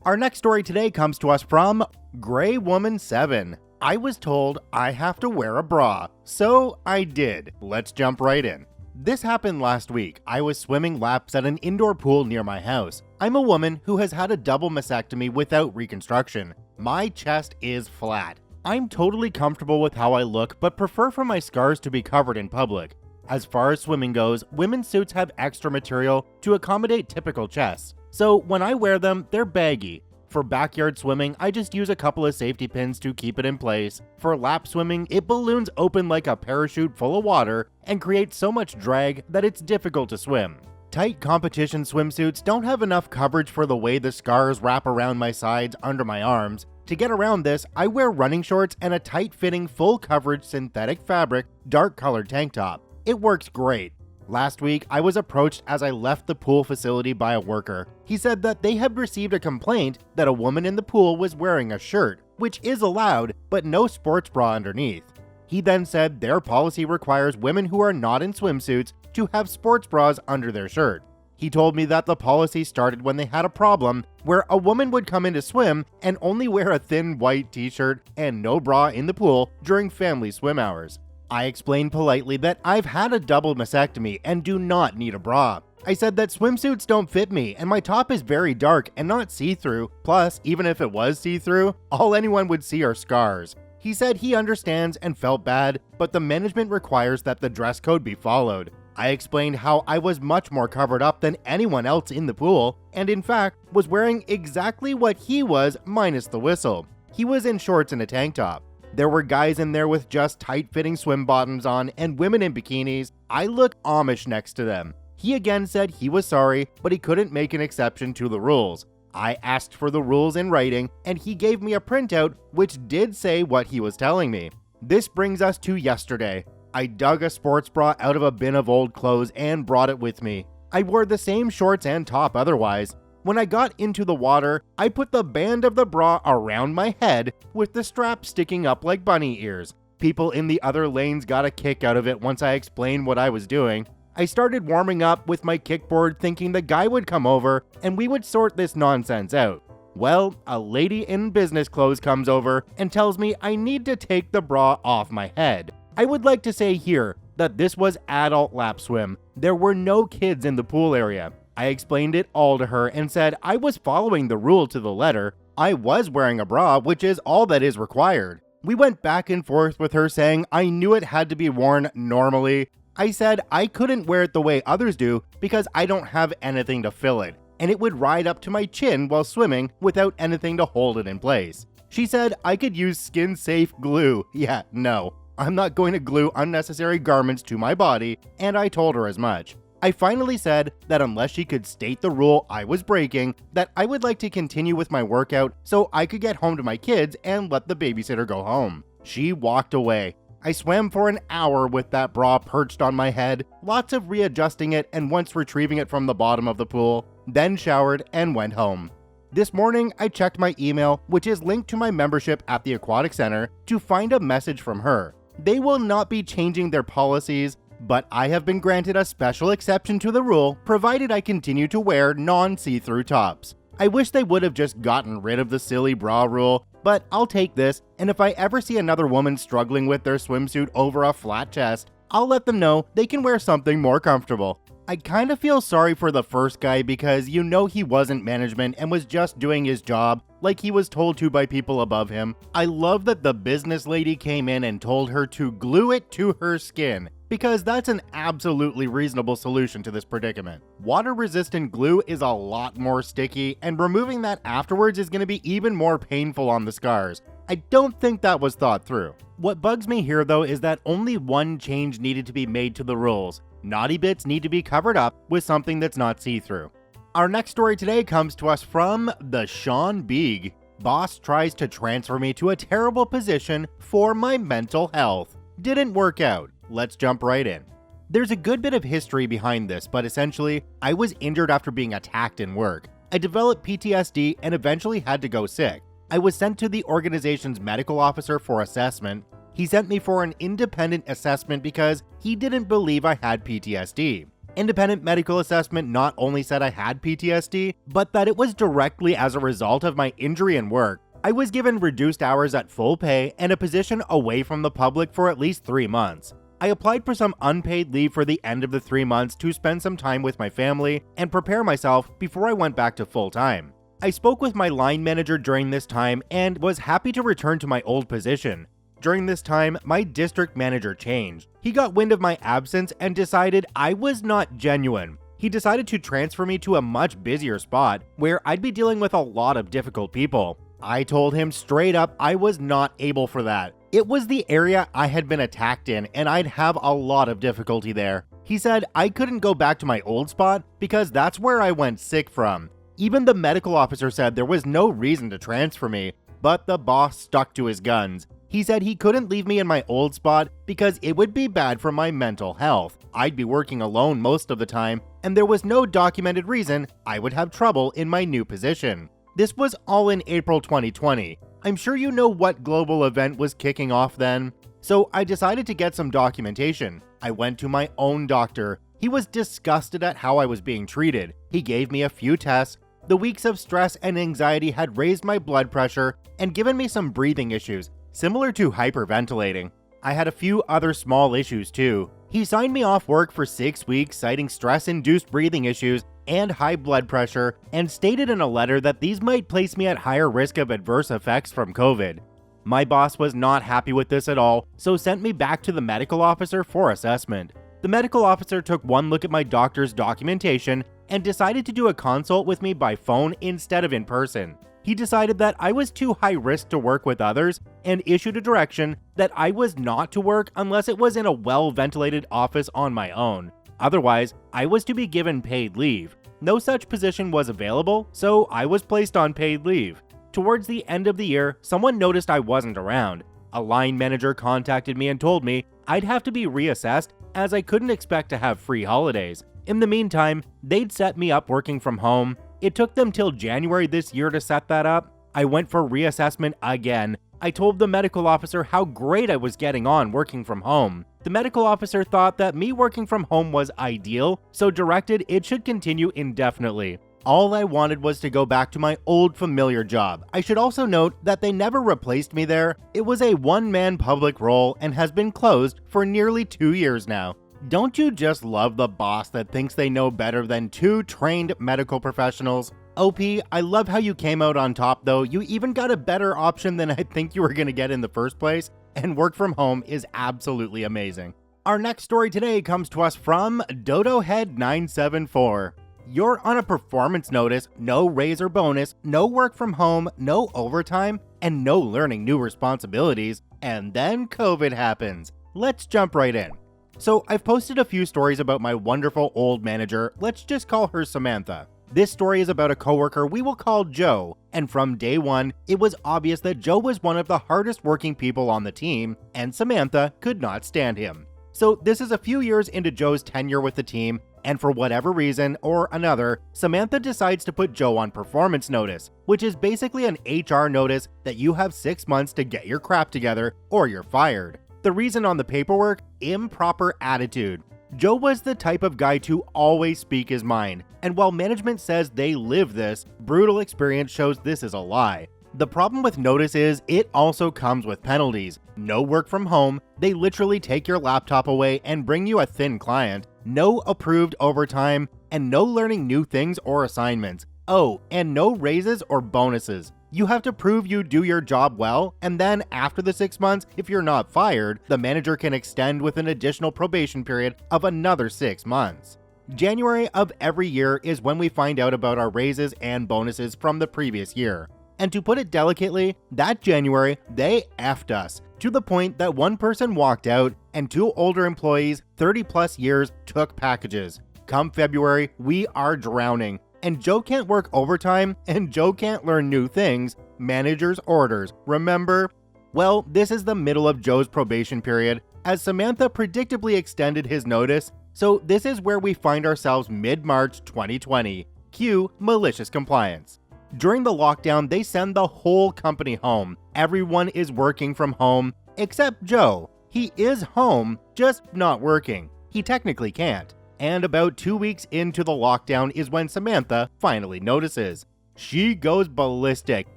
Our next story today comes to us from Gray Woman 7. I was told I have to wear a bra, so I did. Let's jump right in. This happened last week. I was swimming laps at an indoor pool near my house. I'm a woman who has had a double mastectomy without reconstruction. My chest is flat. I'm totally comfortable with how I look, but prefer for my scars to be covered in public. As far as swimming goes, women's suits have extra material to accommodate typical chests. So when I wear them, they're baggy. For backyard swimming, I just use a couple of safety pins to keep it in place. For lap swimming, it balloons open like a parachute full of water and creates so much drag that it's difficult to swim. Tight competition swimsuits don't have enough coverage for the way the scars wrap around my sides under my arms. To get around this, I wear running shorts and a tight-fitting, full-coverage synthetic fabric, dark-colored tank top. It works great. Last week, I was approached as I left the pool facility by a worker. He said that they had received a complaint that a woman in the pool was wearing a shirt, which is allowed, but no sports bra underneath. He then said their policy requires women who are not in swimsuits to have sports bras under their shirt. He told me that the policy started when they had a problem where a woman would come in to swim and only wear a thin white t-shirt and no bra in the pool during family swim hours. I explained politely that I've had a double mastectomy and do not need a bra. I said that swimsuits don't fit me and my top is very dark and not see-through, plus even if it was see-through, all anyone would see are scars. He said he understands and felt bad, but the management requires that the dress code be followed. I explained how I was much more covered up than anyone else in the pool, and in fact, was wearing exactly what he was minus the whistle. He was in shorts and a tank top. There were guys in there with just tight-fitting swim bottoms on and women in bikinis. I look Amish next to them. He again said he was sorry, but he couldn't make an exception to the rules. I asked for the rules in writing, and he gave me a printout which did say what he was telling me. This brings us to yesterday. I dug a sports bra out of a bin of old clothes and brought it with me. I wore the same shorts and top otherwise. When I got into the water, I put the band of the bra around my head with the strap sticking up like bunny ears. People in the other lanes got a kick out of it once I explained what I was doing. I started warming up with my kickboard thinking the guy would come over and we would sort this nonsense out. Well, a lady in business clothes comes over and tells me I need to take the bra off my head. I would like to say here that this was adult lap swim. There were no kids in the pool area. I explained it all to her and said I was following the rule to the letter. I was wearing a bra, which is all that is required. We went back and forth with her saying I knew it had to be worn normally. I said I couldn't wear it the way others do because I don't have anything to fill it, and it would ride up to my chin while swimming without anything to hold it in place. She said I could use skin-safe glue. Yeah, no, I'm not going to glue unnecessary garments to my body, and I told her as much. I finally said that unless she could state the rule I was breaking, that I would like to continue with my workout so I could get home to my kids and let the babysitter go home. She walked away. I swam for an hour with that bra perched on my head, lots of readjusting it and once retrieving it from the bottom of the pool, then showered and went home. This morning, I checked my email, which is linked to my membership at the Aquatic Center, to find a message from her. They will not be changing their policies, but I have been granted a special exception to the rule, provided I continue to wear non-see-through tops. I wish they would have just gotten rid of the silly bra rule, but I'll take this, and if I ever see another woman struggling with their swimsuit over a flat chest, I'll let them know they can wear something more comfortable. I kind of feel sorry for the first guy because you know he wasn't management and was just doing his job like he was told to by people above him. I love that the business lady came in and told her to glue it to her skin, because that's an absolutely reasonable solution to this predicament. Water-resistant glue is a lot more sticky, and removing that afterwards is going to be even more painful on the scars. I don't think that was thought through. What bugs me here though is that only one change needed to be made to the rules. Naughty bits need to be covered up with something that's not see-through. Our next story today comes to us from the Sean Beeg. Boss tries to transfer me to a terrible position for my mental health. Didn't work out. Let's jump right in. There's a good bit of history behind this, but essentially, I was injured after being attacked in work. I developed PTSD and eventually had to go sick. I was sent to the organization's medical officer for assessment. He sent me for an independent assessment because he didn't believe I had PTSD. Independent medical assessment not only said I had PTSD, but that it was directly as a result of my injury in work. I was given reduced hours at full pay and a position away from the public for at least 3 months. I applied for some unpaid leave for the end of the 3 months to spend some time with my family and prepare myself before I went back to full-time. I spoke with my line manager during this time and was happy to return to my old position. During this time, my district manager changed. He got wind of my absence and decided I was not genuine. He decided to transfer me to a much busier spot where I'd be dealing with a lot of difficult people. I told him straight up I was not able for that. It was the area I had been attacked in and I'd have a lot of difficulty there. He said I couldn't go back to my old spot because that's where I went sick from. Even the medical officer said there was no reason to transfer me, but the boss stuck to his guns. He said he couldn't leave me in my old spot because it would be bad for my mental health. I'd be working alone most of the time, and there was no documented reason I would have trouble in my new position. This was all in April 2020. I'm sure you know what global event was kicking off then. So I decided to get some documentation. I went to my own doctor. He was disgusted at how I was being treated. He gave me a few tests. The weeks of stress and anxiety had raised my blood pressure and given me some breathing issues, similar to hyperventilating. I had a few other small issues too. He signed me off work for 6 weeks citing stress-induced breathing issues and high blood pressure, and stated in a letter that these might place me at higher risk of adverse effects from COVID. My boss was not happy with this at all, so sent me back to the medical officer for assessment. The medical officer took one look at my doctor's documentation and decided to do a consult with me by phone instead of in person. He decided that I was too high risk to work with others and issued a direction that I was not to work unless it was in a well-ventilated office on my own. Otherwise, I was to be given paid leave. No such position was available, so I was placed on paid leave. Towards the end of the year, someone noticed I wasn't around. A line manager contacted me and told me I'd have to be reassessed as I couldn't expect to have free holidays. In the meantime, they'd set me up working from home. It took them till January this year to set that up. I went for reassessment again. I told the medical officer how great I was getting on working from home. The medical officer thought that me working from home was ideal, so directed it should continue indefinitely. All I wanted was to go back to my old familiar job. I should also note that they never replaced me there. It was a one-man public role and has been closed for nearly 2 years now. Don't you just love the boss that thinks they know better than two trained medical professionals? OP, I love how you came out on top though. You even got a better option than I think you were going to get in the first place, and work from home is absolutely amazing. Our next story today comes to us from DodoHead974. You're on a performance notice, no raise or bonus, no work from home, no overtime, and no learning new responsibilities, and then COVID happens. Let's jump right in. So I've posted a few stories about my wonderful old manager. Let's just call her Samantha. This story is about a coworker we will call Joe, and from day one, it was obvious that Joe was one of the hardest working people on the team, and Samantha could not stand him. So this is a few years into Joe's tenure with the team, and for whatever reason or another, Samantha decides to put Joe on performance notice, which is basically an HR notice that you have 6 months to get your crap together or you're fired. The reason on the paperwork? Improper attitude. Joe was the type of guy to always speak his mind, and while management says they live this, brutal experience shows this is a lie. The problem with notice is it also comes with penalties. No work from home, they literally take your laptop away and bring you a thin client, no approved overtime, and no learning new things or assignments. Oh, and no raises or bonuses. You have to prove you do your job well, and then after the 6 months, if you're not fired, the manager can extend with an additional probation period of another 6 months. January of every year is when we find out about our raises and bonuses from the previous year. And to put it delicately, that January, they effed us, to the point that one person walked out and 2 older employees, 30 plus years, took packages. Come February, we are drowning. And Joe can't work overtime, and Joe can't learn new things. Manager's orders, remember? Well, this is the middle of Joe's probation period, as Samantha predictably extended his notice, so this is where we find ourselves mid-March 2020. Cue Malicious Compliance. During the lockdown, they send the whole company home. Everyone is working from home, except Joe. He is home, just not working. He technically can't. And about 2 weeks into the lockdown is when Samantha finally notices. She goes ballistic.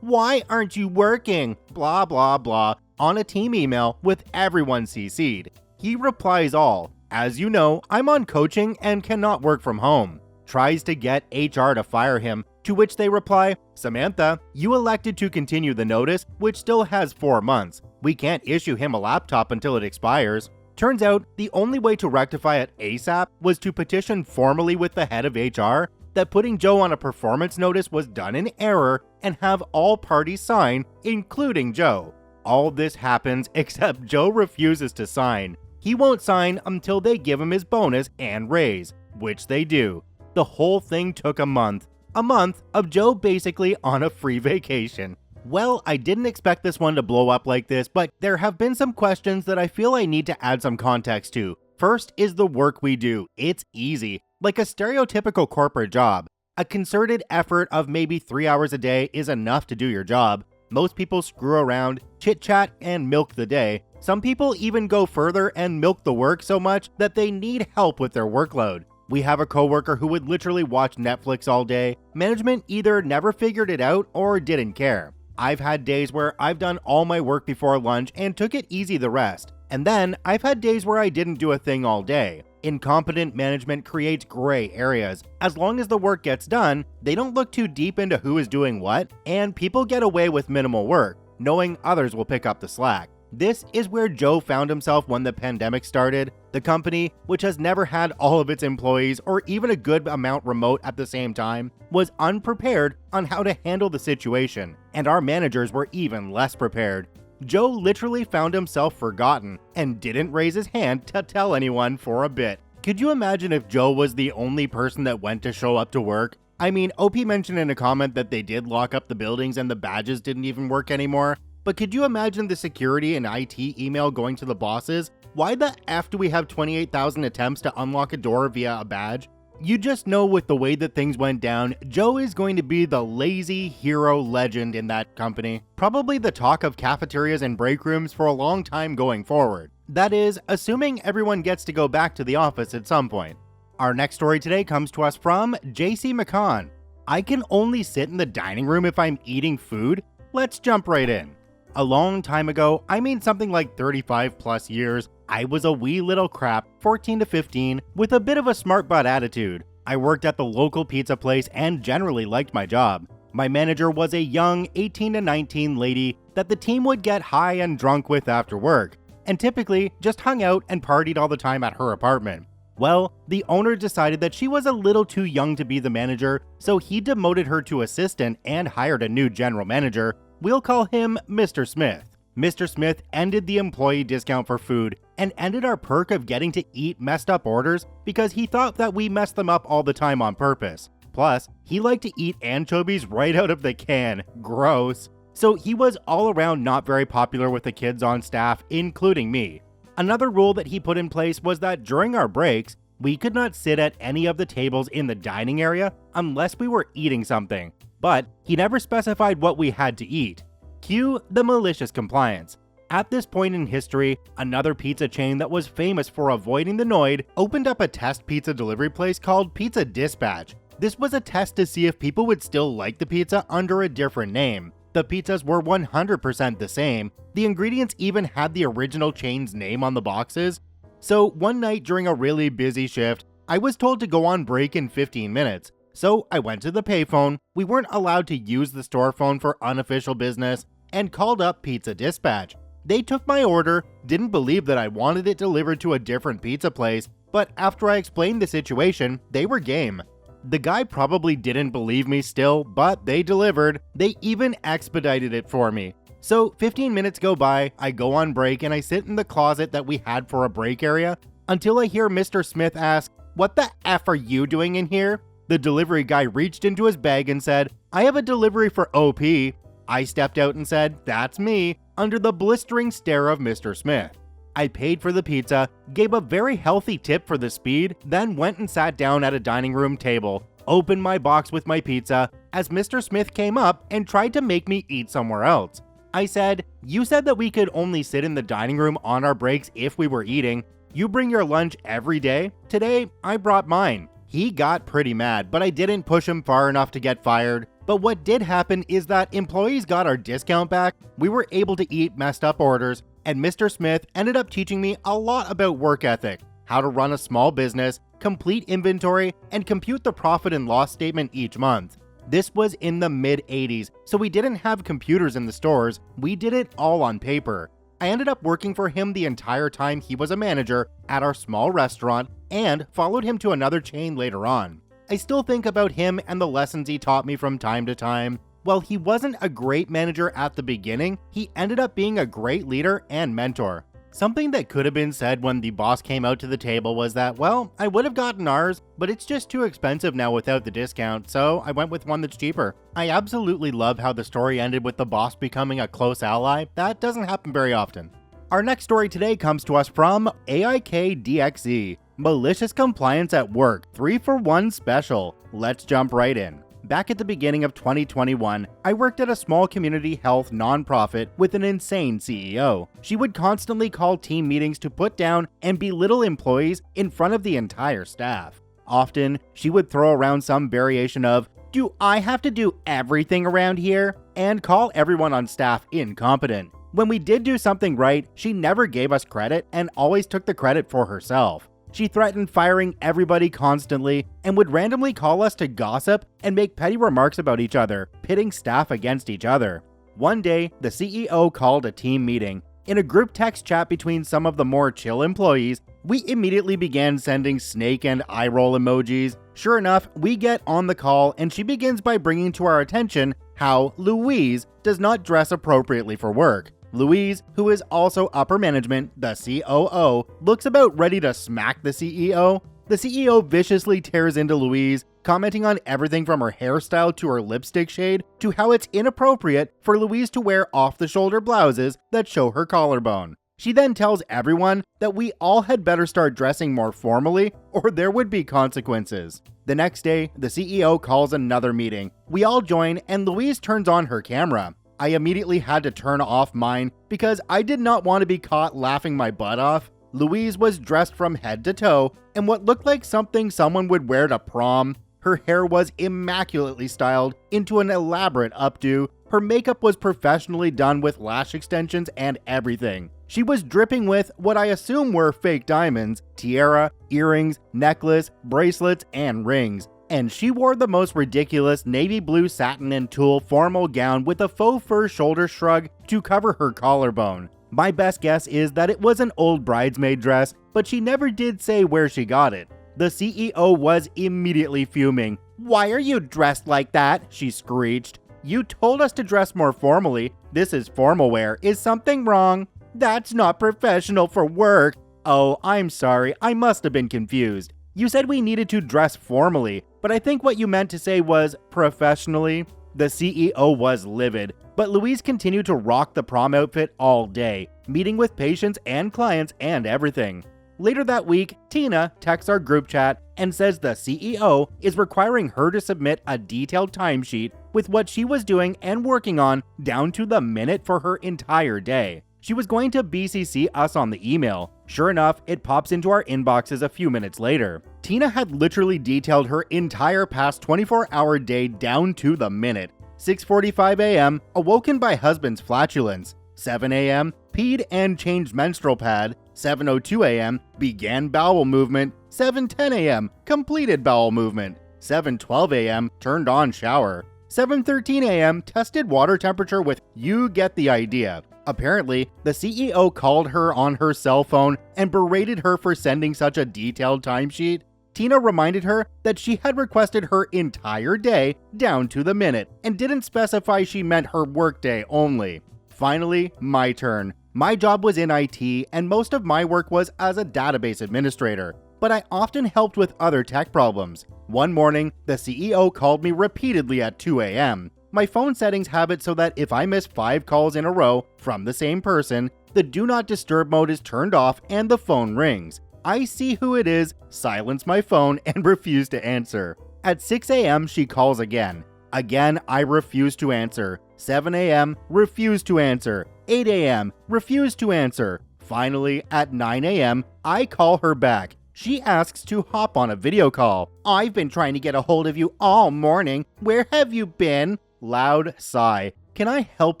Why aren't you working? Blah blah blah on a team email with everyone CC'd. He replies all, as you know, I'm on coaching and cannot work from home. Tries to get HR to fire him, to which they reply, Samantha, you elected to continue the notice, which still has 4 months. We can't issue him a laptop until it expires. Turns out, the only way to rectify it ASAP was to petition formally with the head of HR that putting Joe on a performance notice was done in error and have all parties sign, including Joe. All this happens except Joe refuses to sign. He won't sign until they give him his bonus and raise, which they do. The whole thing took a month. A month of Joe basically on a free vacation. Well, I didn't expect this one to blow up like this, but there have been some questions that I feel I need to add some context to. First is the work we do. It's easy, like a stereotypical corporate job. A concerted effort of maybe 3 hours a day is enough to do your job. Most people screw around, chit-chat, and milk the day. Some people even go further and milk the work so much that they need help with their workload. We have a coworker who would literally watch Netflix all day. Management either never figured it out or didn't care. I've had days where I've done all my work before lunch and took it easy the rest. And then I've had days where I didn't do a thing all day. Incompetent management creates gray areas. As long as the work gets done, they don't look too deep into who is doing what, and people get away with minimal work, knowing others will pick up the slack. This is where Joe found himself when the pandemic started. The company, which has never had all of its employees or even a good amount remote at the same time, was unprepared on how to handle the situation, and our managers were even less prepared. Joe literally found himself forgotten and didn't raise his hand to tell anyone for a bit. Could you imagine if Joe was the only person that went to show up to work? I mean, OP mentioned in a comment that they did lock up the buildings and the badges didn't even work anymore. But could you imagine the security and IT email going to the bosses? Why the F do we have 28,000 attempts to unlock a door via a badge? You just know with the way that things went down, Joe is going to be the lazy hero legend in that company. Probably the talk of cafeterias and break rooms for a long time going forward. That is, assuming everyone gets to go back to the office at some point. Our next story today comes to us from JC McCon. I can only sit in the dining room if I'm eating food? Let's jump right in. A long time ago, I mean something like 35 plus years, I was a wee little crap, 14 to 15, with a bit of a smart butt attitude. I worked at the local pizza place and generally liked my job. My manager was a young 18 to 19 lady that the team would get high and drunk with after work, and typically just hung out and partied all the time at her apartment. Well, the owner decided that she was a little too young to be the manager, so he demoted her to assistant and hired a new general manager. We'll call him Mr. Smith. Mr. Smith ended the employee discount for food and ended our perk of getting to eat messed up orders because he thought that we messed them up all the time on purpose. Plus, he liked to eat anchovies right out of the can. Gross. So he was all around not very popular with the kids on staff, including me. Another rule that he put in place was that during our breaks, we could not sit at any of the tables in the dining area unless we were eating something. But he never specified what we had to eat. Cue the Malicious Compliance. At this point in history, another pizza chain that was famous for avoiding the Noid opened up a test pizza delivery place called Pizza Dispatch. This was a test to see if people would still like the pizza under a different name. The pizzas were 100% the same. The ingredients even had the original chain's name on the boxes. So one night during a really busy shift, I was told to go on break in 15 minutes. So I went to the payphone, we weren't allowed to use the store phone for unofficial business, and called up Pizza Dispatch. They took my order, didn't believe that I wanted it delivered to a different pizza place, but after I explained the situation, they were game. The guy probably didn't believe me still, but they delivered. They even expedited it for me. So 15 minutes go by, I go on break and I sit in the closet that we had for a break area until I hear Mr. Smith ask, "What the F are you doing in here?" The delivery guy reached into his bag and said, "I have a delivery for OP." I stepped out and said, "That's me," under the blistering stare of Mr. Smith. I paid for the pizza, gave a very healthy tip for the speed, then went and sat down at a dining room table, opened my box with my pizza as Mr. Smith came up and tried to make me eat somewhere else. I said, "You said that we could only sit in the dining room on our breaks if we were eating. You bring your lunch every day? Today, I brought mine." He got pretty mad, but I didn't push him far enough to get fired. But what did happen is that employees got our discount back, we were able to eat messed up orders, and Mr. Smith ended up teaching me a lot about work ethic, how to run a small business, complete inventory, and compute the profit and loss statement each month. This was in the mid-80s, so we didn't have computers in the stores, we did it all on paper. I ended up working for him the entire time he was a manager at our small restaurant and followed him to another chain later on. I still think about him and the lessons he taught me from time to time. While he wasn't a great manager at the beginning, he ended up being a great leader and mentor. Something that could have been said when the boss came out to the table was that, well, I would have gotten ours, but it's just too expensive now without the discount, so I went with one that's cheaper. I absolutely love how the story ended with the boss becoming a close ally. That doesn't happen very often. Our next story today comes to us from AIKDXZ. Malicious Compliance at Work 3-for-1 special. Let's jump right in. Back at the beginning of 2021, I worked at a small community health nonprofit with an insane CEO. She would constantly call team meetings to put down and belittle employees in front of the entire staff. Often, she would throw around some variation of, "Do I have to do everything around here?" and call everyone on staff incompetent. When we did do something right, she never gave us credit and always took the credit for herself. She threatened firing everybody constantly and would randomly call us to gossip and make petty remarks about each other, pitting staff against each other. One day, the CEO called a team meeting. In a group text chat between some of the more chill employees, we immediately began sending snake and eye roll emojis. Sure enough, we get on the call and she begins by bringing to our attention how Louise does not dress appropriately for work. Louise, who is also upper management, the COO, looks about ready to smack the CEO. The CEO viciously tears into Louise, commenting on everything from her hairstyle to her lipstick shade to how it's inappropriate for Louise to wear off-the-shoulder blouses that show her collarbone. She then tells everyone that we all had better start dressing more formally or there would be consequences. The next day, the CEO calls another meeting. We all join and Louise turns on her camera. I immediately had to turn off mine because I did not want to be caught laughing my butt off. Louise was dressed from head to toe in what looked like something someone would wear to prom. Her hair was immaculately styled into an elaborate updo. Her makeup was professionally done with lash extensions and everything. She was dripping with what I assume were fake diamonds, tiara, earrings, necklace, bracelets, and rings. And she wore the most ridiculous navy blue satin and tulle formal gown with a faux fur shoulder shrug to cover her collarbone. My best guess is that it was an old bridesmaid dress, but she never did say where she got it. The CEO was immediately fuming. "Why are you dressed like that?" she screeched. "You told us to dress more formally. This is formal wear. Is something wrong?" "That's not professional for work." "Oh, I'm sorry. I must have been confused. You said we needed to dress formally, but I think what you meant to say was professionally." The CEO was livid, but Louise continued to rock the prom outfit all day, meeting with patients and clients and everything. Later that week, Tina texts our group chat and says the CEO is requiring her to submit a detailed timesheet with what she was doing and working on down to the minute for her entire day. She was going to BCC us on the email. Sure enough, it pops into our inboxes a few minutes later. Tina had literally detailed her entire past 24-hour day down to the minute. 6:45 a.m., awoken by husband's flatulence. 7 a.m., peed and changed menstrual pad. 7:02 a.m., began bowel movement. 7:10 a.m., completed bowel movement. 7:12 a.m., turned on shower. 7:13 a.m., tested water temperature with you get the idea. Apparently, the CEO called her on her cell phone and berated her for sending such a detailed timesheet. Tina reminded her that she had requested her entire day down to the minute and didn't specify she meant her workday only. Finally, my turn. My job was in IT and most of my work was as a database administrator, but I often helped with other tech problems. One morning, the CEO called me repeatedly at 2 a.m. My phone settings have it so that if I miss 5 calls in a row from the same person, the do not disturb mode is turned off and the phone rings. I see who it is, silence my phone, and refuse to answer. At 6 a.m., she calls again. Again, I refuse to answer. 7 a.m., refuse to answer. 8 a.m., refuse to answer. Finally, at 9 a.m., I call her back. She asks to hop on a video call. "I've been trying to get a hold of you all morning. Where have you been?" Loud sigh. "Can I help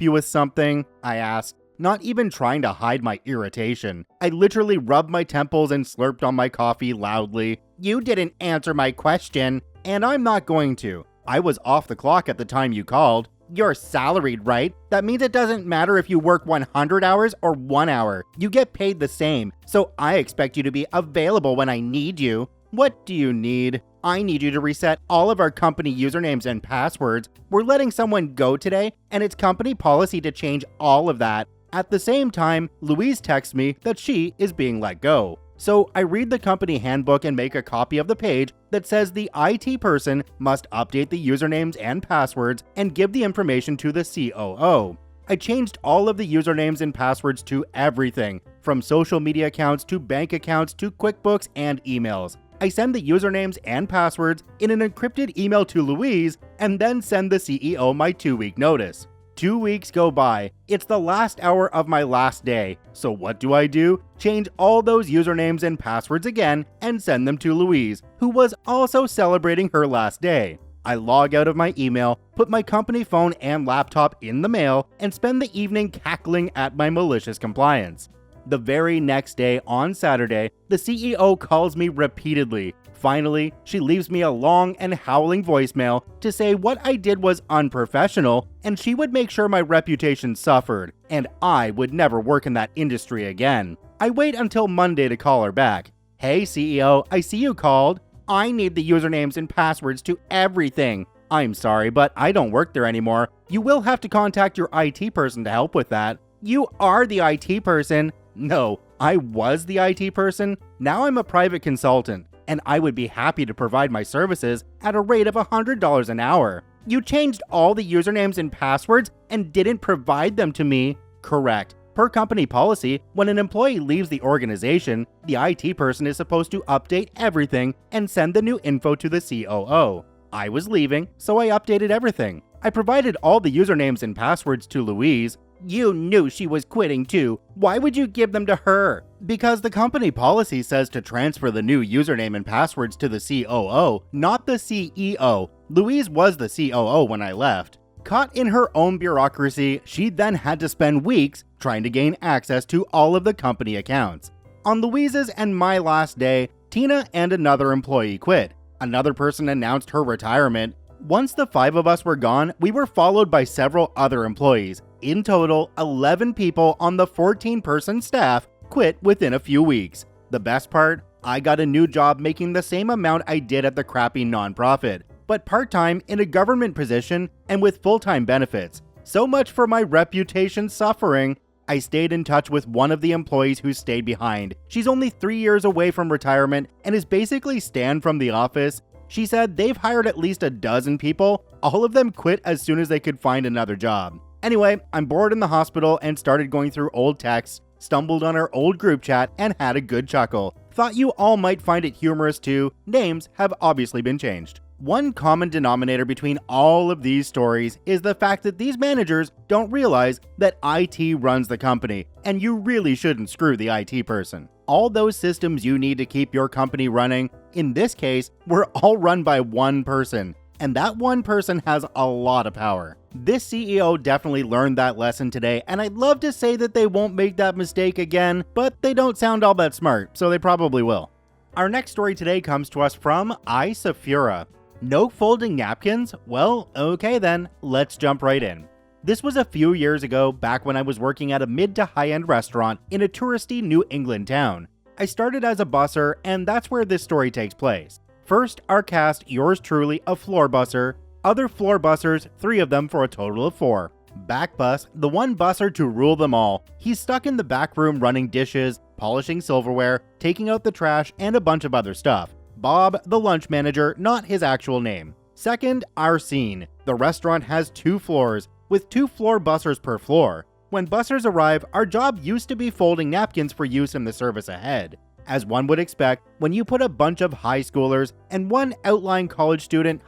you with something?" I asked, not even trying to hide my irritation. I literally rubbed my temples and slurped on my coffee loudly. "You didn't answer my question." "And I'm not going to. I was off the clock at the time you called." "You're salaried, right? That means it doesn't matter if you work 100 hours or 1 hour. You get paid the same, so I expect you to be available when I need you." "What do you need?" "I need you to reset all of our company usernames and passwords. We're letting someone go today, and it's company policy to change all of that." At the same time, Louise texts me that she is being let go. So I read the company handbook and make a copy of the page that says the IT person must update the usernames and passwords and give the information to the COO. I changed all of the usernames and passwords to everything, from social media accounts to bank accounts to QuickBooks and emails. I send the usernames and passwords in an encrypted email to Louise and then send the CEO my 2-week notice. 2 weeks go by. It's the last hour of my last day. So what do? Change all those usernames and passwords again and send them to Louise, who was also celebrating her last day. I log out of my email, put my company phone and laptop in the mail, and spend the evening cackling at my malicious compliance. The very next day, on Saturday, the CEO calls me repeatedly, Finally, she leaves me a long and howling voicemail to say what I did was unprofessional and she would make sure my reputation suffered and I would never work in that industry again. I wait until Monday to call her back. "Hey CEO, I see you called. I need the usernames and passwords to everything. I'm sorry, but I don't work there anymore. You will have to contact your IT person to help with that." "You are the IT person." "No, I was the IT person. Now I'm a private consultant, and I would be happy to provide my services at a rate of $100 an hour." "You changed all the usernames and passwords and didn't provide them to me." "Correct. Per company policy, when an employee leaves the organization, the IT person is supposed to update everything and send the new info to the COO. I was leaving, so I updated everything. I provided all the usernames and passwords to Louise." "You knew she was quitting too. Why would you give them to her?" "Because the company policy says to transfer the new username and passwords to the COO, not the CEO. Louise was the COO when I left." Caught in her own bureaucracy, she then had to spend weeks trying to gain access to all of the company accounts. On Louise's and my last day, Tina and another employee quit. Another person announced her retirement. Once the 5 of us were gone, we were followed by several other employees. In total, 11 people on the 14-person staff quit within a few weeks. The best part? I got a new job making the same amount I did at the crappy nonprofit, but part-time in a government position and with full-time benefits. So much for my reputation suffering. I stayed in touch with one of the employees who stayed behind. She's only 3 years away from retirement and is basically Stan from The Office. She said they've hired at least a dozen people. All of them quit as soon as they could find another job. Anyway, I'm bored in the hospital and started going through old texts, stumbled on our old group chat and had a good chuckle. Thought you all might find it humorous too. Names have obviously been changed. One common denominator between all of these stories is the fact that these managers don't realize that IT runs the company, and you really shouldn't screw the IT person. All those systems you need to keep your company running, in this case, were all run by one person, and that one person has a lot of power. This CEO definitely learned that lesson today, and I'd love to say that they won't make that mistake again, but they don't sound all that smart, so they probably will. Our next story today comes to us from iSafura. No folding napkins? Well, okay then, let's jump right in. This was a few years ago, back when I was working at a mid to high-end restaurant in a touristy New England town. I started as a busser, and that's where this story takes place. First, our cast, yours truly, a floor busser. Other floor bussers, 3 of them for a total of 4. Back bus, the one busser to rule them all. He's stuck in the back room running dishes, polishing silverware, taking out the trash, and a bunch of other stuff. Bob, the lunch manager, not his actual name. Second, our scene. The restaurant has 2 floors, with 2 floor bussers per floor. When bussers arrive, our job used to be folding napkins for use in the service ahead. As one would expect, when you put a bunch of high schoolers and one outlying college student,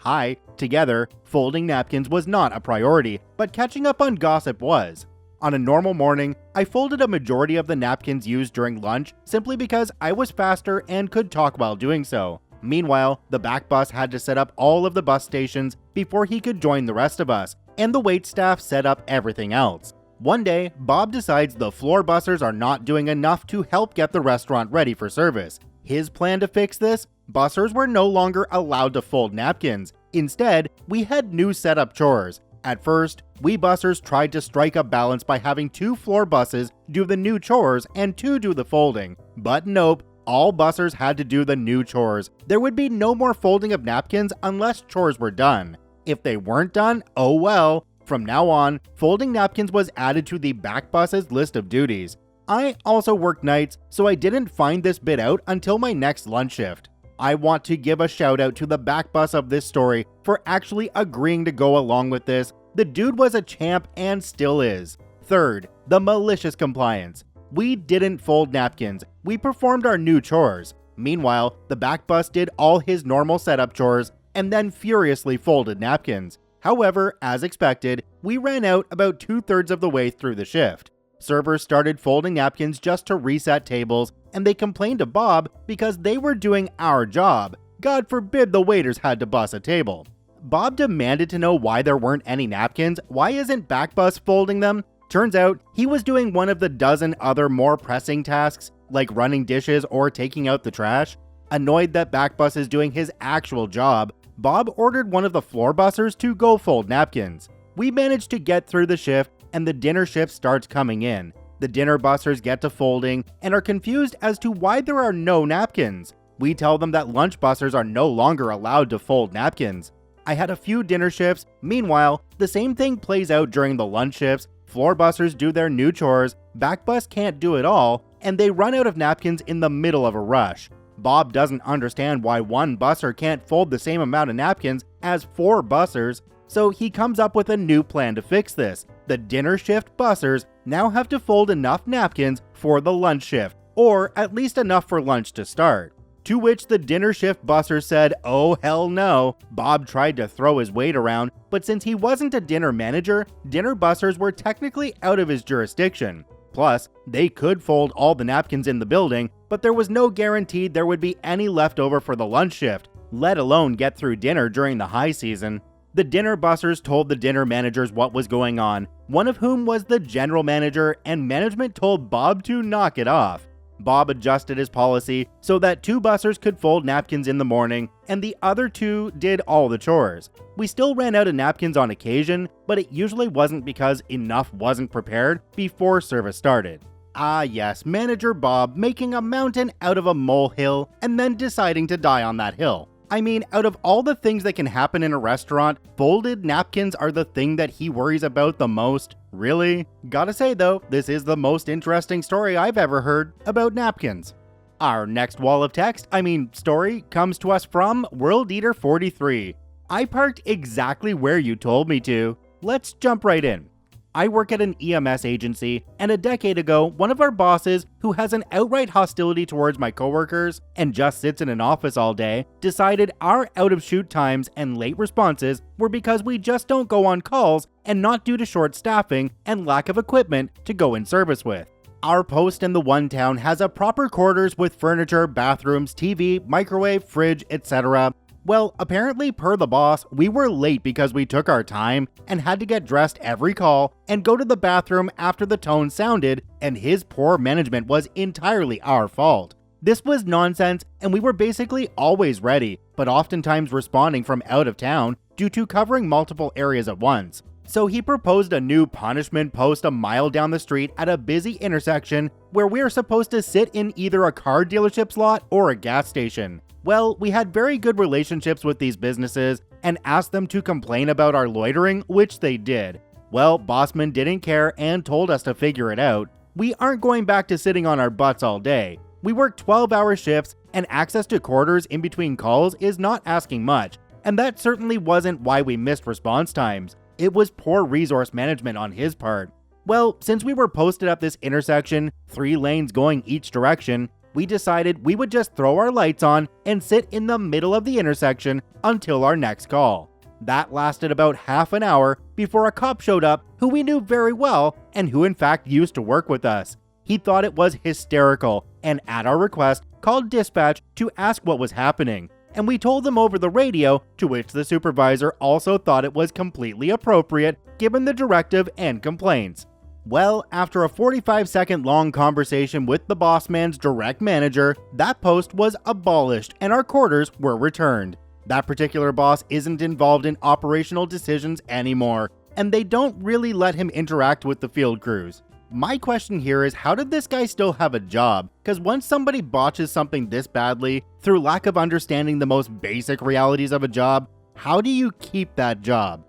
together, folding napkins was not a priority, but catching up on gossip was. On a normal morning, I folded a majority of the napkins used during lunch simply because I was faster and could talk while doing so. Meanwhile, the back bus had to set up all of the bus stations before he could join the rest of us, and the wait staff set up everything else. One day, Bob decides the floor bussers are not doing enough to help get the restaurant ready for service. His plan to fix this? Bussers were no longer allowed to fold napkins. Instead, we had new setup chores. At first, we bussers tried to strike a balance by having 2 floor buses do the new chores and 2 do the folding. But nope, all bussers had to do the new chores. There would be no more folding of napkins unless chores were done. If they weren't done, oh well. From now on, folding napkins was added to the back bus's list of duties. I also worked nights, so I didn't find this bit out until my next lunch shift. I want to give a shout out to the back bus of this story for actually agreeing to go along with this. The dude was a champ and still is. Third, the malicious compliance. We didn't fold napkins, we performed our new chores. Meanwhile, the back bus did all his normal setup chores and then furiously folded napkins. However, as expected, we ran out about 2/3 of the way through the shift. Servers started folding napkins just to reset tables, and they complained to Bob because they were doing our job. God forbid the waiters had to bus a table. Bob demanded to know why there weren't any napkins. Why isn't Backbus folding them? Turns out he was doing one of the dozen other more pressing tasks, like running dishes or taking out the trash. Annoyed that Backbus is doing his actual job, Bob ordered one of the floor bussers to go fold napkins. We managed to get through the shift, and the dinner shift starts coming in. The dinner bussers get to folding and are confused as to why there are no napkins. We tell them that lunch bussers are no longer allowed to fold napkins. I had a few dinner shifts. Meanwhile, the same thing plays out during the lunch shifts. Floor bussers do their new chores, Backbus can't do it all, and they run out of napkins in the middle of a rush. Bob doesn't understand why one busser can't fold the same amount of napkins as 4 bussers, so he comes up with a new plan to fix this. The dinner shift bussers now have to fold enough napkins for the lunch shift, or at least enough for lunch to start. To which the dinner shift busser said, "Oh hell no." Bob tried to throw his weight around, but since he wasn't a dinner manager, dinner bussers were technically out of his jurisdiction. Plus, they could fold all the napkins in the building, but there was no guarantee there would be any left over for the lunch shift, let alone get through dinner during the high season. The dinner bussers told the dinner managers what was going on, one of whom was the general manager, and management told Bob to knock it off. Bob adjusted his policy so that 2 bussers could fold napkins in the morning, and the other 2 did all the chores. We still ran out of napkins on occasion, but it usually wasn't because enough wasn't prepared before service started. Ah yes, Manager Bob making a mountain out of a molehill and then deciding to die on that hill. I mean, out of all the things that can happen in a restaurant, folded napkins are the thing that he worries about the most. Really? Gotta say though, this is the most interesting story I've ever heard about napkins. Our next wall of text, story, comes to us from World Eater 43. I parked exactly where you told me to. Let's jump right in. I work at an EMS agency, and a decade ago, one of our bosses, who has an outright hostility towards my coworkers and just sits in an office all day, decided our out-of-shoot times and late responses were because we just don't go on calls and not due to short staffing and lack of equipment to go in service with. Our post in the one town has a proper quarters with furniture, bathrooms, TV, microwave, fridge, etc. Well, apparently per the boss, we were late because we took our time and had to get dressed every call and go to the bathroom after the tone sounded, and his poor management was entirely our fault. This was nonsense, and we were basically always ready, but oftentimes responding from out of town due to covering multiple areas at once. So he proposed a new punishment post a mile down the street at a busy intersection where we are supposed to sit in either a car dealership slot or a gas station. Well, we had very good relationships with these businesses and asked them to complain about our loitering, which they did. Well, Bossman didn't care and told us to figure it out. We aren't going back to sitting on our butts all day. We work 12-hour shifts, and access to quarters in between calls is not asking much, and that certainly wasn't why we missed response times. It was poor resource management on his part. Well, since we were posted at this intersection, 3 lanes going each direction, we decided we would just throw our lights on and sit in the middle of the intersection until our next call. That lasted about half an hour before a cop showed up who we knew very well and who in fact used to work with us. He thought it was hysterical and at our request called dispatch to ask what was happening, and we told them over the radio, to which the supervisor also thought it was completely appropriate given the directive and complaints. Well, after a 45-second long conversation with the boss man's direct manager, that post was abolished and our quarters were returned. That particular boss isn't involved in operational decisions anymore, and they don't really let him interact with the field crews. My question here is, how did this guy still have a job? Because once somebody botches something this badly, through lack of understanding the most basic realities of a job, how do you keep that job?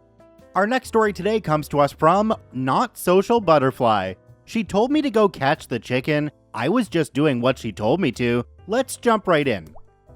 Our next story today comes to us from Not Social Butterfly. She told me to go catch the chicken. I was just doing what she told me to. Let's jump right in.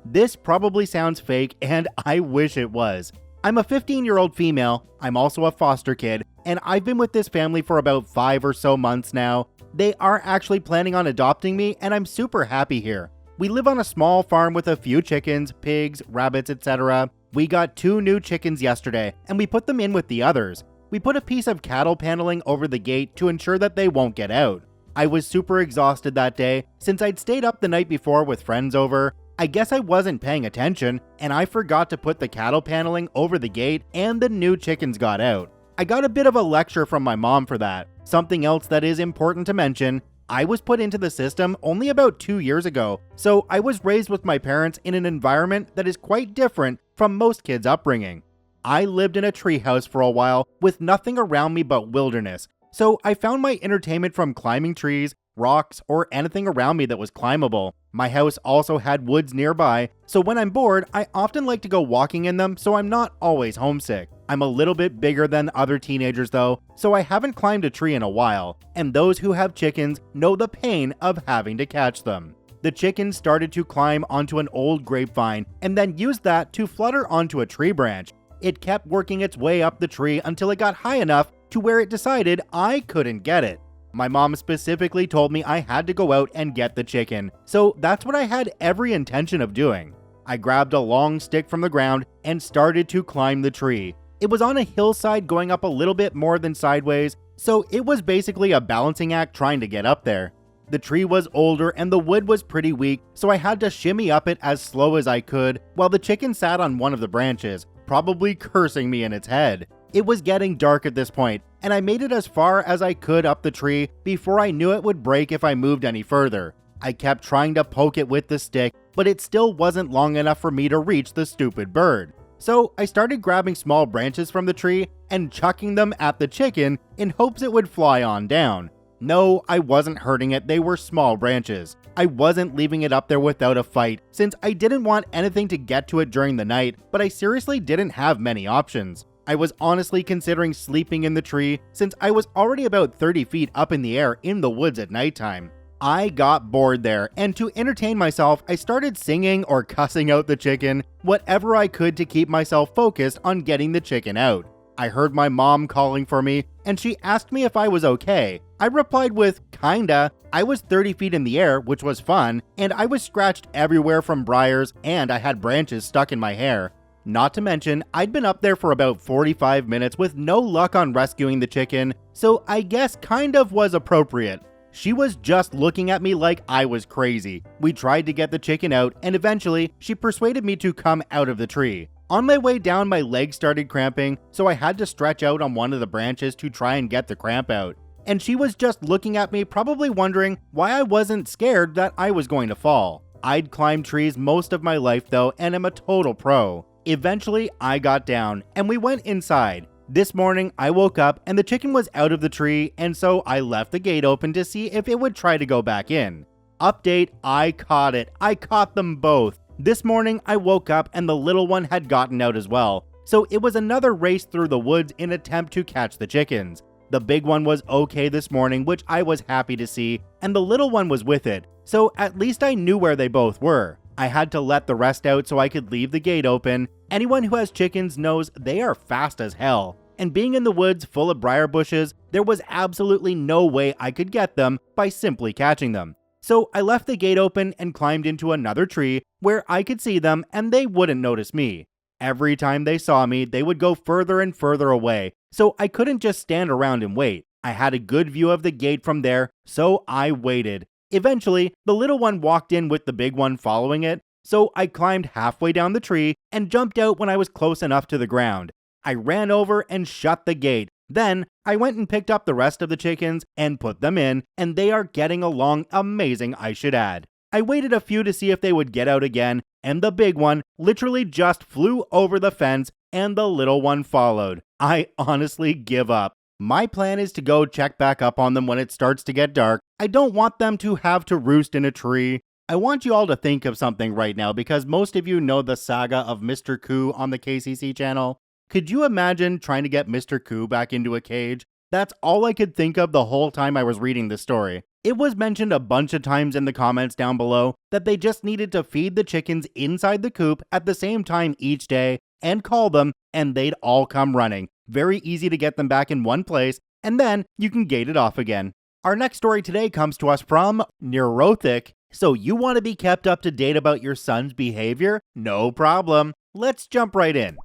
This probably sounds fake, and I wish it was. I'm a 15-year-old female, I'm also a foster kid, and I've been with this family for about 5 or so months now. They are actually planning on adopting me, and I'm super happy here. We live on a small farm with a few chickens, pigs, rabbits, etc. We got 2 new chickens yesterday, and we put them in with the others. We put a piece of cattle paneling over the gate to ensure that they won't get out. I was super exhausted that day, since I'd stayed up the night before with friends over. I guess I wasn't paying attention, and I forgot to put the cattle paneling over the gate, and the new chickens got out. I got a bit of a lecture from my mom for that. Something else that is important to mention, I was put into the system only about 2 years ago, so I was raised with my parents in an environment that is quite different from most kids' upbringing. I lived in a treehouse for a while with nothing around me but wilderness, so I found my entertainment from climbing trees, rocks, or anything around me that was climbable. My house also had woods nearby, so when I'm bored, I often like to go walking in them so I'm not always homesick. I'm a little bit bigger than other teenagers though, so I haven't climbed a tree in a while, and those who have chickens know the pain of having to catch them. The chicken started to climb onto an old grapevine and then used that to flutter onto a tree branch. It kept working its way up the tree until it got high enough to where it decided I couldn't get it. My mom specifically told me I had to go out and get the chicken, so that's what I had every intention of doing. I grabbed a long stick from the ground and started to climb the tree. It was on a hillside going up a little bit more than sideways, so it was basically a balancing act trying to get up there. The tree was older and the wood was pretty weak, so I had to shimmy up it as slow as I could while the chicken sat on one of the branches, probably cursing me in its head. It was getting dark at this point, and I made it as far as I could up the tree before I knew it would break if I moved any further. I kept trying to poke it with the stick, but it still wasn't long enough for me to reach the stupid bird. So I started grabbing small branches from the tree and chucking them at the chicken in hopes it would fly on down. No, I wasn't hurting it, they were small branches. I wasn't leaving it up there without a fight, since I didn't want anything to get to it during the night, but I seriously didn't have many options. I was honestly considering sleeping in the tree since I was already about 30 feet up in the air in the woods at nighttime. I got bored there, and to entertain myself, I started singing or cussing out the chicken, whatever I could to keep myself focused on getting the chicken out. I heard my mom calling for me, and she asked me if I was okay. I replied with, kinda. I was 30 feet in the air, which was fun, and I was scratched everywhere from briars, and I had branches stuck in my hair. Not to mention, I'd been up there for about 45 minutes with no luck on rescuing the chicken, so I guess kind of was appropriate. She was just looking at me like I was crazy. We tried to get the chicken out, and eventually, she persuaded me to come out of the tree. On my way down, my legs started cramping, so I had to stretch out on one of the branches to try and get the cramp out. And she was just looking at me, probably wondering why I wasn't scared that I was going to fall. I'd climbed trees most of my life though, and am a total pro. Eventually, I got down, and we went inside. This morning, I woke up and the chicken was out of the tree, and so I left the gate open to see if it would try to go back in. Update, I caught it. I caught them both. This morning, I woke up and the little one had gotten out as well, so it was another race through the woods in attempt to catch the chickens. The big one was okay this morning, which I was happy to see, and the little one was with it, so at least I knew where they both were. I had to let the rest out so I could leave the gate open. Anyone who has chickens knows they are fast as hell, and being in the woods full of briar bushes, there was absolutely no way I could get them by simply catching them. So I left the gate open and climbed into another tree where I could see them and they wouldn't notice me. Every time they saw me, they would go further and further away, so I couldn't just stand around and wait. I had a good view of the gate from there, so I waited. Eventually, the little one walked in with the big one following it, so I climbed halfway down the tree and jumped out when I was close enough to the ground. I ran over and shut the gate. Then, I went and picked up the rest of the chickens and put them in, and they are getting along amazing, I should add. I waited a few to see if they would get out again, and the big one literally just flew over the fence and the little one followed. I honestly give up. My plan is to go check back up on them when it starts to get dark. I don't want them to have to roost in a tree. I want you all to think of something right now because most of you know the saga of Mr. Coo on the KCC channel. Could you imagine trying to get Mr. Coo back into a cage? That's all I could think of the whole time I was reading this story. It was mentioned a bunch of times in the comments down below that they just needed to feed the chickens inside the coop at the same time each day and call them and they'd all come running. Very easy to get them back in one place, and then you can gate it off again. Our next story today comes to us from Neurotic. So you want to be kept up to date about your son's behavior? No problem. Let's jump right in.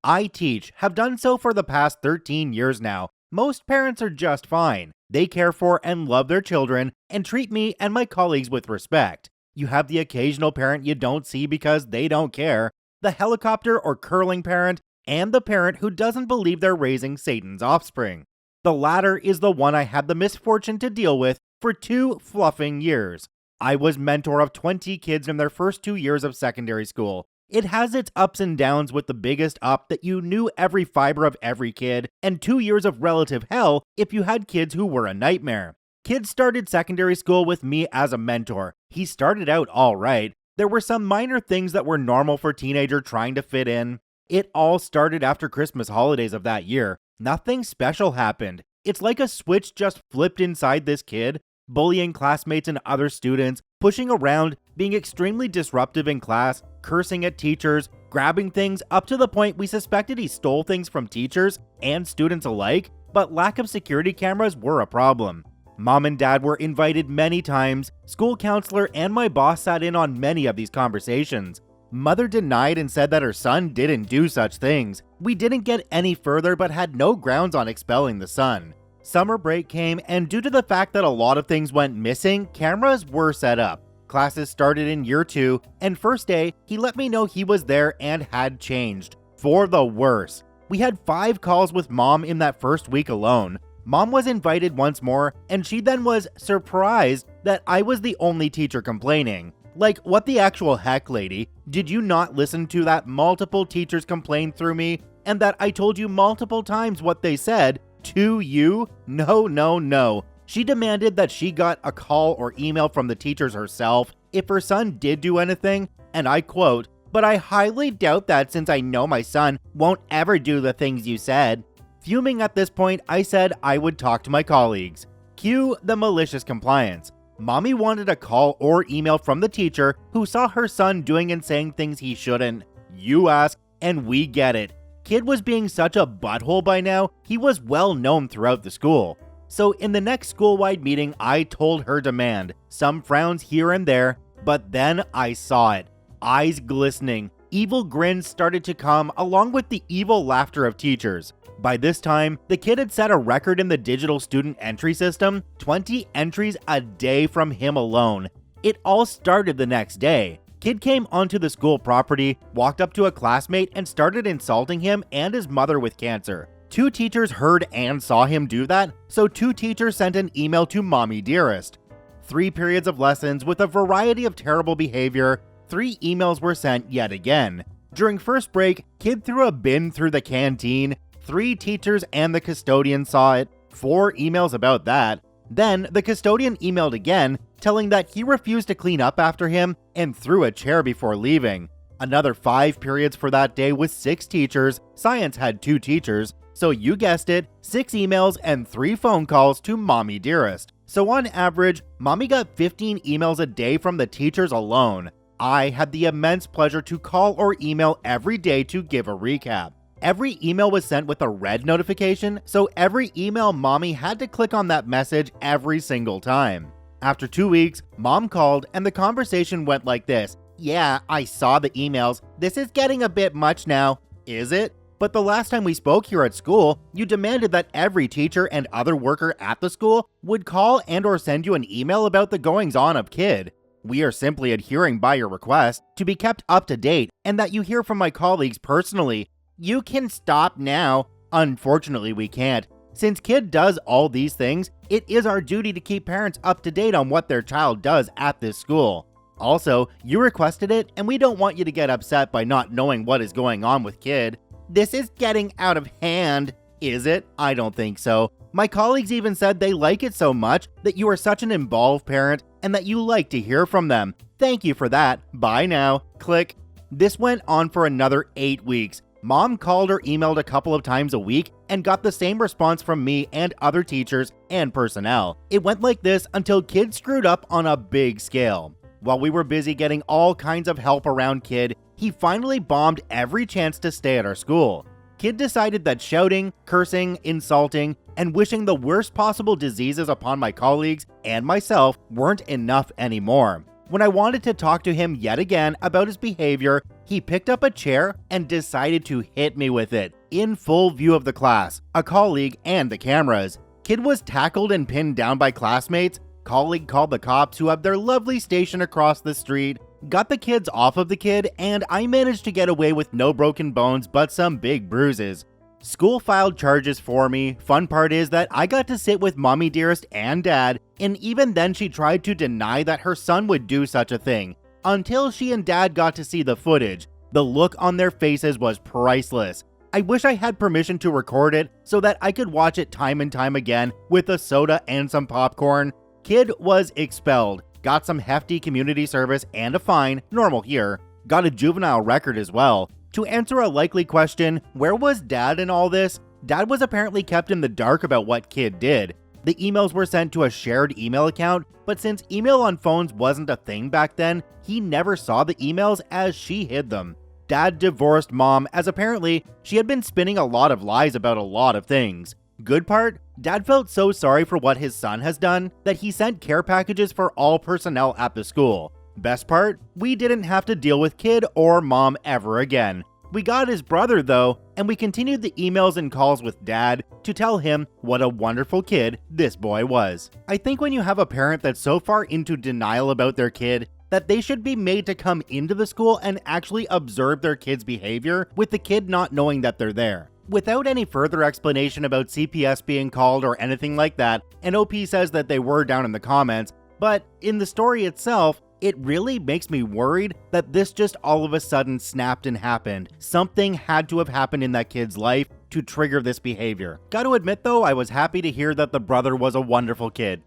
I teach, have done so for the past 13 years now. Most parents are just fine. They care for and love their children and treat me and my colleagues with respect. You have the occasional parent you don't see because they don't care, the helicopter or curling parent, and the parent who doesn't believe they're raising Satan's offspring. The latter is the one I had the misfortune to deal with for 2 fluffing years. I was mentor of 20 kids in their first 2 years of secondary school. It has its ups and downs, with the biggest up that you knew every fiber of every kid, and 2 years of relative hell if you had kids who were a nightmare. Kids started secondary school with me as a mentor. He started out alright. There were some minor things that were normal for a teenager trying to fit in. It all started after Christmas holidays of that year. Nothing special happened. It's like a switch just flipped inside this kid, bullying classmates and other students, pushing around, being extremely disruptive in class, cursing at teachers, grabbing things up to the point we suspected he stole things from teachers and students alike, but lack of security cameras were a problem. Mom and Dad were invited many times. School counselor and my boss sat in on many of these conversations. Mother denied and said that her son didn't do such things. We didn't get any further but had no grounds on expelling the son. Summer break came, and due to the fact that a lot of things went missing, cameras were set up. Classes started in year 2, and first day, he let me know he was there and had changed. For the worse. We had 5 calls with Mom in that first week alone. Mom was invited once more, and she then was surprised that I was the only teacher complaining. Like, what the actual heck, lady? Did you not listen to that multiple teachers complained through me, and that I told you multiple times what they said to you? No. She demanded that she got a call or email from the teachers herself if her son did do anything, and I quote, "But I highly doubt that since I know my son won't ever do the things you said." Fuming at this point, I said I would talk to my colleagues. Cue the malicious compliance. Mommy wanted a call or email from the teacher who saw her son doing and saying things he shouldn't. You ask, and we get it. Kid was being such a butthole by now, he was well known throughout the school. So in the next school-wide meeting, I told her demand. Some frowns here and there, but then I saw it. Eyes glistening. Evil grins started to come along with the evil laughter of teachers. By this time, the kid had set a record in the digital student entry system, 20 entries a day from him alone. It all started the next day. Kid came onto the school property, walked up to a classmate, and started insulting him and his mother with cancer. 2 teachers heard and saw him do that, so 2 teachers sent an email to Mommy Dearest. 3 periods of lessons with a variety of terrible behavior. 3 emails were sent yet again. During first break, kid threw a bin through the canteen. 3 teachers and the custodian saw it. 4 emails about that. Then the custodian emailed again, telling that he refused to clean up after him and threw a chair before leaving. Another 5 periods for that day with 6 teachers. Science had 2 teachers. So you guessed it, 6 emails and 3 phone calls to Mommy Dearest. So on average, Mommy got 15 emails a day from the teachers alone. I had the immense pleasure to call or email every day to give a recap. Every email was sent with a red notification, so every email Mommy had to click on that message every single time. After 2 weeks, Mom called and the conversation went like this. "Yeah, I saw the emails. This is getting a bit much now." "Is it? But the last time we spoke here at school, you demanded that every teacher and other worker at the school would call and or send you an email about the goings-on of kid. We are simply adhering by your request to be kept up to date and that you hear from my colleagues personally. You can stop now." Unfortunately, we can't. Since kid does all these things, it is our duty to keep parents up to date on what their child does at this school. Also, you requested it, and we don't want you to get upset by not knowing what is going on with kid. "This is getting out of hand." Is it? I don't think so. My colleagues even said they like it so much that you are such an involved parent and that you like to hear from them. Thank you for that. Bye now. Click. This went on for another 8 weeks. Mom called or emailed a couple of times a week and got the same response from me and other teachers and personnel. It went like this until kid screwed up on a big scale. While we were busy getting all kinds of help around kid, he finally bombed every chance to stay at our school. Kid decided that shouting, cursing, insulting, and wishing the worst possible diseases upon my colleagues and myself weren't enough anymore. When I wanted to talk to him yet again about his behavior, he picked up a chair and decided to hit me with it, in full view of the class, a colleague, and the cameras. Kid was tackled and pinned down by classmates. Colleague called the cops, who have their lovely station across the street, got the kids off of the kid, and I managed to get away with no broken bones but some big bruises. School filed charges for me. Fun part is that I got to sit with mommy dearest and dad, and even then she tried to deny that her son would do such a thing, until she and dad got to see the footage. The look on their faces was priceless. I wish I had permission to record it so that I could watch it time and time again with a soda and some popcorn. Kid was expelled, got some hefty community service and a fine, normal here, got a juvenile record as well. To answer a likely question, where was dad in all this? Dad was apparently kept in the dark about what kid did. The emails were sent to a shared email account, but since email on phones wasn't a thing back then, he never saw the emails as she hid them. Dad divorced mom as apparently she had been spinning a lot of lies about a lot of things. Good part, dad felt so sorry for what his son has done that he sent care packages for all personnel at the school. Best part, we didn't have to deal with kid or mom ever again. We got his brother though, and we continued the emails and calls with dad to tell him what a wonderful kid this boy was. I think when you have a parent that's so far into denial about their kid that they should be made to come into the school and actually observe their kid's behavior with the kid not knowing that they're there. Without any further explanation about CPS being called or anything like that, and OP says that they were down in the comments, but in the story itself, it really makes me worried that this just all of a sudden snapped and happened. Something had to have happened in that kid's life to trigger this behavior. Gotta admit though, I was happy to hear that the brother was a wonderful kid.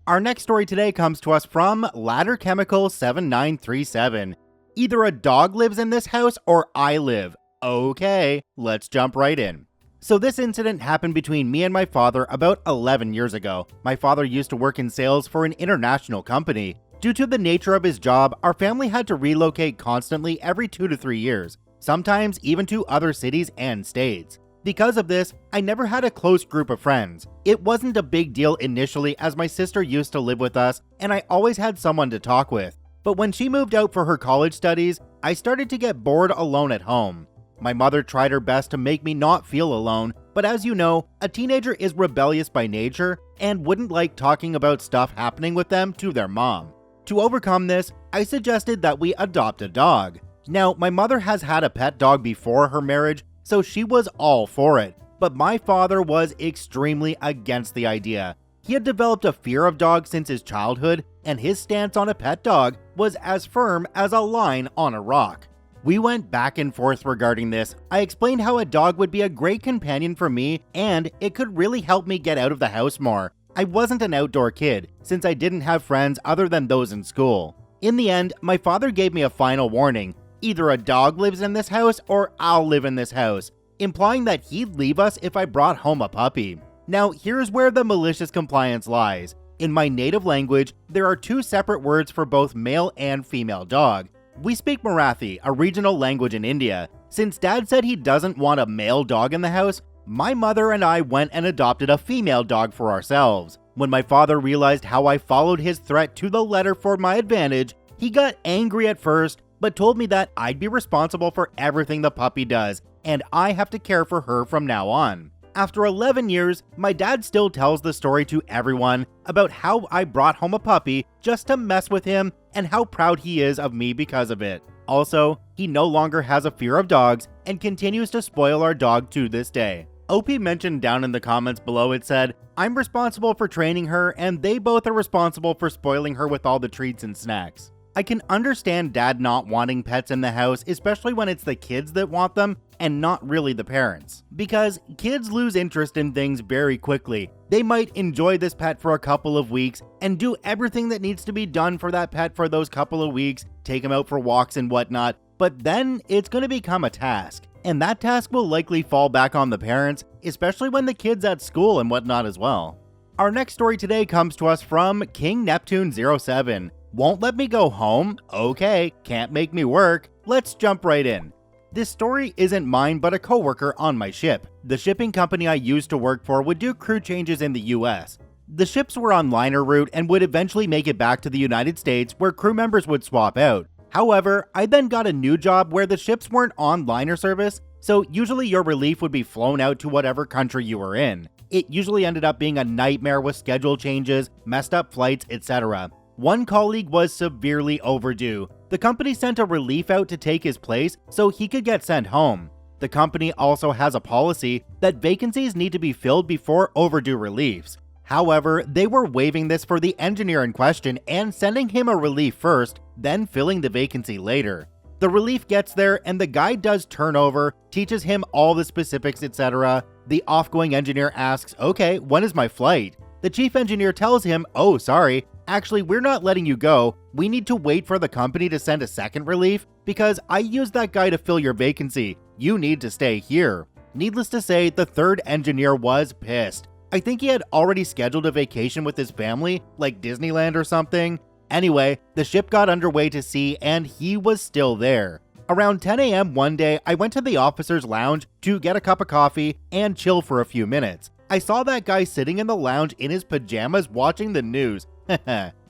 Our next story today comes to us from Ladder Chemical 7937. Either a dog lives in this house or I live. Okay, let's jump right in. So this incident happened between me and my father about 11 years ago. My father used to work in sales for an international company. Due to the nature of his job, our family had to relocate constantly every 2 to 3 years, sometimes even to other cities and states. Because of this, I never had a close group of friends. It wasn't a big deal initially as my sister used to live with us and I always had someone to talk with. But when she moved out for her college studies, I started to get bored alone at home. My mother tried her best to make me not feel alone, but as you know, a teenager is rebellious by nature and wouldn't like talking about stuff happening with them to their mom. To overcome this, I suggested that we adopt a dog. Now, my mother has had a pet dog before her marriage, so she was all for it, but my father was extremely against the idea. He had developed a fear of dogs since his childhood, and his stance on a pet dog was as firm as a line on a rock. We went back and forth regarding this. I explained how a dog would be a great companion for me, and it could really help me get out of the house more. I wasn't an outdoor kid, since I didn't have friends other than those in school. In the end, my father gave me a final warning. Either a dog lives in this house or I'll live in this house, implying that he'd leave us if I brought home a puppy. Now, here's where the malicious compliance lies. In my native language, there are 2 separate words for both male and female dog. We speak Marathi, a regional language in India. Since Dad said he doesn't want a male dog in the house, my mother and I went and adopted a female dog for ourselves. When my father realized how I followed his threat to the letter for my advantage, he got angry at first, but told me that I'd be responsible for everything the puppy does, and I have to care for her from now on. After 11 years, my dad still tells the story to everyone about how I brought home a puppy just to mess with him and how proud he is of me because of it. Also, he no longer has a fear of dogs and continues to spoil our dog to this day. OP mentioned down in the comments below, it said, "I'm responsible for training her and they both are responsible for spoiling her with all the treats and snacks." I can understand dad not wanting pets in the house, especially when it's the kids that want them and not really the parents. Because kids lose interest in things very quickly. They might enjoy this pet for a couple of weeks and do everything that needs to be done for that pet for those couple of weeks, take him out for walks and whatnot, but then it's going to become a task. And that task will likely fall back on the parents, especially when the kid's at school and whatnot as well. Our next story today comes to us from King Neptune 07. Won't let me go home? Okay, can't make me work. Let's jump right in. This story isn't mine but a coworker on my ship. The shipping company I used to work for would do crew changes in the US. The ships were on liner route and would eventually make it back to the United States where crew members would swap out. However, I then got a new job where the ships weren't on liner service, so usually your relief would be flown out to whatever country you were in. It usually ended up being a nightmare with schedule changes, messed up flights, etc. One colleague was severely overdue. The company sent a relief out to take his place so he could get sent home. The company also has a policy that vacancies need to be filled before overdue reliefs. However, they were waiving this for the engineer in question and sending him a relief first, then filling the vacancy later. The relief gets there and the guy does turnover, teaches him all the specifics, etc. The offgoing engineer asks, "Okay, when is my flight?" The chief engineer tells him, "Oh, sorry, actually we're not letting you go. We need to wait for the company to send a second relief because I used that guy to fill your vacancy. You need to stay here." Needless to say, the third engineer was pissed. I think he had already scheduled a vacation with his family, like Disneyland or something. Anyway, the ship got underway to sea and he was still there. Around 10 a.m. one day, I went to the officer's lounge to get a cup of coffee and chill for a few minutes. I saw that guy sitting in the lounge in his pajamas watching the news.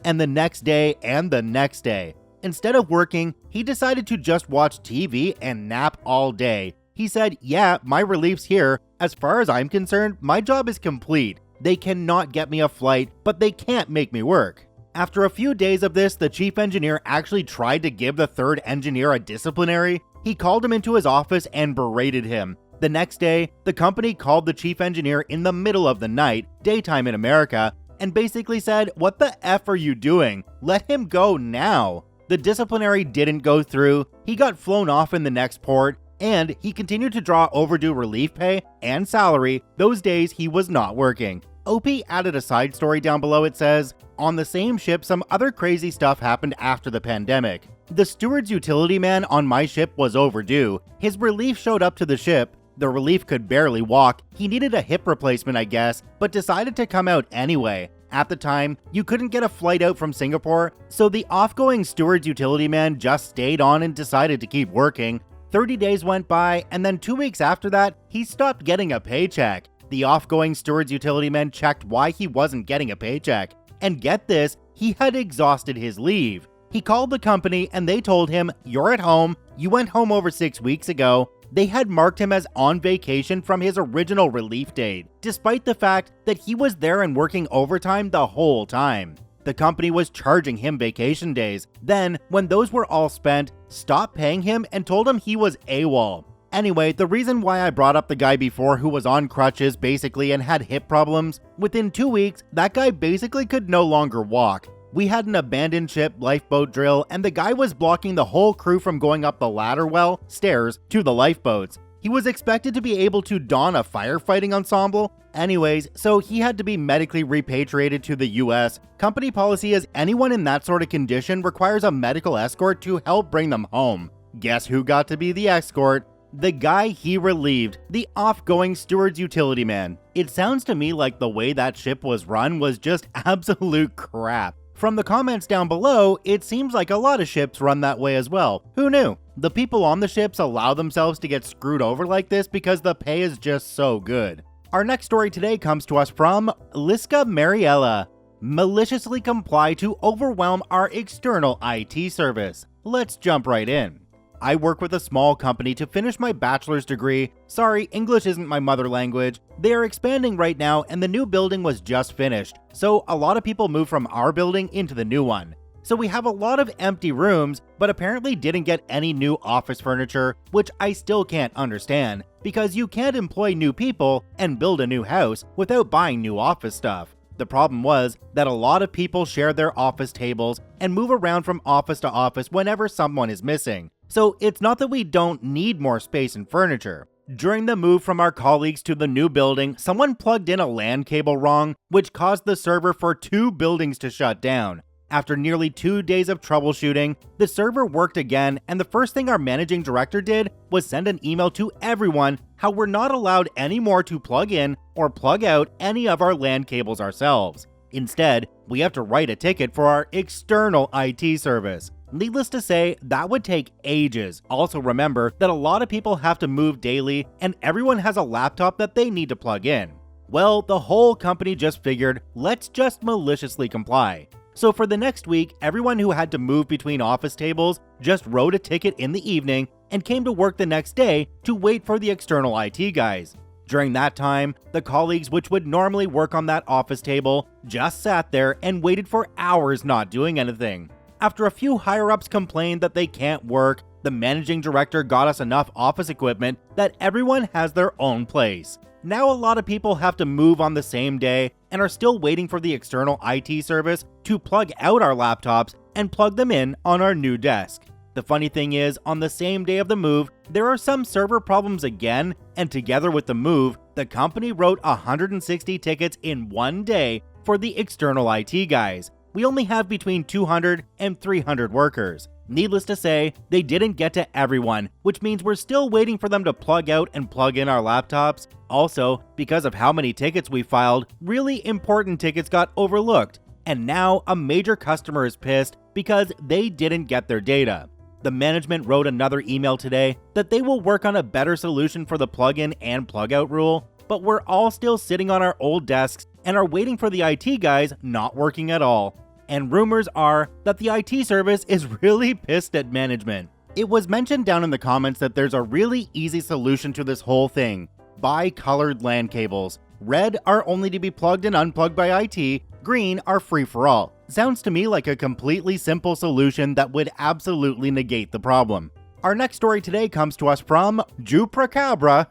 And the next day and the next day. Instead of working, he decided to just watch TV and nap all day. He said, "Yeah, my relief's here. As far as I'm concerned, my job is complete. They cannot get me a flight, but they can't make me work." After a few days of this, the chief engineer actually tried to give the third engineer a disciplinary. He called him into his office and berated him. The next day, the company called the chief engineer in the middle of the night, daytime in America, and basically said, "What the F are you doing? Let him go now." The disciplinary didn't go through, he got flown off in the next port, and he continued to draw overdue relief pay and salary those days he was not working. OP added a side story down below. It says, "On the same ship, some other crazy stuff happened after the pandemic. The steward's utility man on my ship was overdue. His relief showed up to the ship. The relief could barely walk. He needed a hip replacement, I guess, but decided to come out anyway. At the time, you couldn't get a flight out from Singapore, so the offgoing steward's utility man just stayed on and decided to keep working. 30 days went by, and then 2 weeks after that, he stopped getting a paycheck. The offgoing steward's utility man checked why he wasn't getting a paycheck. And get this, he had exhausted his leave. He called the company and they told him, "You're at home. You went home over 6 weeks ago." They had marked him as on vacation from his original relief date, despite the fact that he was there and working overtime the whole time. The company was charging him vacation days. Then, when those were all spent, stopped paying him and told him he was AWOL. Anyway, the reason why I brought up the guy before who was on crutches basically and had hip problems, within 2 weeks, that guy basically could no longer walk. We had an abandoned ship lifeboat drill and the guy was blocking the whole crew from going up the ladder stairs to the lifeboats. He was expected to be able to don a firefighting ensemble. Anyways, so he had to be medically repatriated to the US. Company policy is anyone in that sort of condition requires a medical escort to help bring them home. Guess who got to be the escort? The guy he relieved, the offgoing steward's utility man. It sounds to me like the way that ship was run was just absolute crap. From the comments down below, it seems like a lot of ships run that way as well. Who knew? The people on the ships allow themselves to get screwed over like this because the pay is just so good. Our next story today comes to us from Liska Mariella. Maliciously comply to overwhelm our external IT service. Let's jump right in. I work with a small company to finish my bachelor's degree. Sorry, English isn't my mother language. They are expanding right now and the new building was just finished, so a lot of people moved from our building into the new one. So we have a lot of empty rooms, but apparently didn't get any new office furniture, which I still can't understand, because you can't employ new people and build a new house without buying new office stuff. The problem was that a lot of people share their office tables and move around from office to office whenever someone is missing. So it's not that we don't need more space and furniture. During the move from our colleagues to the new building, someone plugged in a LAN cable wrong, which caused the server for 2 buildings to shut down. After nearly 2 days of troubleshooting, the server worked again, and the first thing our managing director did was send an email to everyone how we're not allowed anymore to plug in or plug out any of our LAN cables ourselves. Instead, we have to write a ticket for our external IT service. Needless to say, that would take ages. Also remember that a lot of people have to move daily and everyone has a laptop that they need to plug in. Well, the whole company just figured, let's just maliciously comply. So for the next week, everyone who had to move between office tables just wrote a ticket in the evening and came to work the next day to wait for the external IT guys. During that time, the colleagues which would normally work on that office table just sat there and waited for hours not doing anything. After a few higher-ups complained that they can't work, The managing director got us enough office equipment that everyone has their own place. Now a lot of people have to move on the same day and are still waiting for the external IT service to plug out our laptops and plug them in on our new desk. The funny thing is, on the same day of the move, there are some server problems again, and together with the move, the company wrote 160 tickets in one day for the external IT guys. We only have between 200 and 300 workers. Needless to say, they didn't get to everyone, which means we're still waiting for them to plug out and plug in our laptops. Also, because of how many tickets we filed, really important tickets got overlooked, and now a major customer is pissed because they didn't get their data. The management wrote another email today that they will work on a better solution for the plug-in and plug-out rule, but we're all still sitting on our old desks and are waiting for the IT guys not working at all. And rumors are that the IT service is really pissed at management. It was mentioned down in the comments that there's a really easy solution to this whole thing. Buy colored LAN cables. Red are only to be plugged and unplugged by IT, green are free for all. Sounds to me like a completely simple solution that would absolutely negate the problem. Our next story today comes to us from Jupracabra.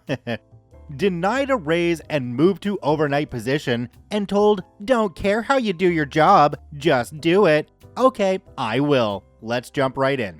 Denied a raise and moved to overnight position and told, "Don't care how you do your job, just do it." Okay, I will. Let's jump right in.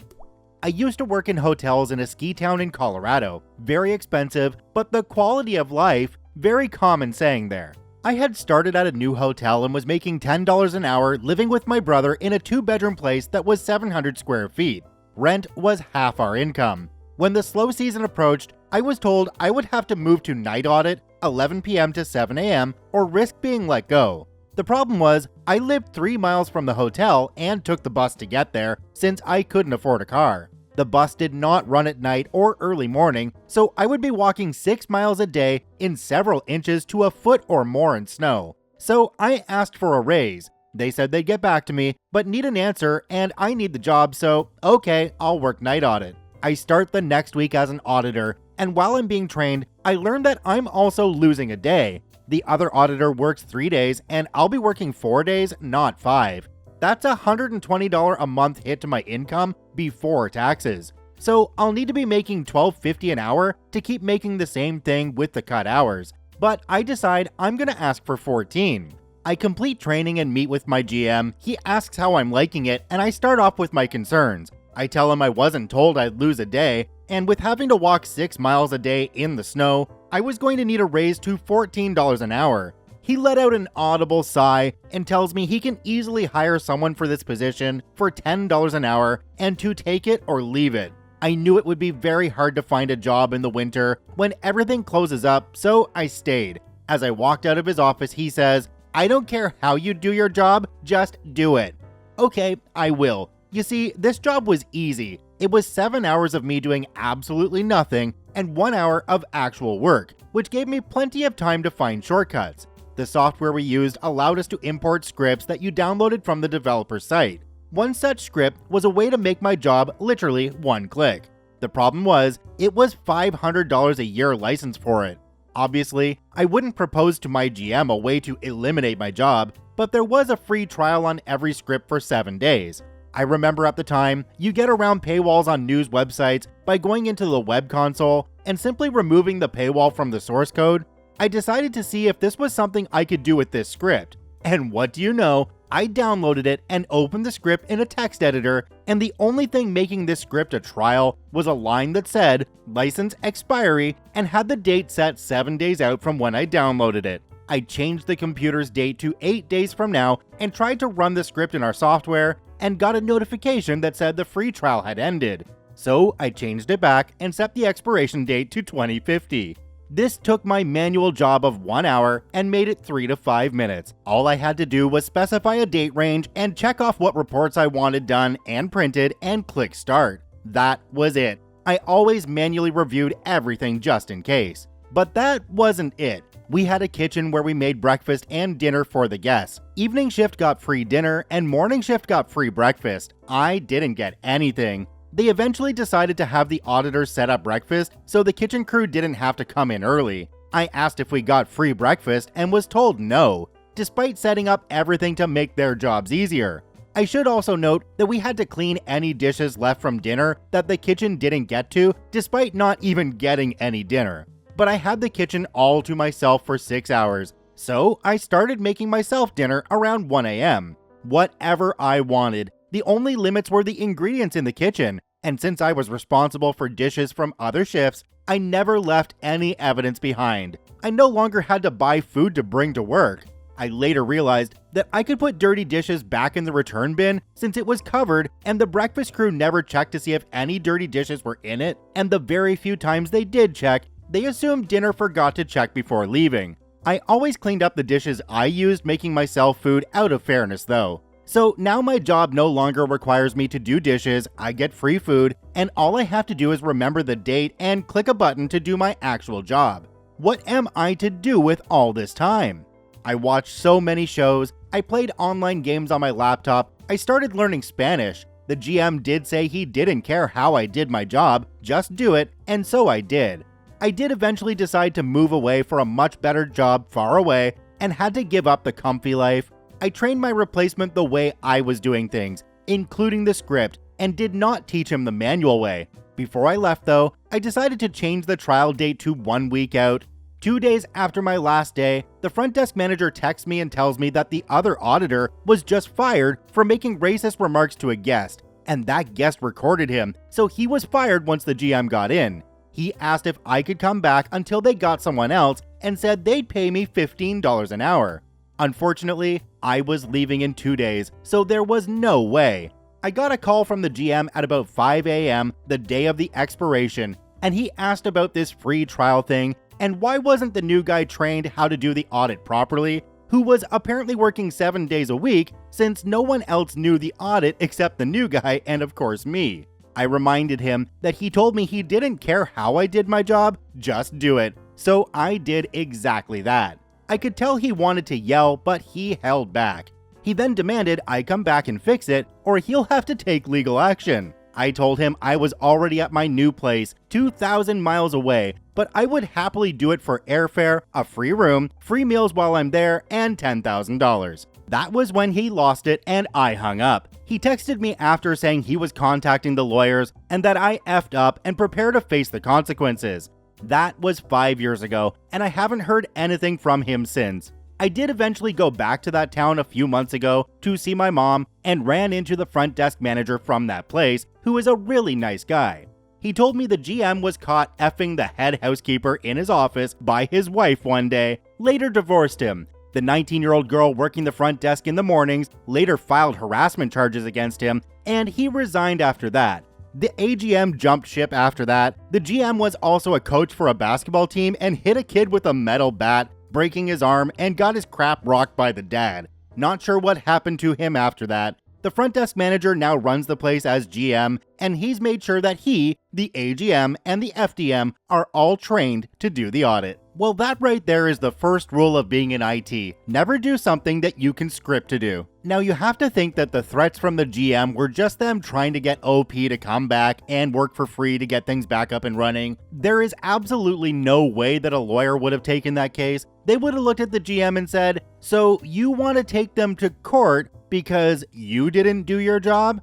I used to work in hotels in a ski town in Colorado. Very expensive, but the quality of life, very common saying there. I had started at a new hotel and was making $10 an hour living with my brother in a 2-bedroom place that was 700 square feet. Rent was half our income. When the slow season approached, I was told I would have to move to night audit, 11 p.m. to 7 a.m., or risk being let go. The problem was, I lived 3 miles from the hotel and took the bus to get there since I couldn't afford a car. The bus did not run at night or early morning, so I would be walking 6 miles a day in several inches to a foot or more in snow. So I asked for a raise. They said they'd get back to me, but need an answer and I need the job, so okay, I'll work night audit. I start the next week as an auditor, and while I'm being trained, I learned that I'm also losing a day. The other auditor works 3 days, and I'll be working 4 days, not 5. That's a $120 a month hit to my income before taxes. So I'll need to be making $12.50 an hour to keep making the same thing with the cut hours. But I decide I'm gonna ask for 14. I complete training and meet with my GM. He asks how I'm liking it, and I start off with my concerns. I tell him I wasn't told I'd lose a day, and with having to walk 6 miles a day in the snow, I was going to need a raise to $14 an hour. He let out an audible sigh and tells me he can easily hire someone for this position for $10 an hour and to take it or leave it. I knew it would be very hard to find a job in the winter when everything closes up, so I stayed. As I walked out of his office, he says, "I don't care how you do your job, just do it." Okay, I will. You see, this job was easy. It was 7 hours of me doing absolutely nothing and 1 hour of actual work, which gave me plenty of time to find shortcuts. The software we used allowed us to import scripts that you downloaded from the developer's site. One such script was a way to make my job literally one click. The problem was, it was $500 a year license for it. Obviously, I wouldn't propose to my GM a way to eliminate my job, but there was a free trial on every script for 7 days. I remember at the time, you get around paywalls on news websites by going into the web console and simply removing the paywall from the source code. I decided to see if this was something I could do with this script. And what do you know? I downloaded it and opened the script in a text editor, and the only thing making this script a trial was a line that said, "License expiry," and had the date set 7 days out from when I downloaded it. I changed the computer's date to 8 days from now and tried to run the script in our software, and got a notification that said the free trial had ended. So I changed it back and set the expiration date to 2050. This took my manual job of 1 hour and made it 3 to 5 minutes. All I had to do was specify a date range and check off what reports I wanted done and printed and click start. That was it. I always manually reviewed everything just in case. But that wasn't it. We had a kitchen where we made breakfast and dinner for the guests. Evening shift got free dinner and morning shift got free breakfast. I didn't get anything. They eventually decided to have the auditors set up breakfast so the kitchen crew didn't have to come in early. I asked if we got free breakfast and was told no, despite setting up everything to make their jobs easier. I should also note that we had to clean any dishes left from dinner that the kitchen didn't get to, despite not even getting any dinner. But I had the kitchen all to myself for 6 hours, so I started making myself dinner around 1 a.m. Whatever I wanted. The only limits were the ingredients in the kitchen, and since I was responsible for dishes from other shifts, I never left any evidence behind. I no longer had to buy food to bring to work. I later realized that I could put dirty dishes back in the return bin since it was covered and the breakfast crew never checked to see if any dirty dishes were in it, and the very few times they did check, they assumed dinner forgot to check before leaving. I always cleaned up the dishes I used making myself food out of fairness though. So now my job no longer requires me to do dishes, I get free food, and all I have to do is remember the date and click a button to do my actual job. What am I to do with all this time? I watched so many shows, I played online games on my laptop, I started learning Spanish. The GM did say he didn't care how I did my job, just do it, and so I did. I did eventually decide to move away for a much better job far away and had to give up the comfy life. I trained my replacement the way I was doing things, including the script, and did not teach him the manual way. Before I left though, I decided to change the trial date to 1 week out. 2 days after my last day, the front desk manager texts me and tells me that the other auditor was just fired for making racist remarks to a guest, and that guest recorded him, so he was fired once the GM got in. He asked if I could come back until they got someone else and said they'd pay me $15 an hour. Unfortunately, I was leaving in 2 days, so there was no way. I got a call from the GM at about 5 a.m. the day of the expiration, and he asked about this free trial thing and why wasn't the new guy trained how to do the audit properly, who was apparently working 7 days a week since no one else knew the audit except the new guy and of course me. I reminded him that he told me he didn't care how I did my job, just do it. So I did exactly that. I could tell he wanted to yell, but he held back. He then demanded I come back and fix it, or he'll have to take legal action. I told him I was already at my new place, 2,000 miles away, but I would happily do it for airfare, a free room, free meals while I'm there, and $10,000. That was when he lost it and I hung up. He texted me after saying he was contacting the lawyers and that I effed up and prepare to face the consequences. That was 5 years ago, and I haven't heard anything from him since. I did eventually go back to that town a few months ago to see my mom and ran into the front desk manager from that place, who is a really nice guy. He told me the GM was caught effing the head housekeeper in his office by his wife one day, later divorced him. The 19-year-old girl working the front desk in the mornings later filed harassment charges against him, and he resigned after that. The AGM jumped ship after that. The GM was also a coach for a basketball team and hit a kid with a metal bat, breaking his arm, and got his crap rocked by the dad. Not sure what happened to him after that. The front desk manager now runs the place as GM, and he's made sure that he, the AGM, and the FDM are all trained to do the audit. Well, that right there is the first rule of being in IT. Never do something that you can script to do. Now, you have to think that the threats from the GM were just them trying to get OP to come back and work for free to get things back up and running. There is absolutely no way that a lawyer would have taken that case. They would have looked at the GM and said, "So you want to take them to court because you didn't do your job?"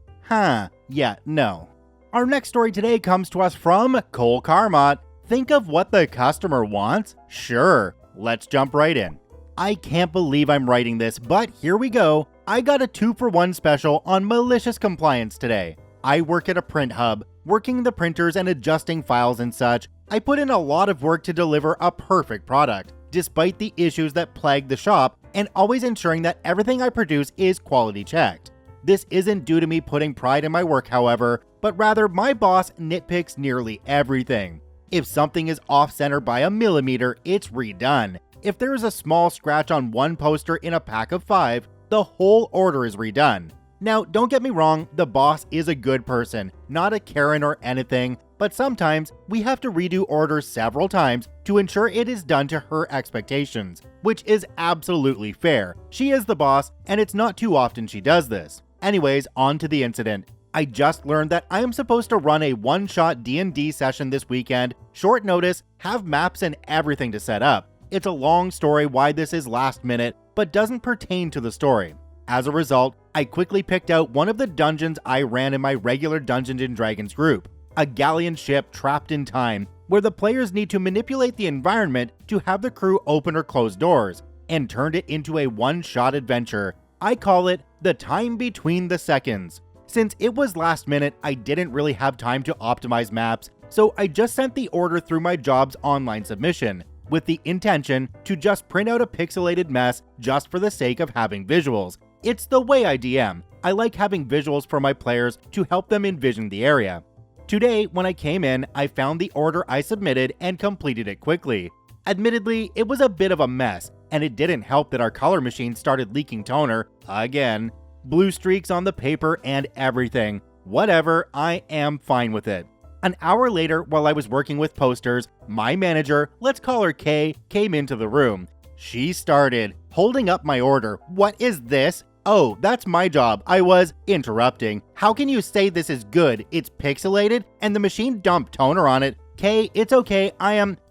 Yeah, no. Our next story today comes to us from Cole Carmot. Think of what the customer wants? Sure, let's jump right in. I can't believe I'm writing this, but here we go. I got a 2-for-1 special on Malicious Compliance today. I work at a print hub, working the printers and adjusting files and such. I put in a lot of work to deliver a perfect product, despite the issues that plague the shop, and always ensuring that everything I produce is quality checked. This isn't due to me putting pride in my work, however, but rather my boss nitpicks nearly everything. If something is off-center by a millimeter, it's redone. If there is a small scratch on one poster in a pack of 5, the whole order is redone. Now, don't get me wrong, the boss is a good person, not a Karen or anything, but sometimes we have to redo orders several times to ensure it is done to her expectations, which is absolutely fair. She is the boss, and it's not too often she does this. Anyways, on to the incident. I just learned that I am supposed to run a one-shot D&D session this weekend, short notice, have maps and everything to set up. It's a long story why this is last minute, but doesn't pertain to the story. As a result, I quickly picked out one of the dungeons I ran in my regular Dungeons & Dragons group, a galleon ship trapped in time, where the players need to manipulate the environment to have the crew open or close doors, and turned it into a one-shot adventure. I call it the time between the seconds. Since it was last minute, I didn't really have time to optimize maps, so I just sent the order through my job's online submission, with the intention to just print out a pixelated mess just for the sake of having visuals. It's the way I DM. I like having visuals for my players to help them envision the area. Today, when I came in, I found the order I submitted and completed it quickly. Admittedly, it was a bit of a mess, and it didn't help that our color machine started leaking toner, again. Blue streaks on the paper and everything. Whatever, I am fine with it. An hour later, while I was working with posters, my manager, let's call her Kay, came into the room. She started holding up my order. What is this? Oh, that's my job. I was interrupting. How can you say this is good? It's pixelated and the machine dumped toner on it. Kay, it's okay.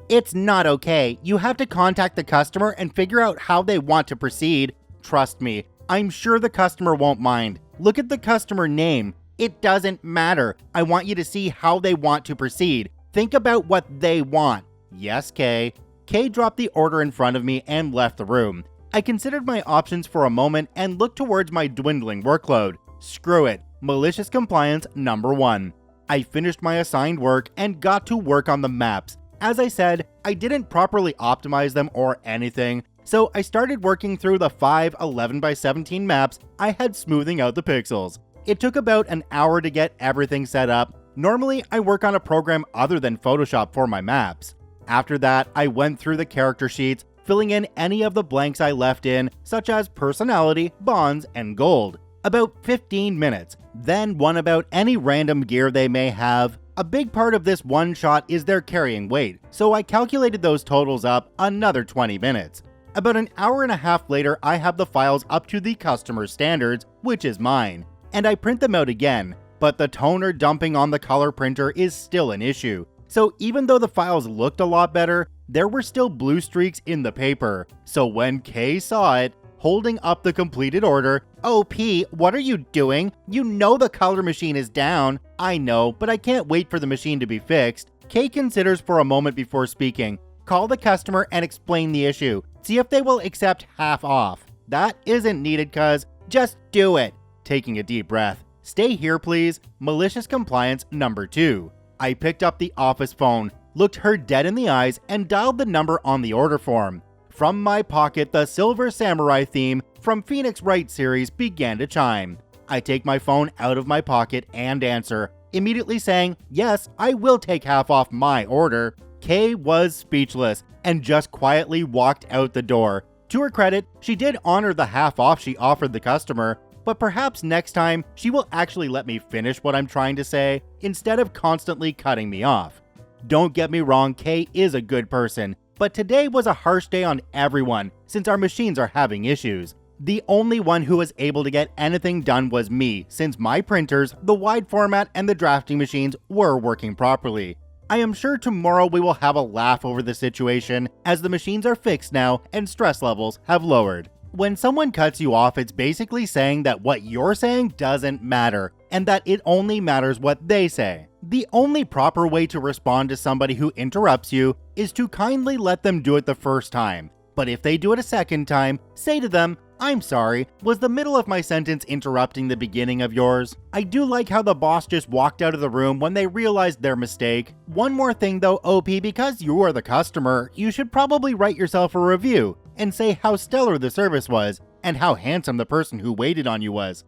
It's not okay. You have to contact the customer and figure out how they want to proceed. Trust me, I'm sure the customer won't mind. Look at the customer name. It doesn't matter. I want you to see how they want to proceed. Think about what they want. Yes, Kay. Kay dropped the order in front of me and left the room. I considered my options for a moment and looked towards my dwindling workload. Screw it. Malicious Compliance number 1. I finished my assigned work and got to work on the maps. As I said, I didn't properly optimize them or anything, so I started working through the 5 11x17 maps I had, smoothing out the pixels. It took about an hour to get everything set up. Normally, I work on a program other than Photoshop for my maps. After that, I went through the character sheets, filling in any of the blanks I left in, such as personality, bonds, and gold. About 15 minutes. Then one about any random gear they may have. A big part of this one shot is their carrying weight, so I calculated those totals up another 20 minutes. About an hour and a half later, I have the files up to the customer standards, which is mine, and I print them out again, but the toner dumping on the color printer is still an issue. So even though the files looked a lot better, there were still blue streaks in the paper. So when Kay saw it, holding up the completed order, "OP, what are you doing? You know the color machine is down." "I know, but I can't wait for the machine to be fixed." Kay considers for a moment before speaking. "Call the customer and explain the issue. See if they will accept half off." "That isn't needed, cuz." "Just do it." Taking a deep breath. "Stay here, please." Malicious Compliance number 2. I picked up the office phone, looked her dead in the eyes, and dialed the number on the order form. From my pocket, the Silver Samurai theme from Phoenix Wright series began to chime. I take my phone out of my pocket and answer, immediately saying, "Yes, I will take half off my order." Kay was speechless and just quietly walked out the door. To her credit, she did honor the half off she offered the customer, but perhaps next time she will actually let me finish what I'm trying to say instead of constantly cutting me off. Don't get me wrong, Kay is a good person, but today was a harsh day on everyone since our machines are having issues. The only one who was able to get anything done was me, since my printers, the wide format, and the drafting machines were working properly. I am sure tomorrow we will have a laugh over the situation as the machines are fixed now and stress levels have lowered. When someone cuts you off, it's basically saying that what you're saying doesn't matter, and that it only matters what they say. The only proper way to respond to somebody who interrupts you is to kindly let them do it the first time. But if they do it a second time, say to them, "I'm sorry, was the middle of my sentence interrupting the beginning of yours?" I do like how the boss just walked out of the room when they realized their mistake. One more thing though, OP, because you are the customer, you should probably write yourself a review and say how stellar the service was and how handsome the person who waited on you was.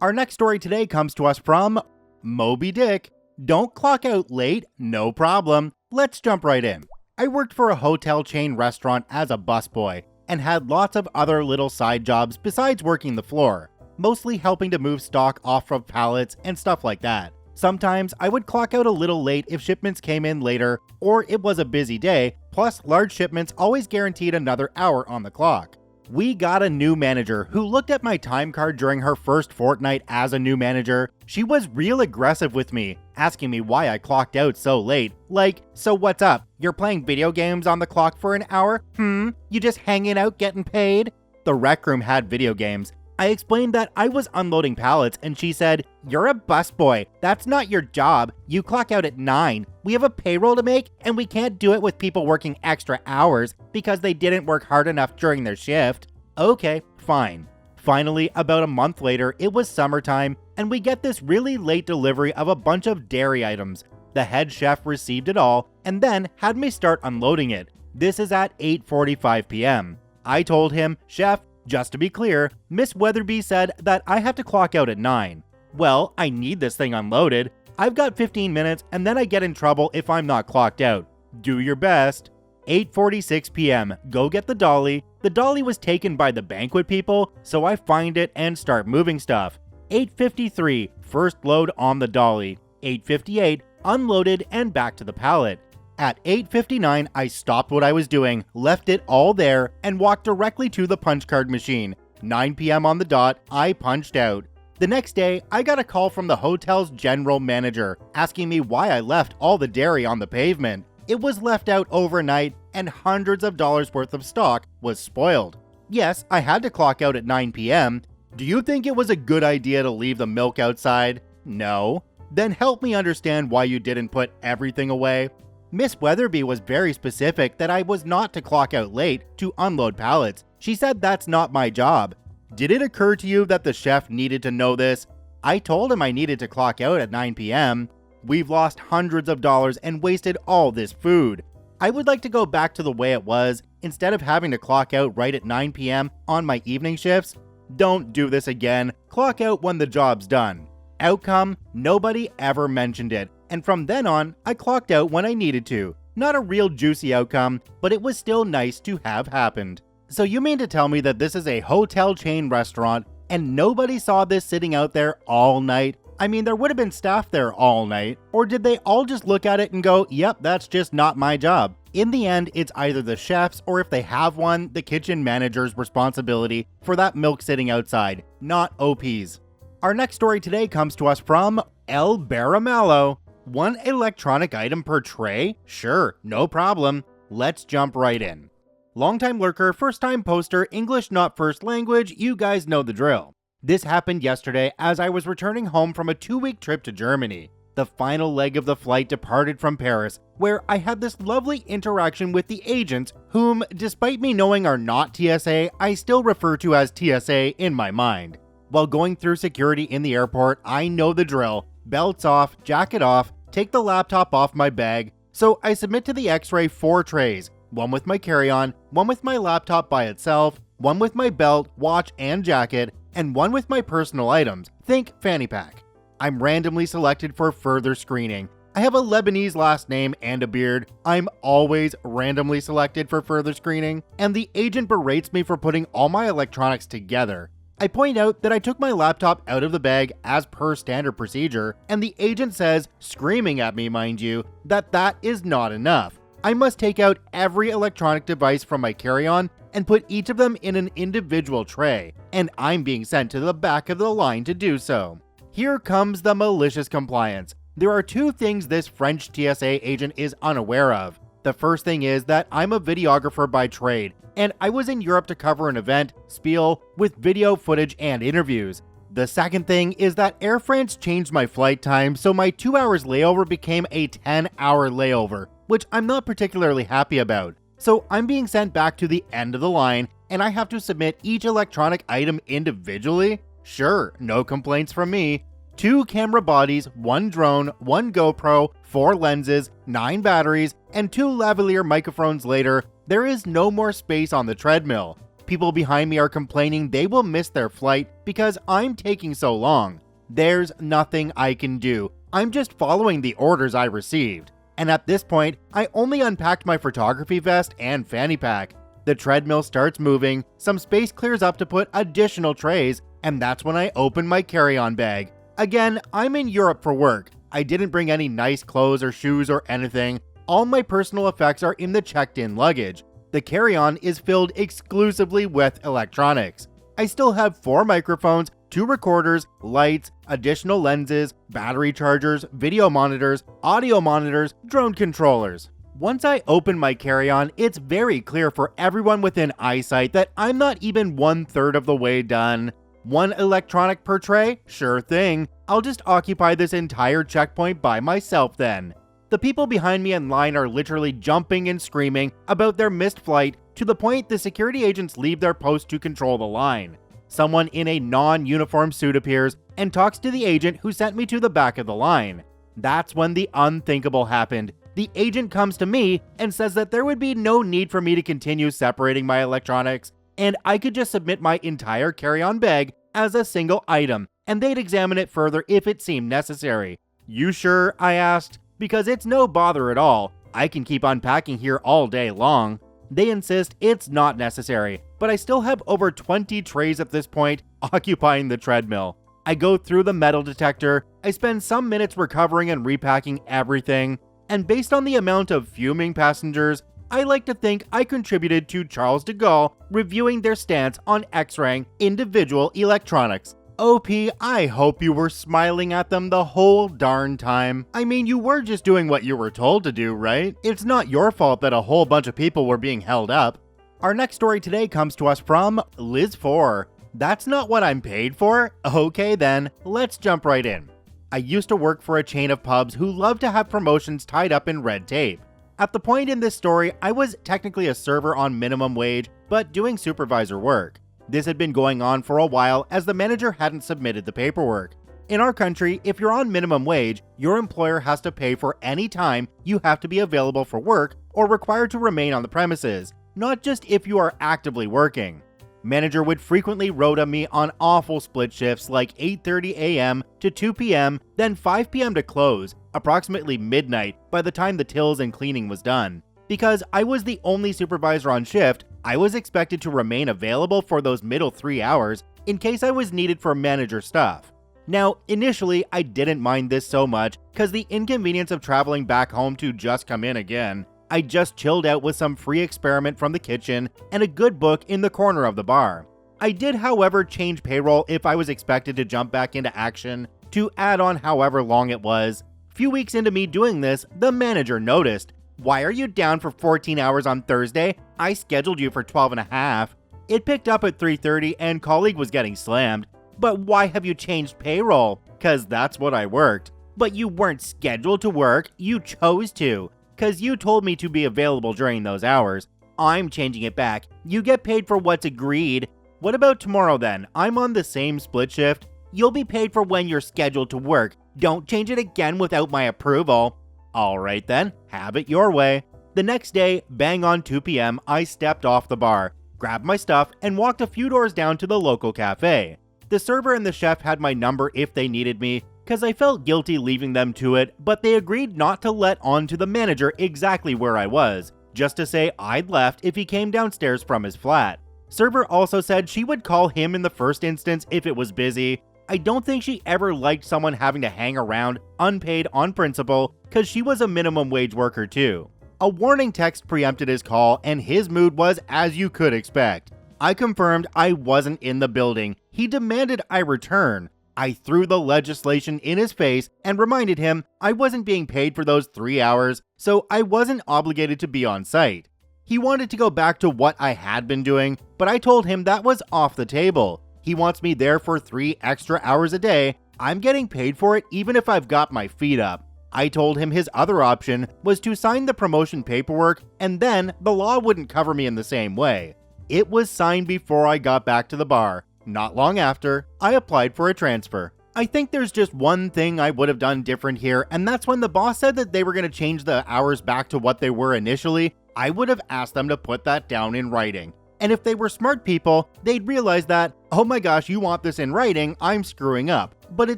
Our next story today comes to us from Moby Dick. Don't clock out late, no problem. Let's jump right in. I worked for a hotel chain restaurant as a busboy and had lots of other little side jobs besides working the floor, mostly helping to move stock off of pallets and stuff like that. Sometimes I would clock out a little late if shipments came in later or it was a busy day, plus large shipments always guaranteed another hour on the clock. We got a new manager who looked at my time card during her first fortnight as a new manager. She was real aggressive with me, asking me why I clocked out so late. Like, "So what's up? You're playing video games on the clock for an hour? You just hanging out getting paid?" The rec room had video games. I explained that I was unloading pallets and she said, "You're a busboy. That's not your job. You clock out at 9. We have a payroll to make and we can't do it with people working extra hours because they didn't work hard enough during their shift." Okay, fine. Finally, about a month later, it was summertime and we get this really late delivery of a bunch of dairy items. The head chef received it all and then had me start unloading it. This is at 8:45 p.m. I told him, "Chef, just to be clear, Miss Weatherby said that I have to clock out at 9. Well, I need this thing unloaded. I've got 15 minutes and then I get in trouble if I'm not clocked out. Do your best." 8:46 p.m. Go get the dolly. The dolly was taken by the banquet people, so I find it and start moving stuff. 8:53, first load on the dolly. 8:58, unloaded and back to the pallet. At 8:59, I stopped what I was doing, left it all there, and walked directly to the punch card machine. 9 p.m. on the dot, I punched out. The next day, I got a call from the hotel's general manager asking me why I left all the dairy on the pavement. It was left out overnight, and hundreds of dollars worth of stock was spoiled. Yes, I had to clock out at 9 p.m. Do you think it was a good idea to leave the milk outside? No. Then help me understand why you didn't put everything away. Miss Weatherby was very specific that I was not to clock out late to unload pallets. She said that's not my job. Did it occur to you that the chef needed to know this? I told him I needed to clock out at 9 p.m. We've lost hundreds of dollars and wasted all this food. I would like to go back to the way it was, instead of having to clock out right at 9 p.m. on my evening shifts. Don't do this again. Clock out when the job's done. Outcome, nobody ever mentioned it, and from then on, I clocked out when I needed to. Not a real juicy outcome, but it was still nice to have happened. So you mean to tell me that this is a hotel chain restaurant and nobody saw this sitting out there all night? I mean, there would have been staff there all night, or did they all just look at it and go, "Yep, that's just not my job"? In the end, it's either the chef's, or if they have one, the kitchen manager's responsibility for that milk sitting outside, not OP's. Our next story today comes to us from El Baramallo. One electronic item per tray? Sure, no problem. Let's jump right in. Longtime lurker, first-time poster, English not first language, you guys know the drill. This happened yesterday as I was returning home from a 2-week trip to Germany. The final leg of the flight departed from Paris, where I had this lovely interaction with the agents, whom, despite me knowing are not TSA, I still refer to as TSA in my mind. While going through security in the airport, I know the drill. Belts off, jacket off, take the laptop off my bag. So I submit to the X-ray 4 trays, one with my carry-on, one with my laptop by itself, one with my belt, watch, and jacket, and one with my personal items. Think fanny pack. I'm randomly selected for further screening. I have a Lebanese last name and a beard. I'm always randomly selected for further screening, and the agent berates me for putting all my electronics together. I point out that I took my laptop out of the bag as per standard procedure, and the agent says, screaming at me mind you, that that is not enough. I must take out every electronic device from my carry-on and put each of them in an individual tray, and I'm being sent to the back of the line to do so. Here comes the malicious compliance. There are 2 things this French TSA agent is unaware of. The first thing is that I'm a videographer by trade, and I was in Europe to cover an event, Spiel, with video footage and interviews. The second thing is that Air France changed my flight time, so my 2 hours layover became a 10-hour layover, which I'm not particularly happy about. So I'm being sent back to the end of the line, and I have to submit each electronic item individually? Sure, no complaints from me. 2 camera bodies, 1 drone, 1 GoPro, 4 lenses, 9 batteries, and 2 lavalier microphones later, there is no more space on the treadmill. People behind me are complaining they will miss their flight because I'm taking so long. There's nothing I can do. I'm just following the orders I received. And at this point, I only unpacked my photography vest and fanny pack. The treadmill starts moving, some space clears up to put additional trays, and that's when I open my carry-on bag. Again, I'm in Europe for work. I didn't bring any nice clothes or shoes or anything. All my personal effects are in the checked-in luggage. The carry-on is filled exclusively with electronics. I still have 4 microphones, 2 recorders, lights, additional lenses, battery chargers, video monitors, audio monitors, drone controllers. Once I open my carry-on, it's very clear for everyone within eyesight that I'm not even 1/3 of the way done. 1 electronic per tray? Sure thing. I'll just occupy this entire checkpoint by myself then. The people behind me in line are literally jumping and screaming about their missed flight to the point the security agents leave their post to control the line. Someone in a non-uniform suit appears and talks to the agent who sent me to the back of the line. That's when the unthinkable happened. The agent comes to me and says that there would be no need for me to continue separating my electronics, and I could just submit my entire carry-on bag as a single item, and they'd examine it further if it seemed necessary. You sure? I asked. Because it's no bother at all. I can keep unpacking here all day long. They insist it's not necessary, but I still have over 20 trays at this point occupying the treadmill. I go through the metal detector, I spend some minutes recovering and repacking everything, and based on the amount of fuming passengers, I like to think I contributed to Charles de Gaulle reviewing their stance on X-raying individual electronics. OP, I hope you were smiling at them the whole darn time. I mean, you were just doing what you were told to do, right? It's not your fault that a whole bunch of people were being held up. Our next story today comes to us from Liz4. That's not what I'm paid for? Okay then, let's jump right in. I used to work for a chain of pubs who love to have promotions tied up in red tape. At the point in this story, I was technically a server on minimum wage, but doing supervisor work. This had been going on for a while as the manager hadn't submitted the paperwork. In our country, if you're on minimum wage, your employer has to pay for any time you have to be available for work or required to remain on the premises, not just if you are actively working. Manager would frequently rota me on awful split shifts like 8:30 a.m. to 2 p.m., then 5 p.m. to close, approximately midnight by the time the tills and cleaning was done. Because I was the only supervisor on shift, I was expected to remain available for those middle 3 hours in case I was needed for manager stuff. Now, initially, I didn't mind this so much because the inconvenience of traveling back home to just come in again. I just chilled out with some free experiment from the kitchen and a good book in the corner of the bar. I did, however, change payroll if I was expected to jump back into action to add on however long it was. Few weeks into me doing this, the manager noticed. Why are you down for 14 hours on Thursday? I scheduled you for 12 and a half. It picked up at 3:30 and colleague was getting slammed. But why have you changed payroll? Cause that's what I worked. But you weren't scheduled to work, you chose to. Cause you told me to be available during those hours. I'm changing it back. You get paid for what's agreed. What about tomorrow then? I'm on the same split shift. You'll be paid for when you're scheduled to work. Don't change it again without my approval. Alright then, have it your way. The next day, bang on 2 p.m., I stepped off the bar, grabbed my stuff, and walked a few doors down to the local cafe. The server and the chef had my number if they needed me, cause I felt guilty leaving them to it, but they agreed not to let on to the manager exactly where I was, just to say I'd left if he came downstairs from his flat. Server also said she would call him in the first instance if it was busy. I don't think she ever liked someone having to hang around unpaid on principle, cause she was a minimum wage worker too. A warning text preempted his call and his mood was as you could expect. I confirmed I wasn't in the building. He demanded I return. I threw the legislation in his face and reminded him I wasn't being paid for those 3 hours, so I wasn't obligated to be on site. He wanted to go back to what I had been doing, but I told him that was off the table. He wants me there for 3 extra hours a day. I'm getting paid for it even if I've got my feet up. I told him his other option was to sign the promotion paperwork and then the law wouldn't cover me in the same way. It was signed before I got back to the bar. Not long after, I applied for a transfer. I think there's just one thing I would have done different here, and that's when the boss said that they were going to change the hours back to what they were initially, I would have asked them to put that down in writing. And if they were smart people, they'd realize that, oh my gosh, you want this in writing, I'm screwing up. But it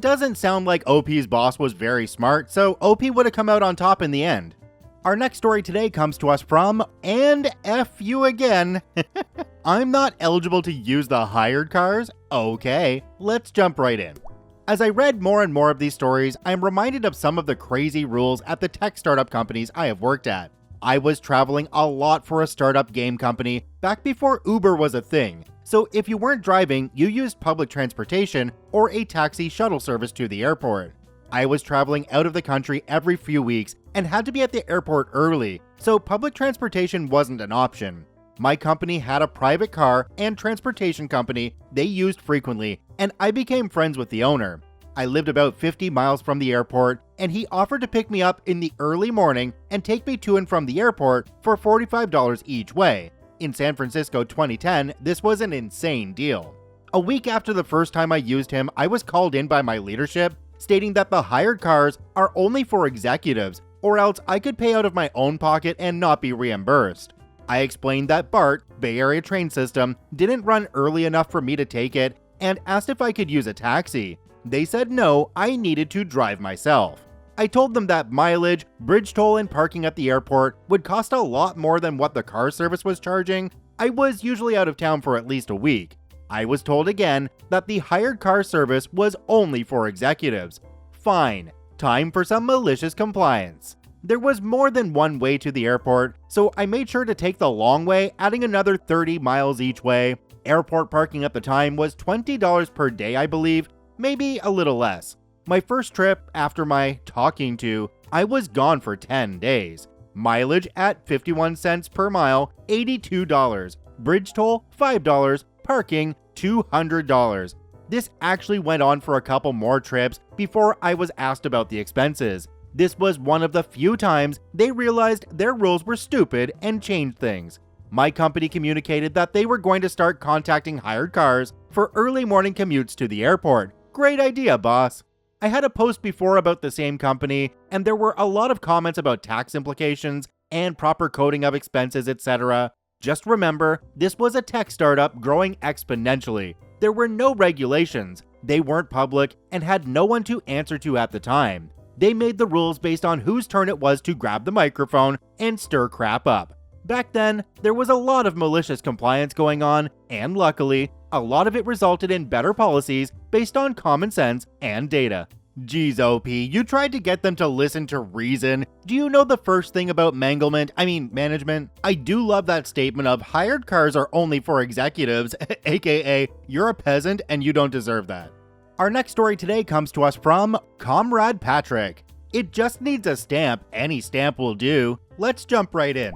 doesn't sound like OP's boss was very smart, so OP would have come out on top in the end. Our next story today comes to us from, and F you again. I'm not eligible to use the hired cars? Okay, let's jump right in. As I read more and more of these stories, I'm reminded of some of the crazy rules at the tech startup companies I have worked at. I was traveling a lot for a startup game company back before Uber was a thing, so if you weren't driving, you used public transportation or a taxi shuttle service to the airport. I was traveling out of the country every few weeks and had to be at the airport early, so public transportation wasn't an option. My company had a private car and transportation company they used frequently, and I became friends with the owner. I lived about 50 miles from the airport, and he offered to pick me up in the early morning and take me to and from the airport for $45 each way. In San Francisco 2010, this was an insane deal. A week after the first time I used him, I was called in by my leadership, stating that the hired cars are only for executives, or else I could pay out of my own pocket and not be reimbursed. I explained that BART, Bay Area train system, didn't run early enough for me to take it, and asked if I could use a taxi. They said no, I needed to drive myself. I told them that mileage, bridge toll, and parking at the airport would cost a lot more than what the car service was charging. I was usually out of town for at least a week. I was told again that the hired car service was only for executives. Fine, time for some malicious compliance. There was more than one way to the airport, so I made sure to take the long way, adding another 30 miles each way. Airport parking at the time was $20 per day, I believe, maybe a little less. My first trip after my talking to, I was gone for 10 days. Mileage at 51 cents per mile, $82. Bridge toll, $5. Parking, $200. This actually went on for a couple more trips before I was asked about the expenses. This was one of the few times they realized their rules were stupid and changed things. My company communicated that they were going to start contacting hired cars for early morning commutes to the airport. Great idea, boss. I had a post before about the same company, and there were a lot of comments about tax implications and proper coding of expenses, etc. Just remember, this was a tech startup growing exponentially. There were no regulations, they weren't public, and had no one to answer to at the time. They made the rules based on whose turn it was to grab the microphone and stir crap up. Back then, there was a lot of malicious compliance going on, and luckily, a lot of it resulted in better policies based on common sense and data. Geez, OP, you tried to get them to listen to reason. Do you know the first thing about management? I do love that statement of hired cars are only for executives, aka you're a peasant and you don't deserve that. Our next story today comes to us from Comrade Patrick. It just needs a stamp, any stamp will do. Let's jump right in.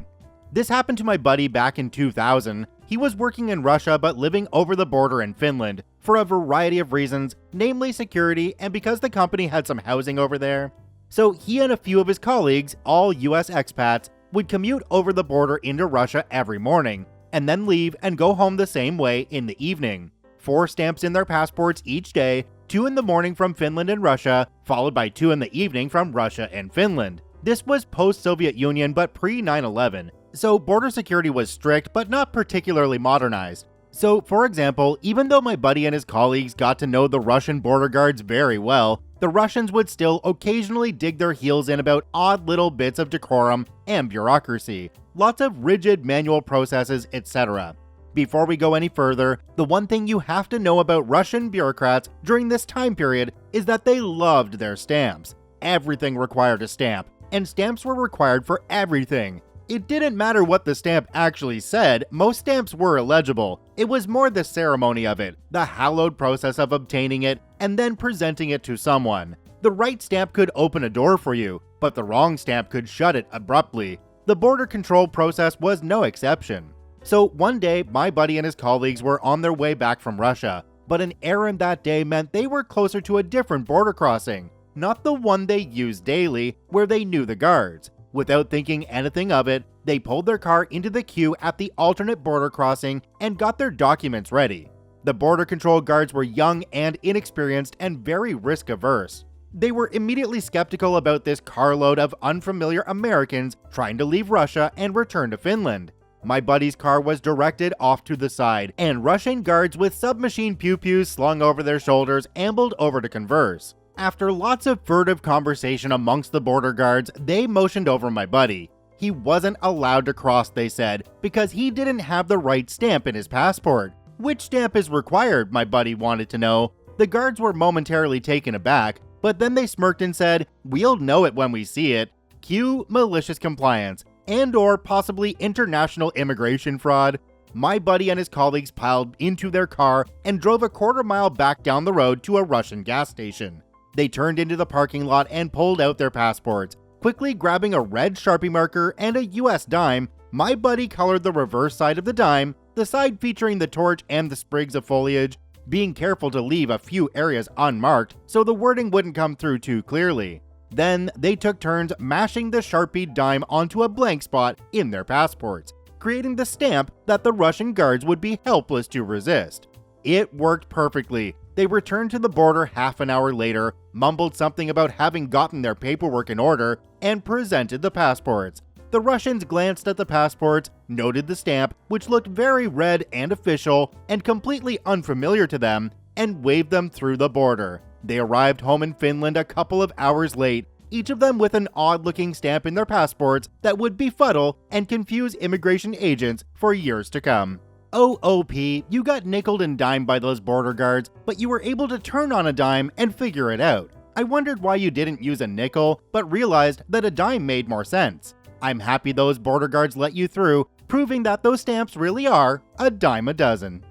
This happened to my buddy back in 2000. He was working in Russia but living over the border in Finland for a variety of reasons, namely security and because the company had some housing over there. So he and a few of his colleagues, all US expats, would commute over the border into Russia every morning, and then leave and go home the same way in the evening. 4 stamps in their passports each day, 2 in the morning from Finland and Russia, followed by 2 in the evening from Russia and Finland. This was post-Soviet Union but pre-9/11, so border security was strict but not particularly modernized. So, for example, even though my buddy and his colleagues got to know the Russian border guards very well, the Russians would still occasionally dig their heels in about odd little bits of decorum and bureaucracy, lots of rigid manual processes, etc. Before we go any further, the one thing you have to know about Russian bureaucrats during this time period is that they loved their stamps. Everything required a stamp, and stamps were required for everything. It didn't matter what the stamp actually said, most stamps were illegible. It was more the ceremony of it, the hallowed process of obtaining it and then presenting it to someone. The right stamp could open a door for you, but the wrong stamp could shut it abruptly. The border control process was no exception. So one day, my buddy and his colleagues were on their way back from Russia, but an errand that day meant they were closer to a different border crossing, not the one they used daily, where they knew the guards. Without thinking anything of it, they pulled their car into the queue at the alternate border crossing and got their documents ready. The border control guards were young and inexperienced and very risk-averse. They were immediately skeptical about this carload of unfamiliar Americans trying to leave Russia and return to Finland. My buddy's car was directed off to the side, and Russian guards with submachine pew-pews slung over their shoulders ambled over to converse. After lots of furtive conversation amongst the border guards, they motioned over my buddy. He wasn't allowed to cross, they said, because he didn't have the right stamp in his passport. Which stamp is required, my buddy wanted to know. The guards were momentarily taken aback, but then they smirked and said, "We'll know it when we see it." Cue malicious compliance, and or possibly international immigration fraud. My buddy and his colleagues piled into their car and drove a quarter-mile back down the road to a Russian gas station. They turned into the parking lot and pulled out their passports. Quickly grabbing a red Sharpie marker and a US dime, my buddy colored the reverse side of the dime, the side featuring the torch and the sprigs of foliage, being careful to leave a few areas unmarked so the wording wouldn't come through too clearly. Then they took turns mashing the Sharpie dime onto a blank spot in their passports, creating the stamp that the Russian guards would be helpless to resist. It worked perfectly. They returned to the border half an hour later, mumbled something about having gotten their paperwork in order, and presented the passports. The Russians glanced at the passports, noted the stamp, which looked very red and official and completely unfamiliar to them, and waved them through the border. They arrived home in Finland a couple of hours late, each of them with an odd-looking stamp in their passports that would befuddle and confuse immigration agents for years to come. OOP, you got nickeled and dimed by those border guards, but you were able to turn on a dime and figure it out. I wondered why you didn't use a nickel, but realized that a dime made more sense. I'm happy those border guards let you through, proving that those stamps really are a dime a dozen.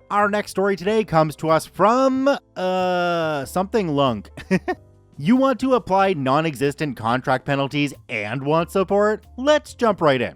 Our next story today comes to us from, something lunk. You want to apply non-existent contract penalties and want support? Let's jump right in.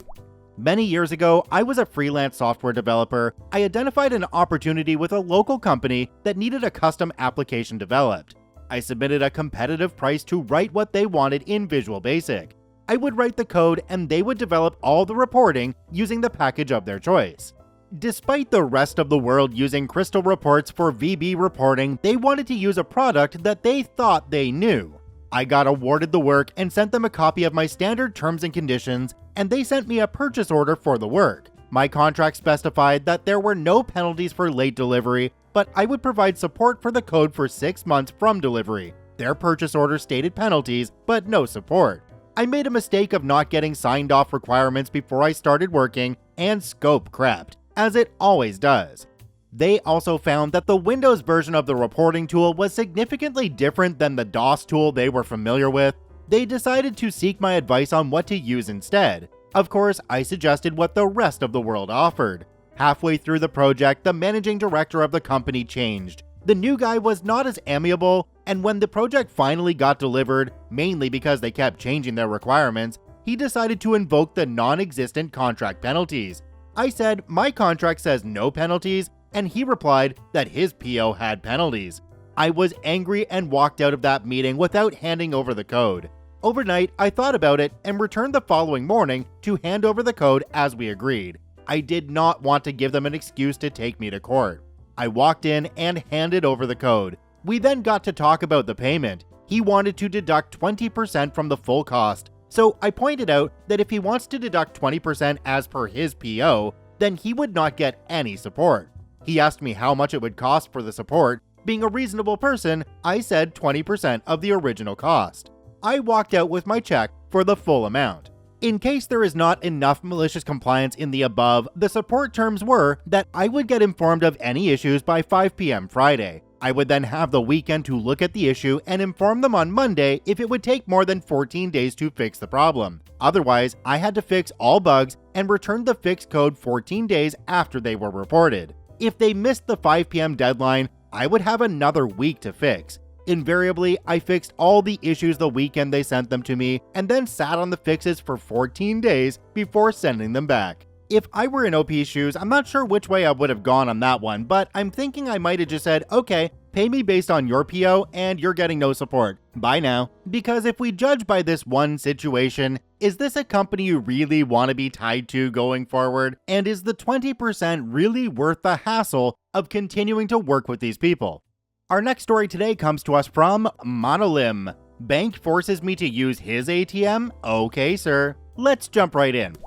Many years ago, I was a freelance software developer. I identified an opportunity with a local company that needed a custom application developed. I submitted a competitive price to write what they wanted in Visual Basic. I would write the code and they would develop all the reporting using the package of their choice. Despite the rest of the world using Crystal reports for VB reporting, they wanted to use a product that they thought they knew. I got awarded the work and sent them a copy of my standard terms and conditions, and they sent me a purchase order for the work. My contract specified that there were no penalties for late delivery, but I would provide support for the code for 6 months from delivery. Their purchase order stated penalties, but no support. I made a mistake of not getting signed off requirements before I started working, and scope crept, as it always does. They also found that the Windows version of the reporting tool was significantly different than the DOS tool they were familiar with. They decided to seek my advice on what to use instead. Of course, I suggested what the rest of the world offered. Halfway through the project, the managing director of the company changed. The new guy was not as amiable, and when the project finally got delivered, mainly because they kept changing their requirements, he decided to invoke the non-existent contract penalties. I said my contract says no penalties, and he replied that his PO had penalties. I was angry and walked out of that meeting without handing over the code. Overnight, I thought about it and returned the following morning to hand over the code as we agreed. I did not want to give them an excuse to take me to court. I walked in and handed over the code. We then got to talk about the payment. He wanted to deduct 20% from the full cost, so I pointed out that if he wants to deduct 20% as per his PO, then he would not get any support. He asked me how much it would cost for the support. Being a reasonable person, I said 20% of the original cost. I walked out with my check for the full amount. In case there is not enough malicious compliance in the above, the support terms were that I would get informed of any issues by 5 p.m. Friday. I would then have the weekend to look at the issue and inform them on Monday if it would take more than 14 days to fix the problem. Otherwise, I had to fix all bugs and return the fixed code 14 days after they were reported. If they missed the 5 p.m. deadline, I would have another week to fix. Invariably, I fixed all the issues the weekend they sent them to me and then sat on the fixes for 14 days before sending them back. If I were in OP's shoes, I'm not sure which way I would have gone on that one, but I'm thinking I might have just said, okay, pay me based on your PO and you're getting no support. Bye now. Because if we judge by this one situation, is this a company you really want to be tied to going forward? And is the 20% really worth the hassle of continuing to work with these people? Our next story today comes to us from Monolim. Bank forces me to use his ATM? Okay, sir. Let's jump right in.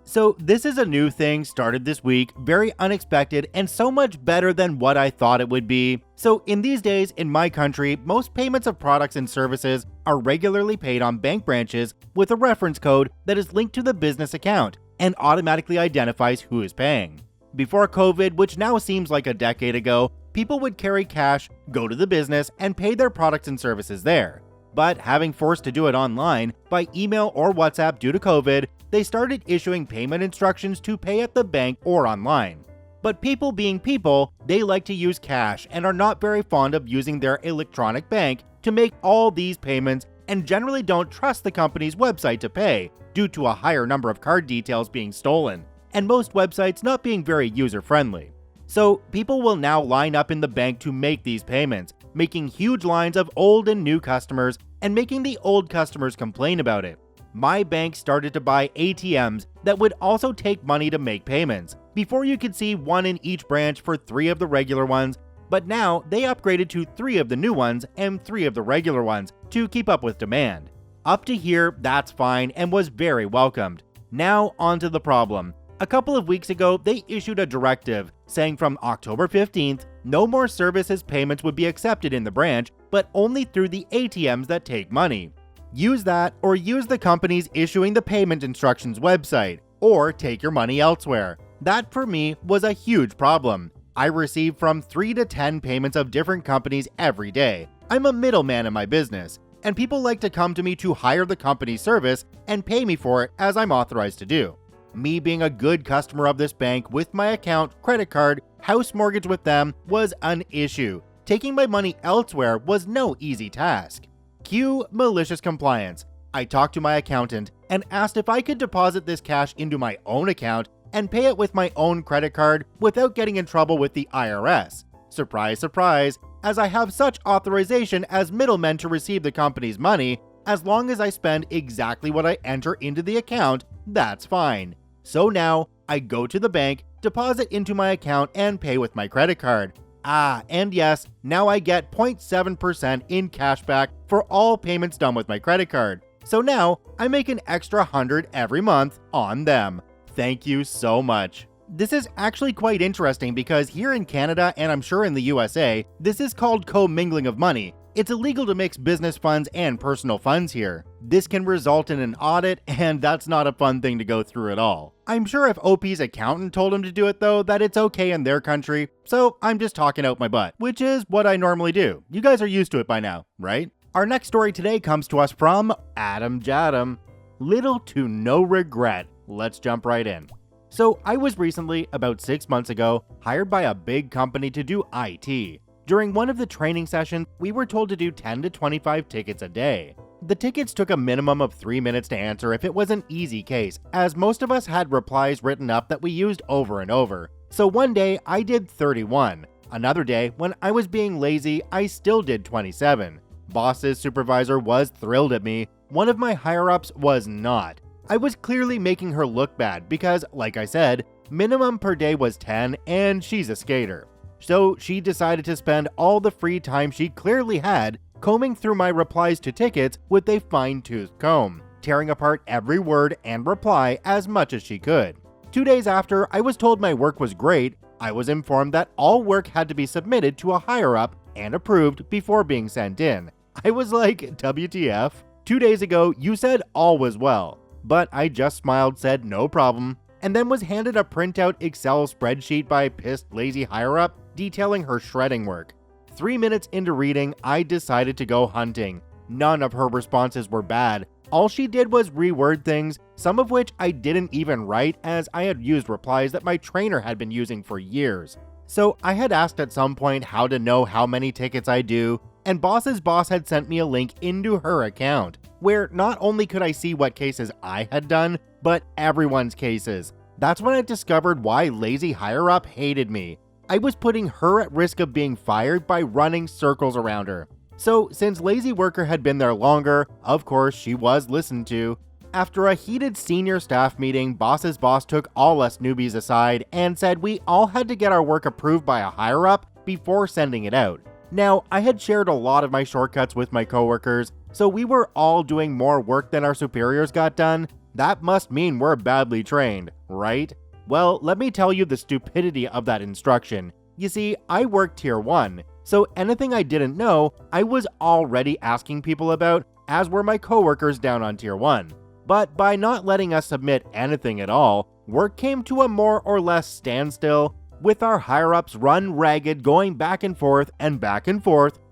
So this is a new thing started this week, very unexpected and so much better than what I thought it would be. So in these days in my country, most payments of products and services are regularly paid on bank branches with a reference code that is linked to the business account and automatically identifies who is paying. Before COVID, which now seems like a decade ago, people would carry cash, go to the business, and pay their products and services there. But having forced to do it online, by email or WhatsApp due to COVID, they started issuing payment instructions to pay at the bank or online. But people being people, they like to use cash and are not very fond of using their electronic bank to make all these payments and generally don't trust the company's website to pay, due to a higher number of card details being stolen, and most websites not being very user-friendly. So people will now line up in the bank to make these payments, making huge lines of old and new customers and making the old customers complain about it. My bank started to buy ATMs that would also take money to make payments. Before you could see one in each branch for 3 of the regular ones, but now they upgraded to 3 of the new ones and 3 of the regular ones to keep up with demand. Up to here, that's fine and was very welcomed. Now onto the problem. A couple of weeks ago, they issued a directive saying from October 15th, no more services payments would be accepted in the branch, but only through the ATMs that take money. Use that or use the company's issuing the payment instructions website, or take your money elsewhere. That for me was a huge problem. I receive from 3 to 10 payments of different companies every day. I'm a middleman in my business, and people like to come to me to hire the company's service and pay me for it as I'm authorized to do. Me being a good customer of this bank with my account, credit card, house mortgage with them was an issue. Taking my money elsewhere was no easy task. Cue malicious compliance. I talked to my accountant and asked if I could deposit this cash into my own account and pay it with my own credit card without getting in trouble with the IRS. Surprise, surprise, as I have such authorization as middlemen to receive the company's money, as long as I spend exactly what I enter into the account, that's fine. So now, I go to the bank, deposit into my account, and pay with my credit card. And yes, now I get 0.7% in cashback for all payments done with my credit card. So now, I make an extra 100 every month on them. Thank you so much. This is actually quite interesting because here in Canada, and I'm sure in the USA, this is called commingling of money. It's illegal to mix business funds and personal funds here. This can result in an audit, and that's not a fun thing to go through at all. I'm sure if OP's accountant told him to do it though, that it's okay in their country, so I'm just talking out my butt, which is what I normally do. You guys are used to it by now, right? Our next story today comes to us from Adam Jadam. Little to no regret. Let's jump right in. So I was recently, about 6 months ago, hired by a big company to do IT. During one of the training sessions, we were told to do 10 to 25 tickets a day. The tickets took a minimum of 3 minutes to answer if it was an easy case, as most of us had replies written up that we used over and over. So one day, I did 31. Another day, when I was being lazy, I still did 27. Boss's supervisor was thrilled at me. One of my higher-ups was not. I was clearly making her look bad because, like I said, minimum per day was 10 and she's a skater. So she decided to spend all the free time she clearly had combing through my replies to tickets with a fine-tooth comb, tearing apart every word and reply as much as she could. 2 days after I was told my work was great, I was informed that all work had to be submitted to a higher-up and approved before being sent in. I was like, WTF? 2 days ago, you said all was well. But I just smiled, said no problem, and then was handed a printout Excel spreadsheet by a pissed lazy higher-up detailing her shredding work. 3 minutes into reading, I decided to go hunting. None of her responses were bad. All she did was reword things, some of which I didn't even write as I had used replies that my trainer had been using for years. So I had asked at some point how to know how many tickets I do, and Boss's boss had sent me a link into her account, where not only could I see what cases I had done, but everyone's cases. That's when I discovered why lazy higher-up hated me. I was putting her at risk of being fired by running circles around her. So since lazy worker had been there longer, of course she was listened to. After a heated senior staff meeting, Boss's boss took all us newbies aside and said we all had to get our work approved by a higher-up before sending it out. Now, I had shared a lot of my shortcuts with my coworkers, so we were all doing more work than our superiors got done. That must mean we're badly trained, right? Well, let me tell you the stupidity of that instruction. You see, I worked Tier 1, so anything I didn't know, I was already asking people about, as were my coworkers down on Tier 1. But by not letting us submit anything at all, work came to a more or less standstill, with our higher-ups run ragged going back and forth,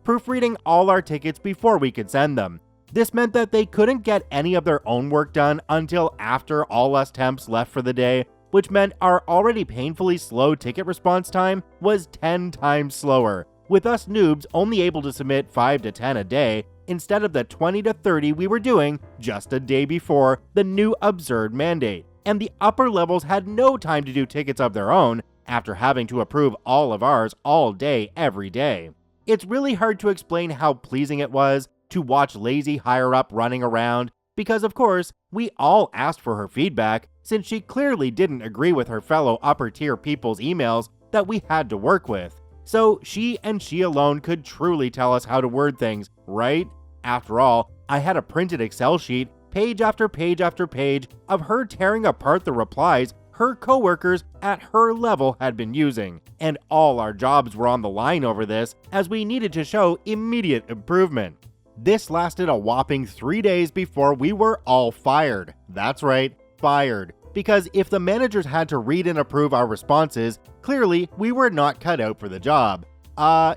proofreading all our tickets before we could send them. This meant that they couldn't get any of their own work done until after all us temps left for the day, which meant our already painfully slow ticket response time was 10 times slower, with us noobs only able to submit 5 to 10 a day instead of the 20 to 30 we were doing just a day before the new absurd mandate. And the upper levels had no time to do tickets of their own after having to approve all of ours all day, every day. It's really hard to explain how pleasing it was to watch lazy higher-up running around because, of course, we all asked for her feedback since she clearly didn't agree with her fellow upper-tier people's emails that we had to work with. So she and she alone could truly tell us how to word things, right? After all, I had a printed Excel sheet, page after page after page, of her tearing apart the replies her coworkers at her level had been using, and all our jobs were on the line over this as we needed to show immediate improvement. This lasted a whopping 3 days before we were all fired. That's right, fired. Because if the managers had to read and approve our responses, clearly we were not cut out for the job.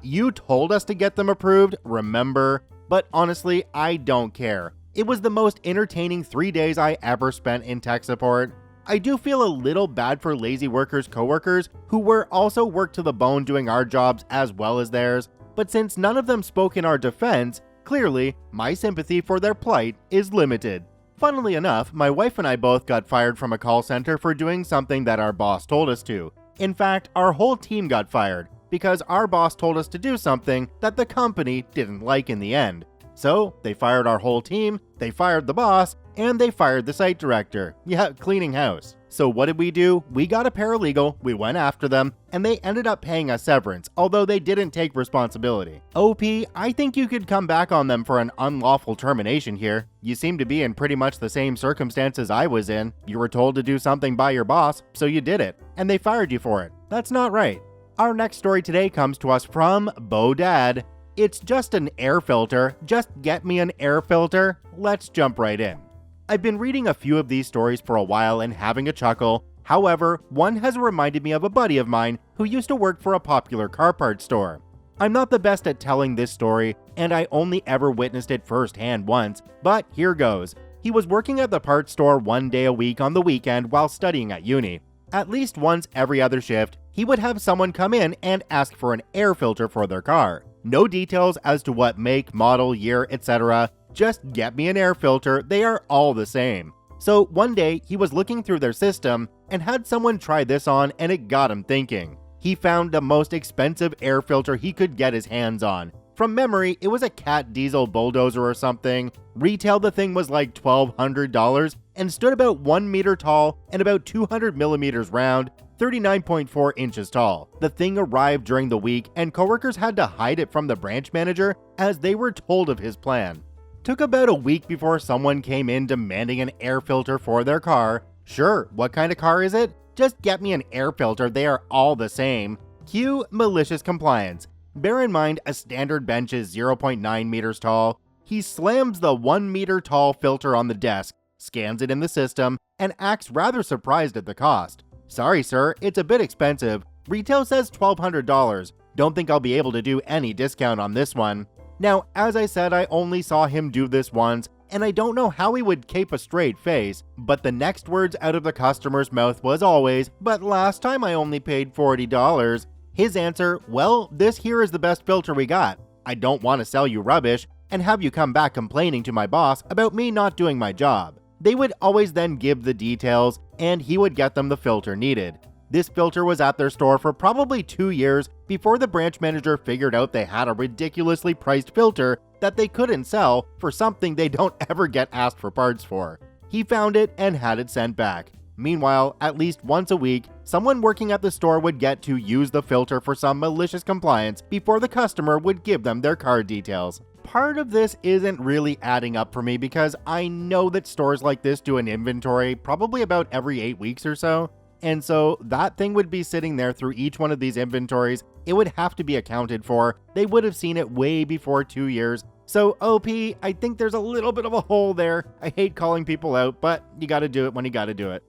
You told us to get them approved, remember? But honestly, I don't care. It was the most entertaining 3 days I ever spent in tech support. I do feel a little bad for lazy workers' coworkers who were also worked to the bone doing our jobs as well as theirs, but since none of them spoke in our defense, clearly my sympathy for their plight is limited. Funnily enough, my wife and I both got fired from a call center for doing something that our boss told us to. In fact, our whole team got fired because our boss told us to do something that the company didn't like in the end. So they fired our whole team, they fired the boss, and they fired the site director. Yeah, cleaning house. So what did we do? We got a paralegal, we went after them, and they ended up paying us severance, although they didn't take responsibility. OP, I think you could come back on them for an unlawful termination here. You seem to be in pretty much the same circumstances I was in. You were told to do something by your boss, so you did it, and they fired you for it. That's not right. Our next story today comes to us from Bodad. It's just an air filter. Just get me an air filter. Let's jump right in. I've been reading a few of these stories for a while and having a chuckle. However, one has reminded me of a buddy of mine who used to work for a popular car parts store. I'm not the best at telling this story, and I only ever witnessed it firsthand once, but here goes. He was working at the parts store 1 day a week on the weekend while studying at uni. At least once every other shift, he would have someone come in and ask for an air filter for their car. No details as to what make, model, year, etc. Just get me an air filter, they are all the same. So one day, he was looking through their system and had someone try this on, and it got him thinking. He found the most expensive air filter he could get his hands on. From memory, it was a Cat diesel bulldozer or something. Retail, the thing was like $1,200 and stood about 1 meter tall and about 200 millimeters round, 39.4 inches tall. The thing arrived during the week and coworkers had to hide it from the branch manager as they were told of his plan. Took about a week before someone came in demanding an air filter for their car. Sure, what kind of car is it? Just get me an air filter, they are all the same. Cue Malicious Compliance. Bear in mind a standard bench is 0.9 meters tall. He slams the 1 meter tall filter on the desk, scans it in the system, and acts rather surprised at the cost. Sorry sir, it's a bit expensive. Retail says $1,200. Don't think I'll be able to do any discount on this one. Now, as I said, I only saw him do this once, and I don't know how he would keep a straight face, but the next words out of the customer's mouth was always, "But last time I only paid $40. His answer, "Well, this here is the best filter we got. I don't want to sell you rubbish and have you come back complaining to my boss about me not doing my job." They would always then give the details, and he would get them the filter needed. This filter was at their store for probably 2 years before the branch manager figured out they had a ridiculously priced filter that they couldn't sell for something they don't ever get asked for parts for. He found it and had it sent back. Meanwhile, at least once a week, someone working at the store would get to use the filter for some malicious compliance before the customer would give them their card details. Part of this isn't really adding up for me because I know that stores like this do an inventory probably about every 8 weeks or so. And so that thing would be sitting there through each one of these inventories. It would have to be accounted for. They would have seen it way before 2 years. So OP, I think there's a little bit of a hole there. I hate calling people out, but you gotta do it when you gotta do it.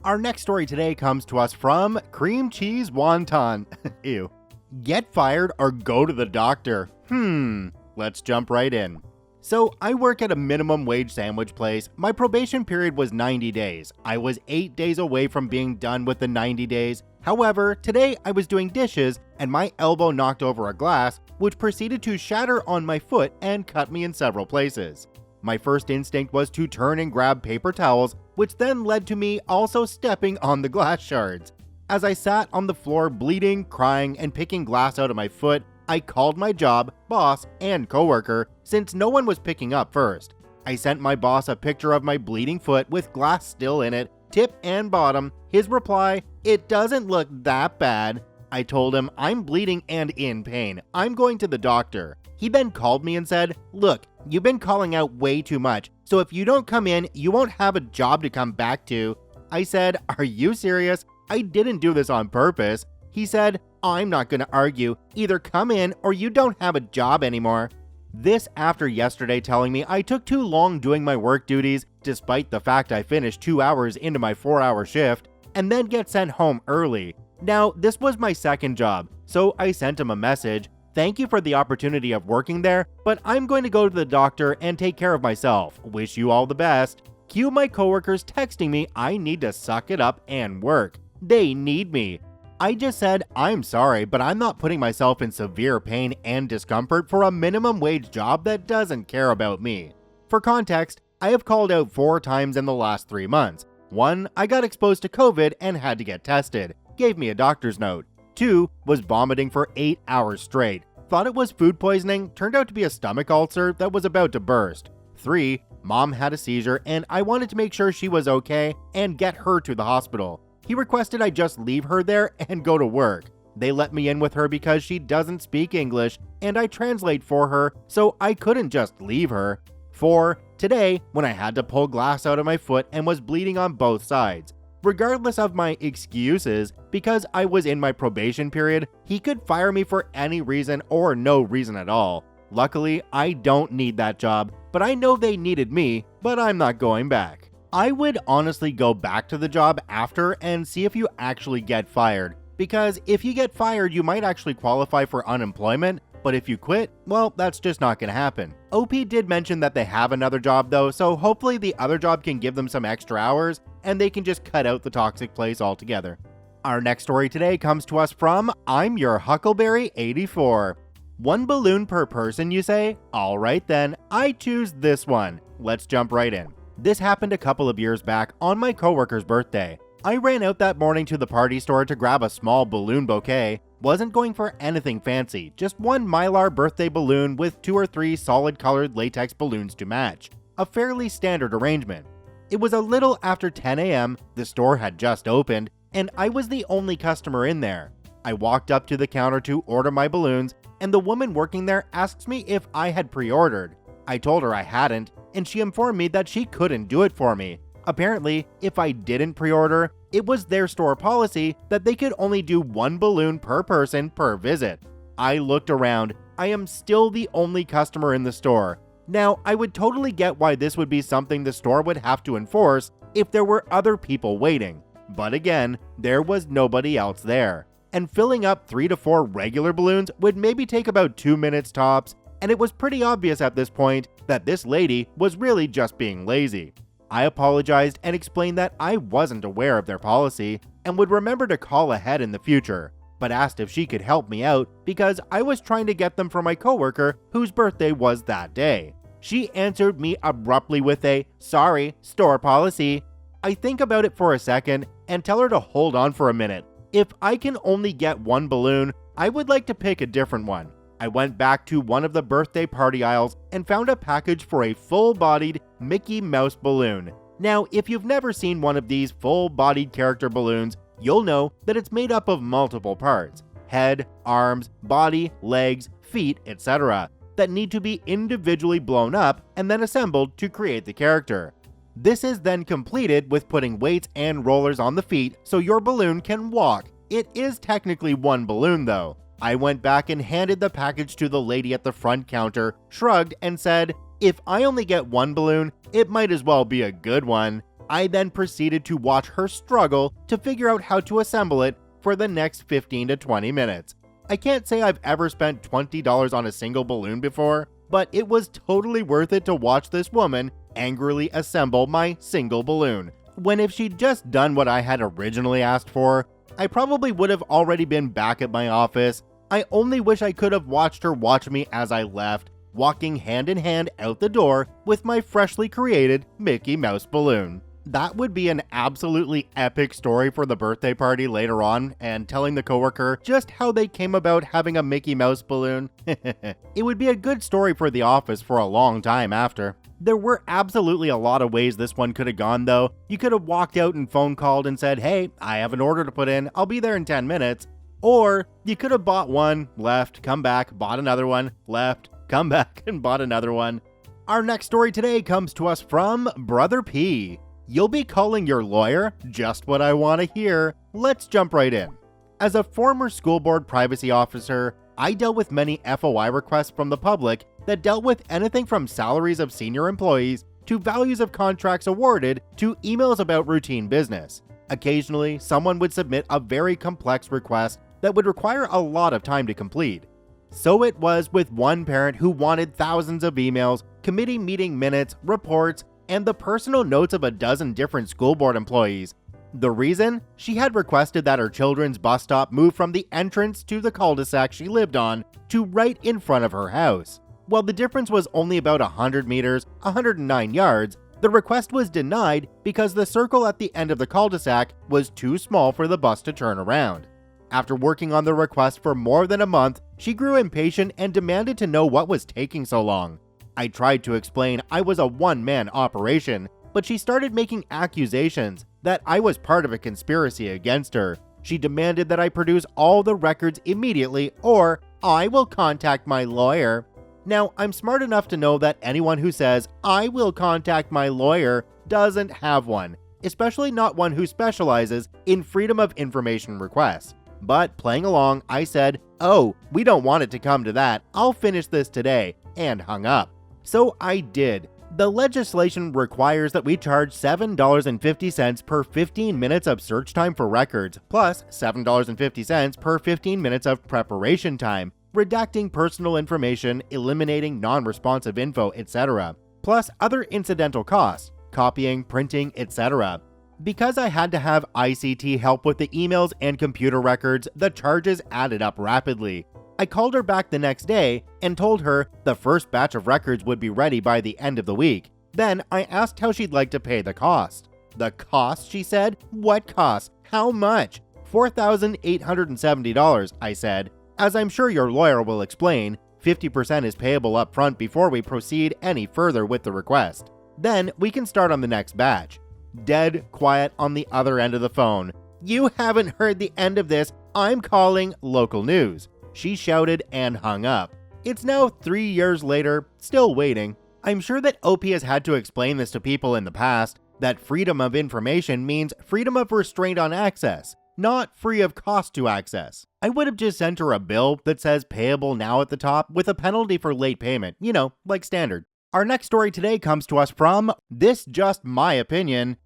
Our next story today comes to us from Cream Cheese Wonton. Ew. Get fired or go to the doctor. Let's jump right in. So I work at a minimum wage sandwich place. My probation period was 90 days. I was 8 days away from being done with the 90 days. However, today I was doing dishes and my elbow knocked over a glass, which proceeded to shatter on my foot and cut me in several places. My first instinct was to turn and grab paper towels, which then led to me also stepping on the glass shards. As I sat on the floor bleeding, crying, and picking glass out of my foot, I called my job, boss, and coworker since no one was picking up first. I sent my boss a picture of my bleeding foot with glass still in it, tip and bottom. His reply, "It doesn't look that bad." I told him, "I'm bleeding and in pain. I'm going to the doctor." He then called me and said, "Look, you've been calling out way too much, so if you don't come in, you won't have a job to come back to." I said, "Are you serious? I didn't do this on purpose." He said, "I'm not going to argue. Either come in or you don't have a job anymore." This after yesterday telling me I took too long doing my work duties, despite the fact I finished 2 hours into my 4-hour shift, and then get sent home early. Now, this was my second job, so I sent him a message. "Thank you for the opportunity of working there, but I'm going to go to the doctor and take care of myself. Wish you all the best." Cue my coworkers texting me I need to suck it up and work. They need me. I just said, "I'm sorry, but I'm not putting myself in severe pain and discomfort for a minimum wage job that doesn't care about me." For context, I have called out 4 times in the last 3 months. 1, I got exposed to COVID and had to get tested. Gave me a doctor's note. 2, was vomiting for 8 hours straight. Thought it was food poisoning, turned out to be a stomach ulcer that was about to burst. 3, mom had a seizure and I wanted to make sure she was okay and get her to the hospital. He requested I just leave her there and go to work. They let me in with her because she doesn't speak English and I translate for her, so I couldn't just leave her. 4, today, when I had to pull glass out of my foot and was bleeding on both sides. Regardless of my excuses, because I was in my probation period, he could fire me for any reason or no reason at all. Luckily, I don't need that job, but I know they needed me, but I'm not going back. I would honestly go back to the job after and see if you actually get fired, because if you get fired, you might actually qualify for unemployment, but if you quit, well, that's just not gonna happen. OP did mention that they have another job though, so hopefully the other job can give them some extra hours and they can just cut out the toxic place altogether. Our next story today comes to us from I'm Your Huckleberry 84. 1 balloon per person, you say? Alright then, I choose this one. Let's jump right in. This happened a couple of years back on my coworker's birthday. I ran out that morning to the party store to grab a small balloon bouquet. Wasn't going for anything fancy, just 1 Mylar birthday balloon with 2 or 3 solid colored latex balloons to match. A fairly standard arrangement. It was a little after 10 a.m., the store had just opened, and I was the only customer in there. I walked up to the counter to order my balloons, and the woman working there asks me if I had pre-ordered. I told her I hadn't, and she informed me that she couldn't do it for me. Apparently, if I didn't pre-order, it was their store policy that they could only do 1 balloon per person per visit. I looked around. I am still the only customer in the store. Now, I would totally get why this would be something the store would have to enforce if there were other people waiting. But again, there was nobody else there. And filling up 3 to 4 regular balloons would maybe take about 2 minutes tops, and it was pretty obvious at this point that this lady was really just being lazy. I apologized and explained that I wasn't aware of their policy and would remember to call ahead in the future, but asked if she could help me out because I was trying to get them for my coworker whose birthday was that day. She answered me abruptly with a, "Sorry, store policy." I think about it for a second and tell her to hold on for a minute. If I can only get 1 balloon, I would like to pick a different one. I went back to one of the birthday party aisles and found a package for a full-bodied Mickey Mouse balloon. Now, if you've never seen one of these full-bodied character balloons, you'll know that it's made up of multiple parts: head, arms, body, legs, feet, etc. that need to be individually blown up and then assembled to create the character. This is then completed with putting weights and rollers on the feet so your balloon can walk. It is technically 1 balloon though. I went back and handed the package to the lady at the front counter, shrugged, and said, "If I only get 1 balloon, it might as well be a good one." I then proceeded to watch her struggle to figure out how to assemble it for the next 15 to 20 minutes. I can't say I've ever spent $20 on a single balloon before, but it was totally worth it to watch this woman angrily assemble my single balloon, when if she'd just done what I had originally asked for, I probably would have already been back at my office, I only wish I could have watched her watch me as I left, walking hand in hand out the door with my freshly created Mickey Mouse balloon. That would be an absolutely epic story for the birthday party later on, and telling the coworker just how they came about having a Mickey Mouse balloon. It would be a good story for the office for a long time after. There were absolutely a lot of ways this one could have gone though. You could have walked out and phone called and said, "Hey, I have an order to put in, I'll be there in 10 minutes. Or you could have bought one, left, come back, bought another one, left, come back, and bought another one. Our next story today comes to us from Brother P. You'll be calling your lawyer? Just what I want to hear. Let's jump right in. As a former school board privacy officer, I dealt with many FOI requests from the public that dealt with anything from salaries of senior employees to values of contracts awarded to emails about routine business. Occasionally, someone would submit a very complex request that would require a lot of time to complete. So it was with one parent who wanted thousands of emails, committee meeting minutes, reports, and the personal notes of a dozen different school board employees. The reason? She had requested that her children's bus stop move from the entrance to the cul-de-sac she lived on to right in front of her house. While the difference was only about 100 meters, 109 yards, the request was denied because the circle at the end of the cul-de-sac was too small for the bus to turn around. After working on the request for more than a month, she grew impatient and demanded to know what was taking so long. I tried to explain I was a one-man operation, but she started making accusations that I was part of a conspiracy against her. She demanded that I produce all the records immediately or I will contact my lawyer. Now, I'm smart enough to know that anyone who says, "I will contact my lawyer," doesn't have one, especially not one who specializes in freedom of information requests. But playing along, I said, "Oh, we don't want it to come to that. I'll finish this today," and hung up. So I did. The legislation requires that we charge $7.50 per 15 minutes of search time for records, plus $7.50 per 15 minutes of preparation time, redacting personal information, eliminating non-responsive info, etc., plus other incidental costs, copying, printing, etc. Because I had to have ICT help with the emails and computer records, the charges added up rapidly. I called her back the next day and told her the first batch of records would be ready by the end of the week. Then I asked how she'd like to pay the cost. "The cost?" she said. "What cost? How much?" $4,870, I said. "As I'm sure your lawyer will explain, 50% is payable up front before we proceed any further with the request. Then we can start on the next batch." Dead quiet on the other end of the phone. "You haven't heard the end of this. I'm calling local news," she shouted and hung up. It's now 3 years later, still waiting. I'm sure that OP has had to explain this to people in the past, that freedom of information means freedom of restraint on access, not free of cost to access. I would have just sent her a bill that says payable now at the top with a penalty for late payment, like standard. Our next story today comes to us from This Just My Opinion.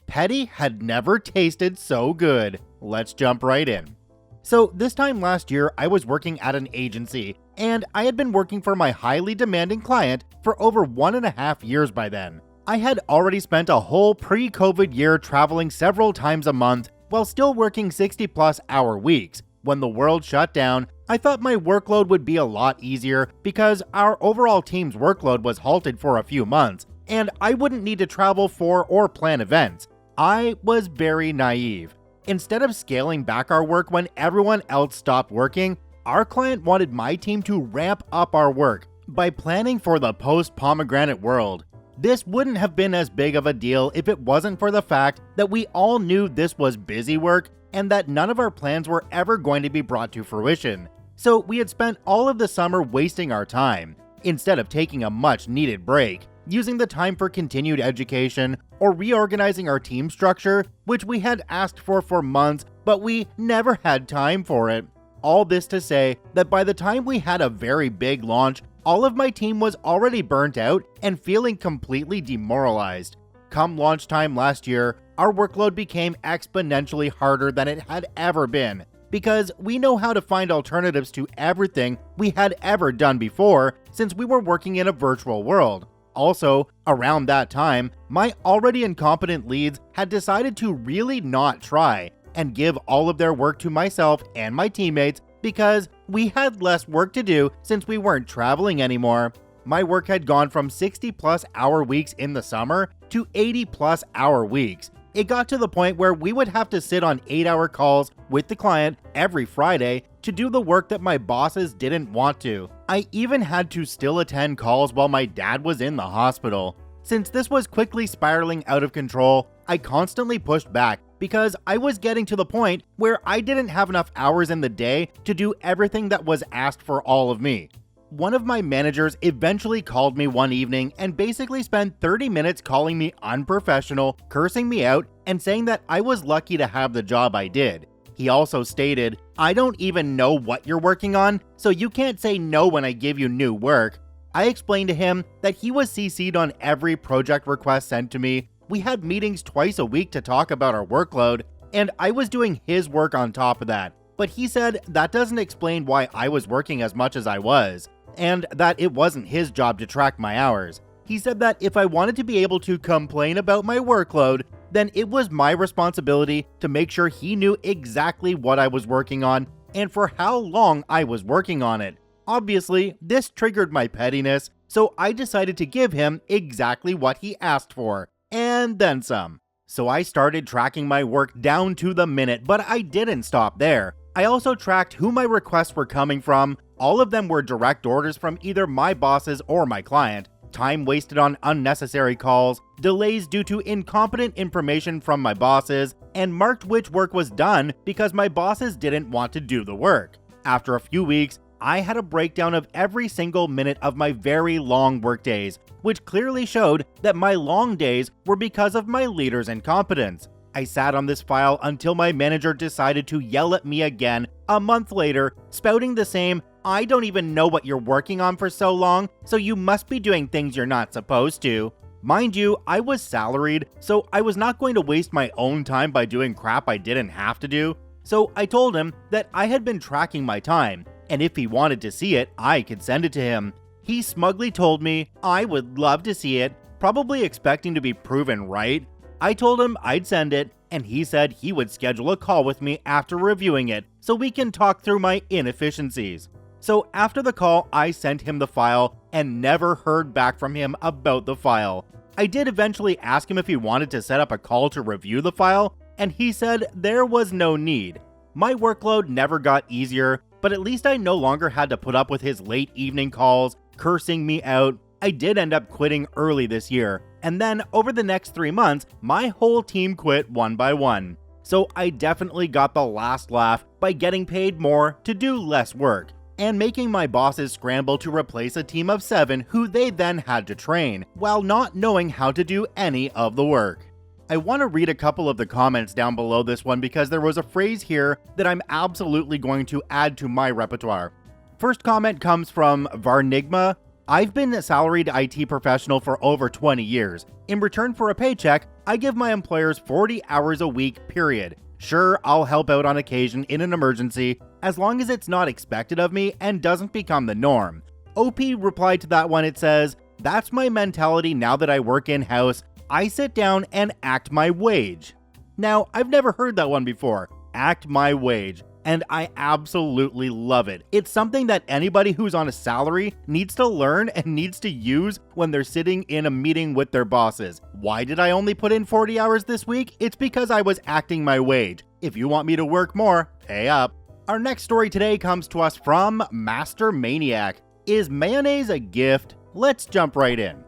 Petty had never tasted so good. Let's jump right in. So this time last year, I was working at an agency, and I had been working for my highly demanding client for over 1.5 years by then. I had already spent a whole pre-COVID year traveling several times a month while still working 60-plus hour weeks. When the world shut down, I thought my workload would be a lot easier because our overall team's workload was halted for a few months, and I wouldn't need to travel for or plan events. I was very naive. Instead of scaling back our work when everyone else stopped working, our client wanted my team to ramp up our work by planning for the post-pomegranate world. This wouldn't have been as big of a deal if it wasn't for the fact that we all knew this was busy work and that none of our plans were ever going to be brought to fruition. So we had spent all of the summer wasting our time, instead of taking a much-needed break, using the time for continued education, or reorganizing our team structure, which we had asked for months, but we never had time for it. All this to say that by the time we had a very big launch, all of my team was already burnt out and feeling completely demoralized. Come launch time last year, our workload became exponentially harder than it had ever been, because we know how to find alternatives to everything we had ever done before since we were working in a virtual world. Also, around that time, my already incompetent leads had decided to really not try and give all of their work to myself and my teammates because we had less work to do since we weren't traveling anymore. My work had gone from 60+ hour weeks in the summer to 80+ hour weeks. It got to the point where we would have to sit on 8-hour calls with the client every Friday to do the work that my bosses didn't want to. I even had to still attend calls while my dad was in the hospital. Since this was quickly spiraling out of control, I constantly pushed back because I was getting to the point where I didn't have enough hours in the day to do everything that was asked for all of me. One of my managers eventually called me one evening and basically spent 30 minutes calling me unprofessional, cursing me out, and saying that I was lucky to have the job I did. He also stated, "I don't even know what you're working on, so you can't say no when I give you new work." I explained to him that he was CC'd on every project request sent to me. We had meetings twice a week to talk about our workload, and I was doing his work on top of that. But he said that doesn't explain why I was working as much as I was, and that it wasn't his job to track my hours. He said that if I wanted to be able to complain about my workload, then it was my responsibility to make sure he knew exactly what I was working on and for how long I was working on it. Obviously, this triggered my pettiness, so I decided to give him exactly what he asked for, and then some. So I started tracking my work down to the minute, but I didn't stop there. I also tracked who my requests were coming from. All of them were direct orders from either my bosses or my client. Time wasted on unnecessary calls, delays due to incompetent information from my bosses, and marked which work was done because my bosses didn't want to do the work. After a few weeks, I had a breakdown of every single minute of my very long workdays, which clearly showed that my long days were because of my leader's incompetence. I sat on this file until my manager decided to yell at me again a month later, spouting the same, "I don't even know what you're working on for so long, so you must be doing things you're not supposed to." Mind you, I was salaried, so I was not going to waste my own time by doing crap I didn't have to do. So I told him that I had been tracking my time, and if he wanted to see it, I could send it to him. He smugly told me I would love to see it, probably expecting to be proven right. I told him I'd send it, and he said he would schedule a call with me after reviewing it so we can talk through my inefficiencies. So after the call, I sent him the file and never heard back from him about the file. I did eventually ask him if he wanted to set up a call to review the file, and he said there was no need. My workload never got easier, but at least I no longer had to put up with his late evening calls, cursing me out. I did end up quitting early this year, and then over the next 3 months, my whole team quit one by one. So I definitely got the last laugh by getting paid more to do less work, and making my bosses scramble to replace a team of 7 who they then had to train, while not knowing how to do any of the work. I want to read a couple of the comments down below this one because there was a phrase here that I'm absolutely going to add to my repertoire. First comment comes from Varnigma. "I've been a salaried IT professional for over 20 years. In return for a paycheck, I give my employers 40 hours a week, period. Sure, I'll help out on occasion in an emergency, as long as it's not expected of me and doesn't become the norm." OP replied to that one, it says, "That's my mentality now that I work in-house. I sit down and act my wage." Now, I've never heard that one before, act my wage, and I absolutely love it. It's something that anybody who's on a salary needs to learn and needs to use when they're sitting in a meeting with their bosses. Why did I only put in 40 hours this week? It's because I was acting my wage. If you want me to work more, pay up. Our next story today comes to us from Master Maniac. Is mayonnaise a gift? Let's jump right in.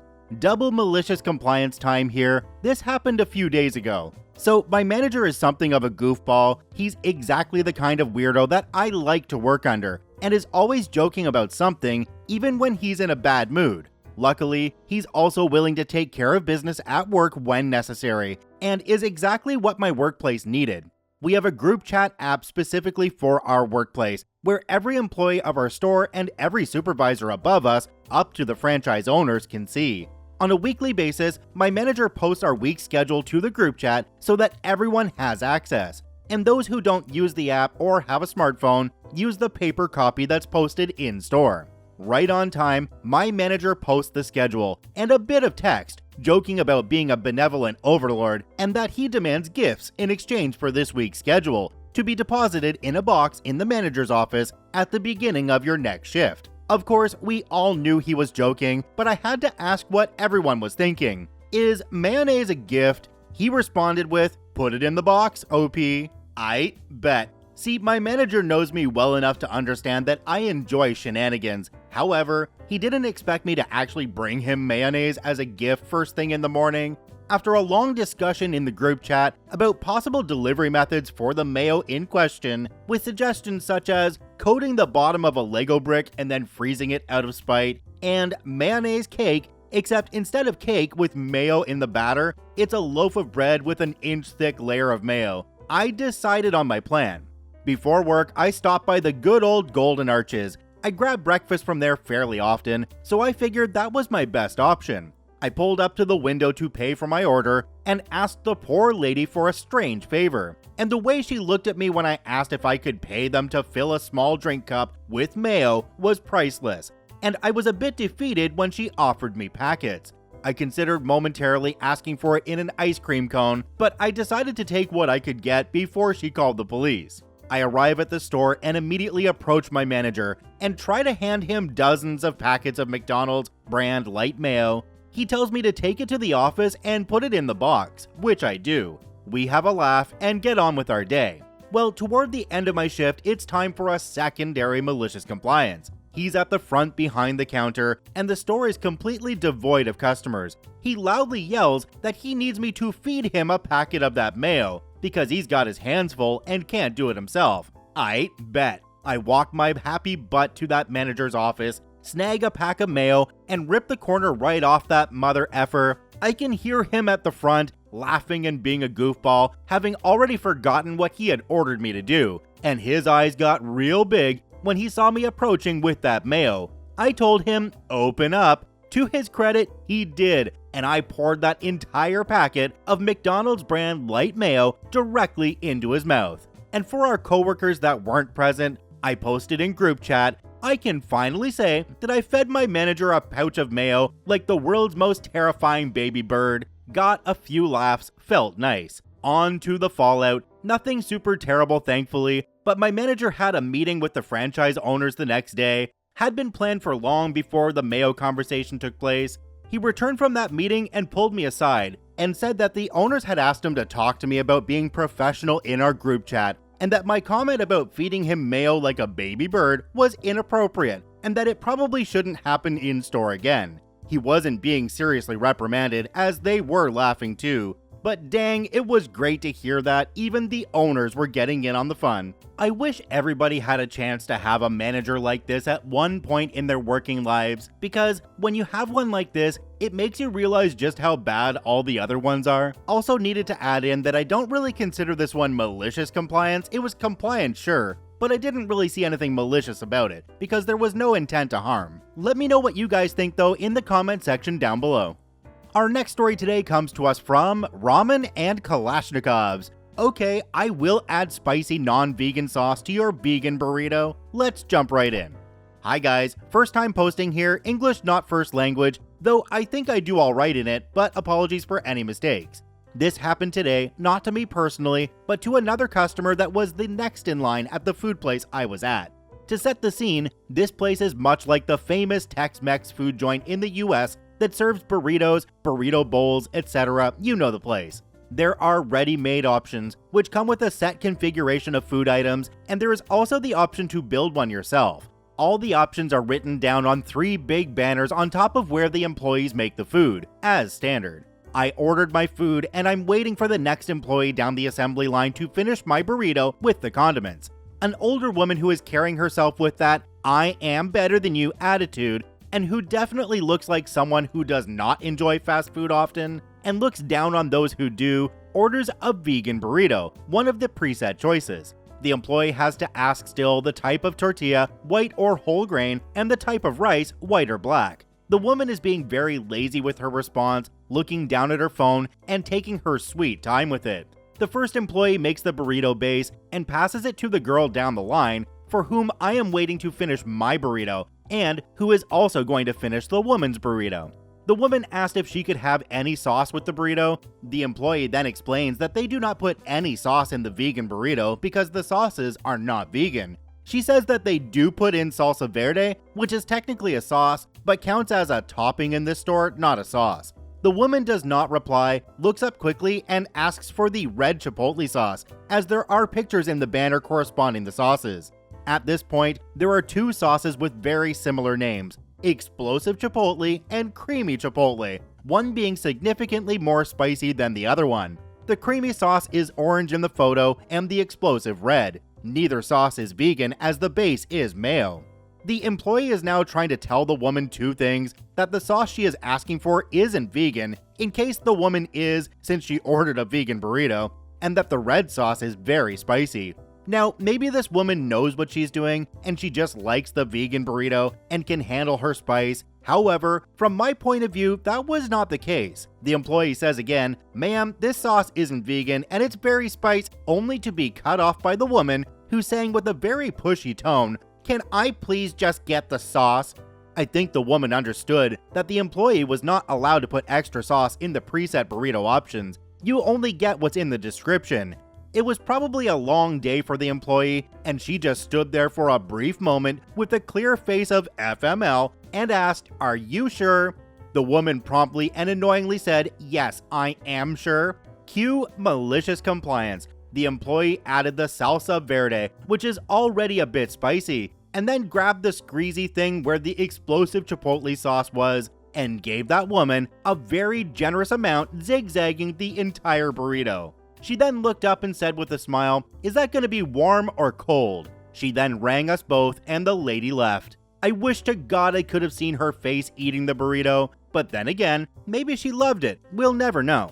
Double malicious compliance time here. This happened a few days ago. So my manager is something of a goofball. He's exactly the kind of weirdo that I like to work under, and is always joking about something, even when he's in a bad mood. Luckily, he's also willing to take care of business at work when necessary, and is exactly what my workplace needed. We have a group chat app specifically for our workplace, where every employee of our store and every supervisor above us, up to the franchise owners, can see. On a weekly basis, my manager posts our week schedule to the group chat so that everyone has access. And those who don't use the app or have a smartphone, use the paper copy that's posted in store. Right on time, my manager posts the schedule and a bit of text, joking about being a benevolent overlord and that he demands gifts in exchange for this week's schedule, to be deposited in a box in the manager's office at the beginning of your next shift. Of course, we all knew he was joking, but I had to ask what everyone was thinking. Is mayonnaise a gift? He responded with, "Put it in the box, OP. I bet." See, my manager knows me well enough to understand that I enjoy shenanigans. However, he didn't expect me to actually bring him mayonnaise as a gift first thing in the morning. After a long discussion in the group chat about possible delivery methods for the mayo in question, with suggestions such as coating the bottom of a Lego brick and then freezing it out of spite, and mayonnaise cake, except instead of cake with mayo in the batter, it's a loaf of bread with an inch-thick layer of mayo, I decided on my plan. Before work, I stopped by the good old Golden Arches. I grab breakfast from there fairly often, so I figured that was my best option. I pulled up to the window to pay for my order and asked the poor lady for a strange favor. And the way she looked at me when I asked if I could pay them to fill a small drink cup with mayo was priceless. And I was a bit defeated when she offered me packets. I considered momentarily asking for it in an ice cream cone, but I decided to take what I could get before she called the police. I arrive at the store and immediately approach my manager and try to hand him dozens of packets of McDonald's brand light mayo. He tells me to take it to the office and put it in the box, which I do. We have a laugh and get on with our day. Well, toward the end of my shift, it's time for a secondary malicious compliance. He's at the front behind the counter, and the store is completely devoid of customers. He loudly yells that he needs me to feed him a packet of that mayo, because he's got his hands full and can't do it himself. I bet. I walk my happy butt to that manager's office, snag a pack of mayo, and rip the corner right off that mother effer. I can hear him at the front, laughing and being a goofball, having already forgotten what he had ordered me to do, and his eyes got real big when he saw me approaching with that mayo. I told him, "Open up." To his credit, he did, and I poured that entire packet of McDonald's brand light mayo directly into his mouth. And for our coworkers that weren't present, I posted in group chat, I can finally say that I fed my manager a pouch of mayo like the world's most terrifying baby bird. Got a few laughs, felt nice. On to the fallout. Nothing super terrible, thankfully, but my manager had a meeting with the franchise owners the next day. Had been planned for long before the mayo conversation took place. He returned from that meeting and pulled me aside and said that the owners had asked him to talk to me about being professional in our group chat, and that my comment about feeding him mayo like a baby bird was inappropriate, and that it probably shouldn't happen in store again. He wasn't being seriously reprimanded, as they were laughing too, but dang, it was great to hear that even the owners were getting in on the fun. I wish everybody had a chance to have a manager like this at one point in their working lives, because when you have one like this, it makes you realize just how bad all the other ones are. Also needed to add in that I don't really consider this one malicious compliance. It was compliant, sure, but I didn't really see anything malicious about it, because there was no intent to harm. Let me know what you guys think though in the comment section down below. Our next story today comes to us from Ramen and Kalashnikovs. Okay, I will add spicy non-vegan sauce to your vegan burrito. Let's jump right in. Hi guys, first time posting here, English not first language, though I think I do alright in it, but apologies for any mistakes. This happened today, not to me personally, but to another customer that was the next in line at the food place I was at. To set the scene, this place is much like the famous Tex-Mex food joint in the US that serves burritos, burrito bowls, etc. You know the place. There are ready-made options, which come with a set configuration of food items, and there is also the option to build one yourself. All the options are written down on 3 big banners on top of where the employees make the food, as standard. I ordered my food, and I'm waiting for the next employee down the assembly line to finish my burrito with the condiments. An older woman who is carrying herself with that "I am better than you" attitude, and who definitely looks like someone who does not enjoy fast food often, and looks down on those who do, orders a vegan burrito, one of the preset choices. The employee has to ask still the type of tortilla, white or whole grain, and the type of rice, white or black. The woman is being very lazy with her response, looking down at her phone, and taking her sweet time with it. The first employee makes the burrito base and passes it to the girl down the line, for whom I am waiting to finish my burrito, and who is also going to finish the woman's burrito. The woman asked if she could have any sauce with the burrito. The employee then explains that they do not put any sauce in the vegan burrito because the sauces are not vegan. She says that they do put in salsa verde, which is technically a sauce, but counts as a topping in this store, not a sauce. The woman does not reply, looks up quickly, and asks for the red chipotle sauce, as there are pictures in the banner corresponding the sauces. At this point, there are two sauces with very similar names, Explosive Chipotle and Creamy Chipotle, one being significantly more spicy than the other one. The creamy sauce is orange in the photo and the explosive red. Neither sauce is vegan as the base is mayo. The employee is now trying to tell the woman two things: that the sauce she is asking for isn't vegan, in case the woman is, since she ordered a vegan burrito, and that the red sauce is very spicy. Now, maybe this woman knows what she's doing, and she just likes the vegan burrito and can handle her spice. However, from my point of view, that was not the case. The employee says again, "Ma'am, this sauce isn't vegan and it's very spiced," only to be cut off by the woman, who's saying with a very pushy tone, "Can I please just get the sauce?" I think the woman understood that the employee was not allowed to put extra sauce in the preset burrito options. You only get what's in the description. It was probably a long day for the employee, and she just stood there for a brief moment with a clear face of FML and asked, "Are you sure?" The woman promptly and annoyingly said, "Yes, I am sure." Cue Malicious Compliance. The employee added the salsa verde, which is already a bit spicy, and then grabbed the squeezy thing where the explosive chipotle sauce was, and gave that woman a very generous amount, zigzagging the entire burrito. She then looked up and said with a smile, "Is that going to be warm or cold?" She then rang us both and the lady left. I wish to God I could have seen her face eating the burrito, but then again, maybe she loved it. We'll never know.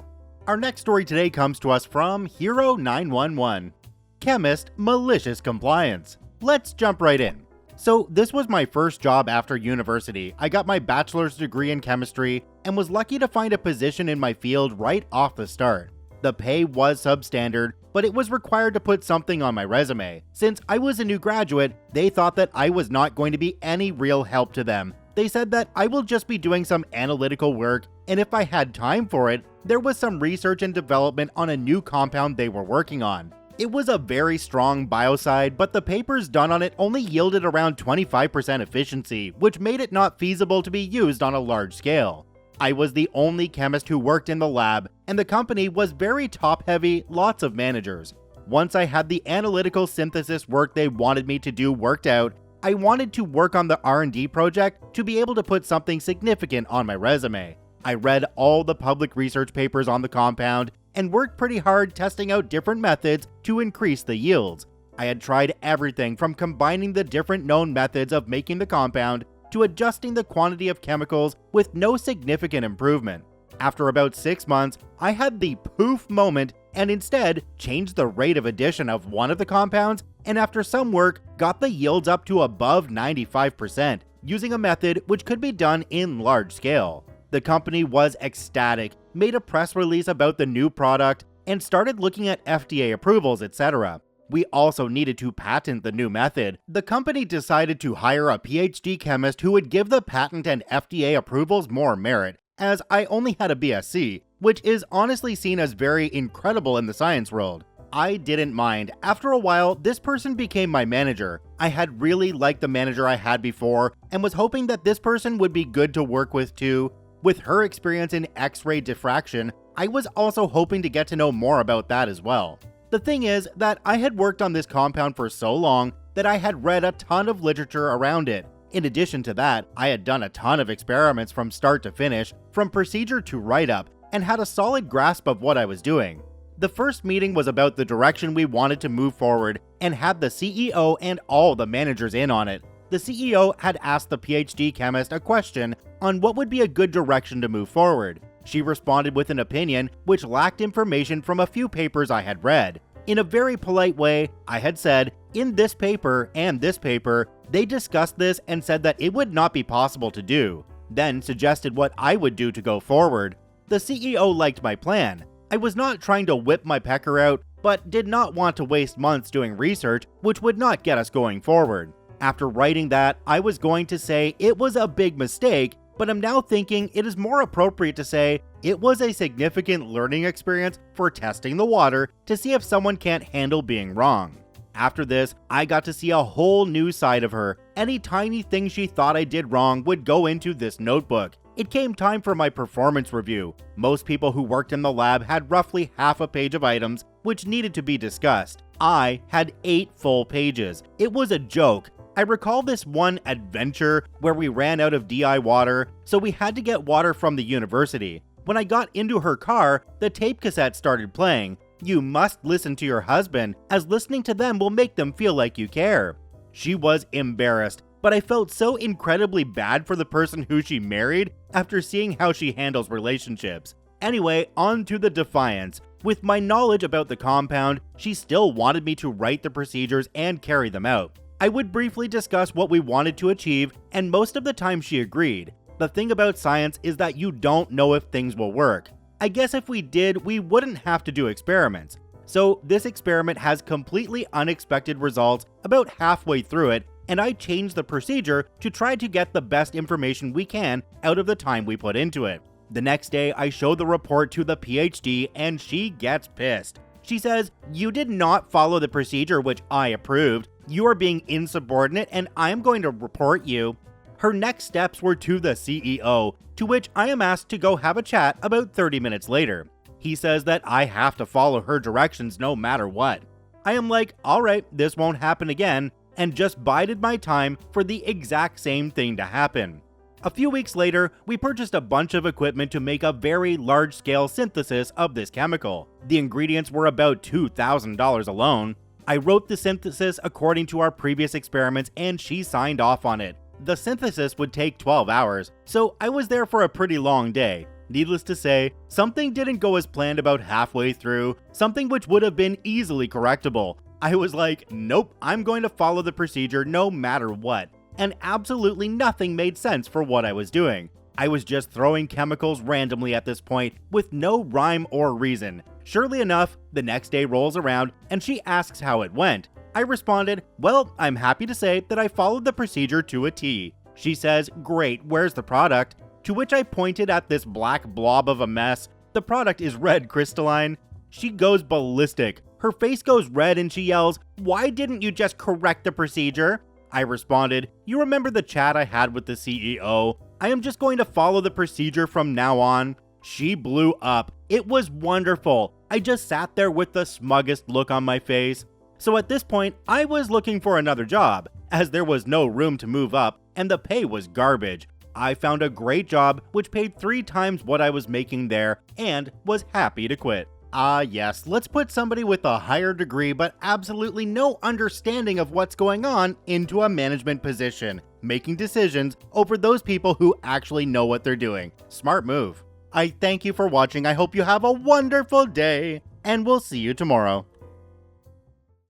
Our next story today comes to us from Hero911. Chemist Malicious Compliance. Let's jump right in. So this was my first job after university. I got my bachelor's degree in chemistry and was lucky to find a position in my field right off the start. The pay was substandard, but it was required to put something on my resume. Since I was a new graduate, they thought that I was not going to be any real help to them. They said that I will just be doing some analytical work, and if I had time for it, there was some research and development on a new compound they were working on. It was a very strong biocide, but the papers done on it only yielded around 25% efficiency, which made it not feasible to be used on a large scale. I was the only chemist who worked in the lab, and the company was very top-heavy, lots of managers. Once I had the analytical synthesis work they wanted me to do worked out, I wanted to work on the R&D project to be able to put something significant on my resume. I read all the public research papers on the compound and worked pretty hard testing out different methods to increase the yields. I had tried everything from combining the different known methods of making the compound to adjusting the quantity of chemicals with no significant improvement. After about 6 months, I had the poof moment and instead changed the rate of addition of one of the compounds, and after some work, got the yields up to above 95%, using a method which could be done in large scale. The company was ecstatic, made a press release about the new product, and started looking at FDA approvals, etc. We also needed to patent the new method. The company decided to hire a PhD chemist who would give the patent and FDA approvals more merit, as I only had a BSc, which is honestly seen as very incredible in the science world. I didn't mind. After a while, this person became my manager. I had really liked the manager I had before, and was hoping that this person would be good to work with too. With her experience in X-ray diffraction, I was also hoping to get to know more about that as well. The thing is that I had worked on this compound for so long that I had read a ton of literature around it. In addition to that, I had done a ton of experiments from start to finish, from procedure to write-up, and had a solid grasp of what I was doing. The first meeting was about the direction we wanted to move forward, and had the CEO and all the managers in on it. The CEO had asked the PhD chemist a question on what would be a good direction to move forward. She responded with an opinion which lacked information from a few papers I had read. In a very polite way, I had said, "In this paper and this paper, they discussed this and said that it would not be possible to do," then suggested what I would do to go forward. The CEO liked my plan. I was not trying to whip my pecker out, but did not want to waste months doing research which would not get us going forward. After writing that, I was going to say it was a big mistake, but I'm now thinking it is more appropriate to say it was a significant learning experience for testing the water to see if someone can't handle being wrong. After this, I got to see a whole new side of her. Any tiny thing she thought I did wrong would go into this notebook. It came time for my performance review. Most people who worked in the lab had roughly half a page of items which needed to be discussed. I had 8 full pages. It was a joke. I recall this one adventure where we ran out of DI water, so we had to get water from the university. When I got into her car, the tape cassette started playing. You must listen to your husband, as listening to them will make them feel like you care. She was embarrassed, but I felt so incredibly bad for the person who she married after seeing how she handles relationships. Anyway, on to the defiance. With my knowledge about the compound, she still wanted me to write the procedures and carry them out. I would briefly discuss what we wanted to achieve, and most of the time she agreed. The thing about science is that you don't know if things will work. I guess if we did, we wouldn't have to do experiments. So this experiment has completely unexpected results about halfway through it, and I changed the procedure to try to get the best information we can out of the time we put into it. The next day, I show the report to the PhD and she gets pissed. She says, "You did not follow the procedure which I approved. You are being insubordinate and I am going to report you." Her next steps were to the CEO, to which I am asked to go have a chat about 30 minutes later. He says that I have to follow her directions no matter what. I am like, alright, this won't happen again, and just bided my time for the exact same thing to happen. A few weeks later, we purchased a bunch of equipment to make a very large-scale synthesis of this chemical. The ingredients were about $2,000 alone. I wrote the synthesis according to our previous experiments and she signed off on it. The synthesis would take 12 hours, so I was there for a pretty long day. Needless to say, something didn't go as planned about halfway through, something which would have been easily correctable. I was like, nope, I'm going to follow the procedure no matter what. And absolutely nothing made sense for what I was doing. I was just throwing chemicals randomly at this point with no rhyme or reason. Surely enough, the next day rolls around and she asks how it went. I responded, "Well, I'm happy to say that I followed the procedure to a T." She says, "Great, where's the product?" To which I pointed at this black blob of a mess. The product is red crystalline. She goes ballistic. Her face goes red and she yells, "Why didn't you just correct the procedure?" I responded, "You remember the chat I had with the CEO? I am just going to follow the procedure from now on." She blew up. It was wonderful. I just sat there with the smuggest look on my face. So at this point, I was looking for another job, as there was no room to move up and the pay was garbage. I found a great job which paid 3 times what I was making there and was happy to quit. Ah yes, let's put somebody with a higher degree but absolutely no understanding of what's going on into a management position, making decisions over those people who actually know what they're doing. Smart move. I thank you for watching. I hope you have a wonderful day, and we'll see you tomorrow.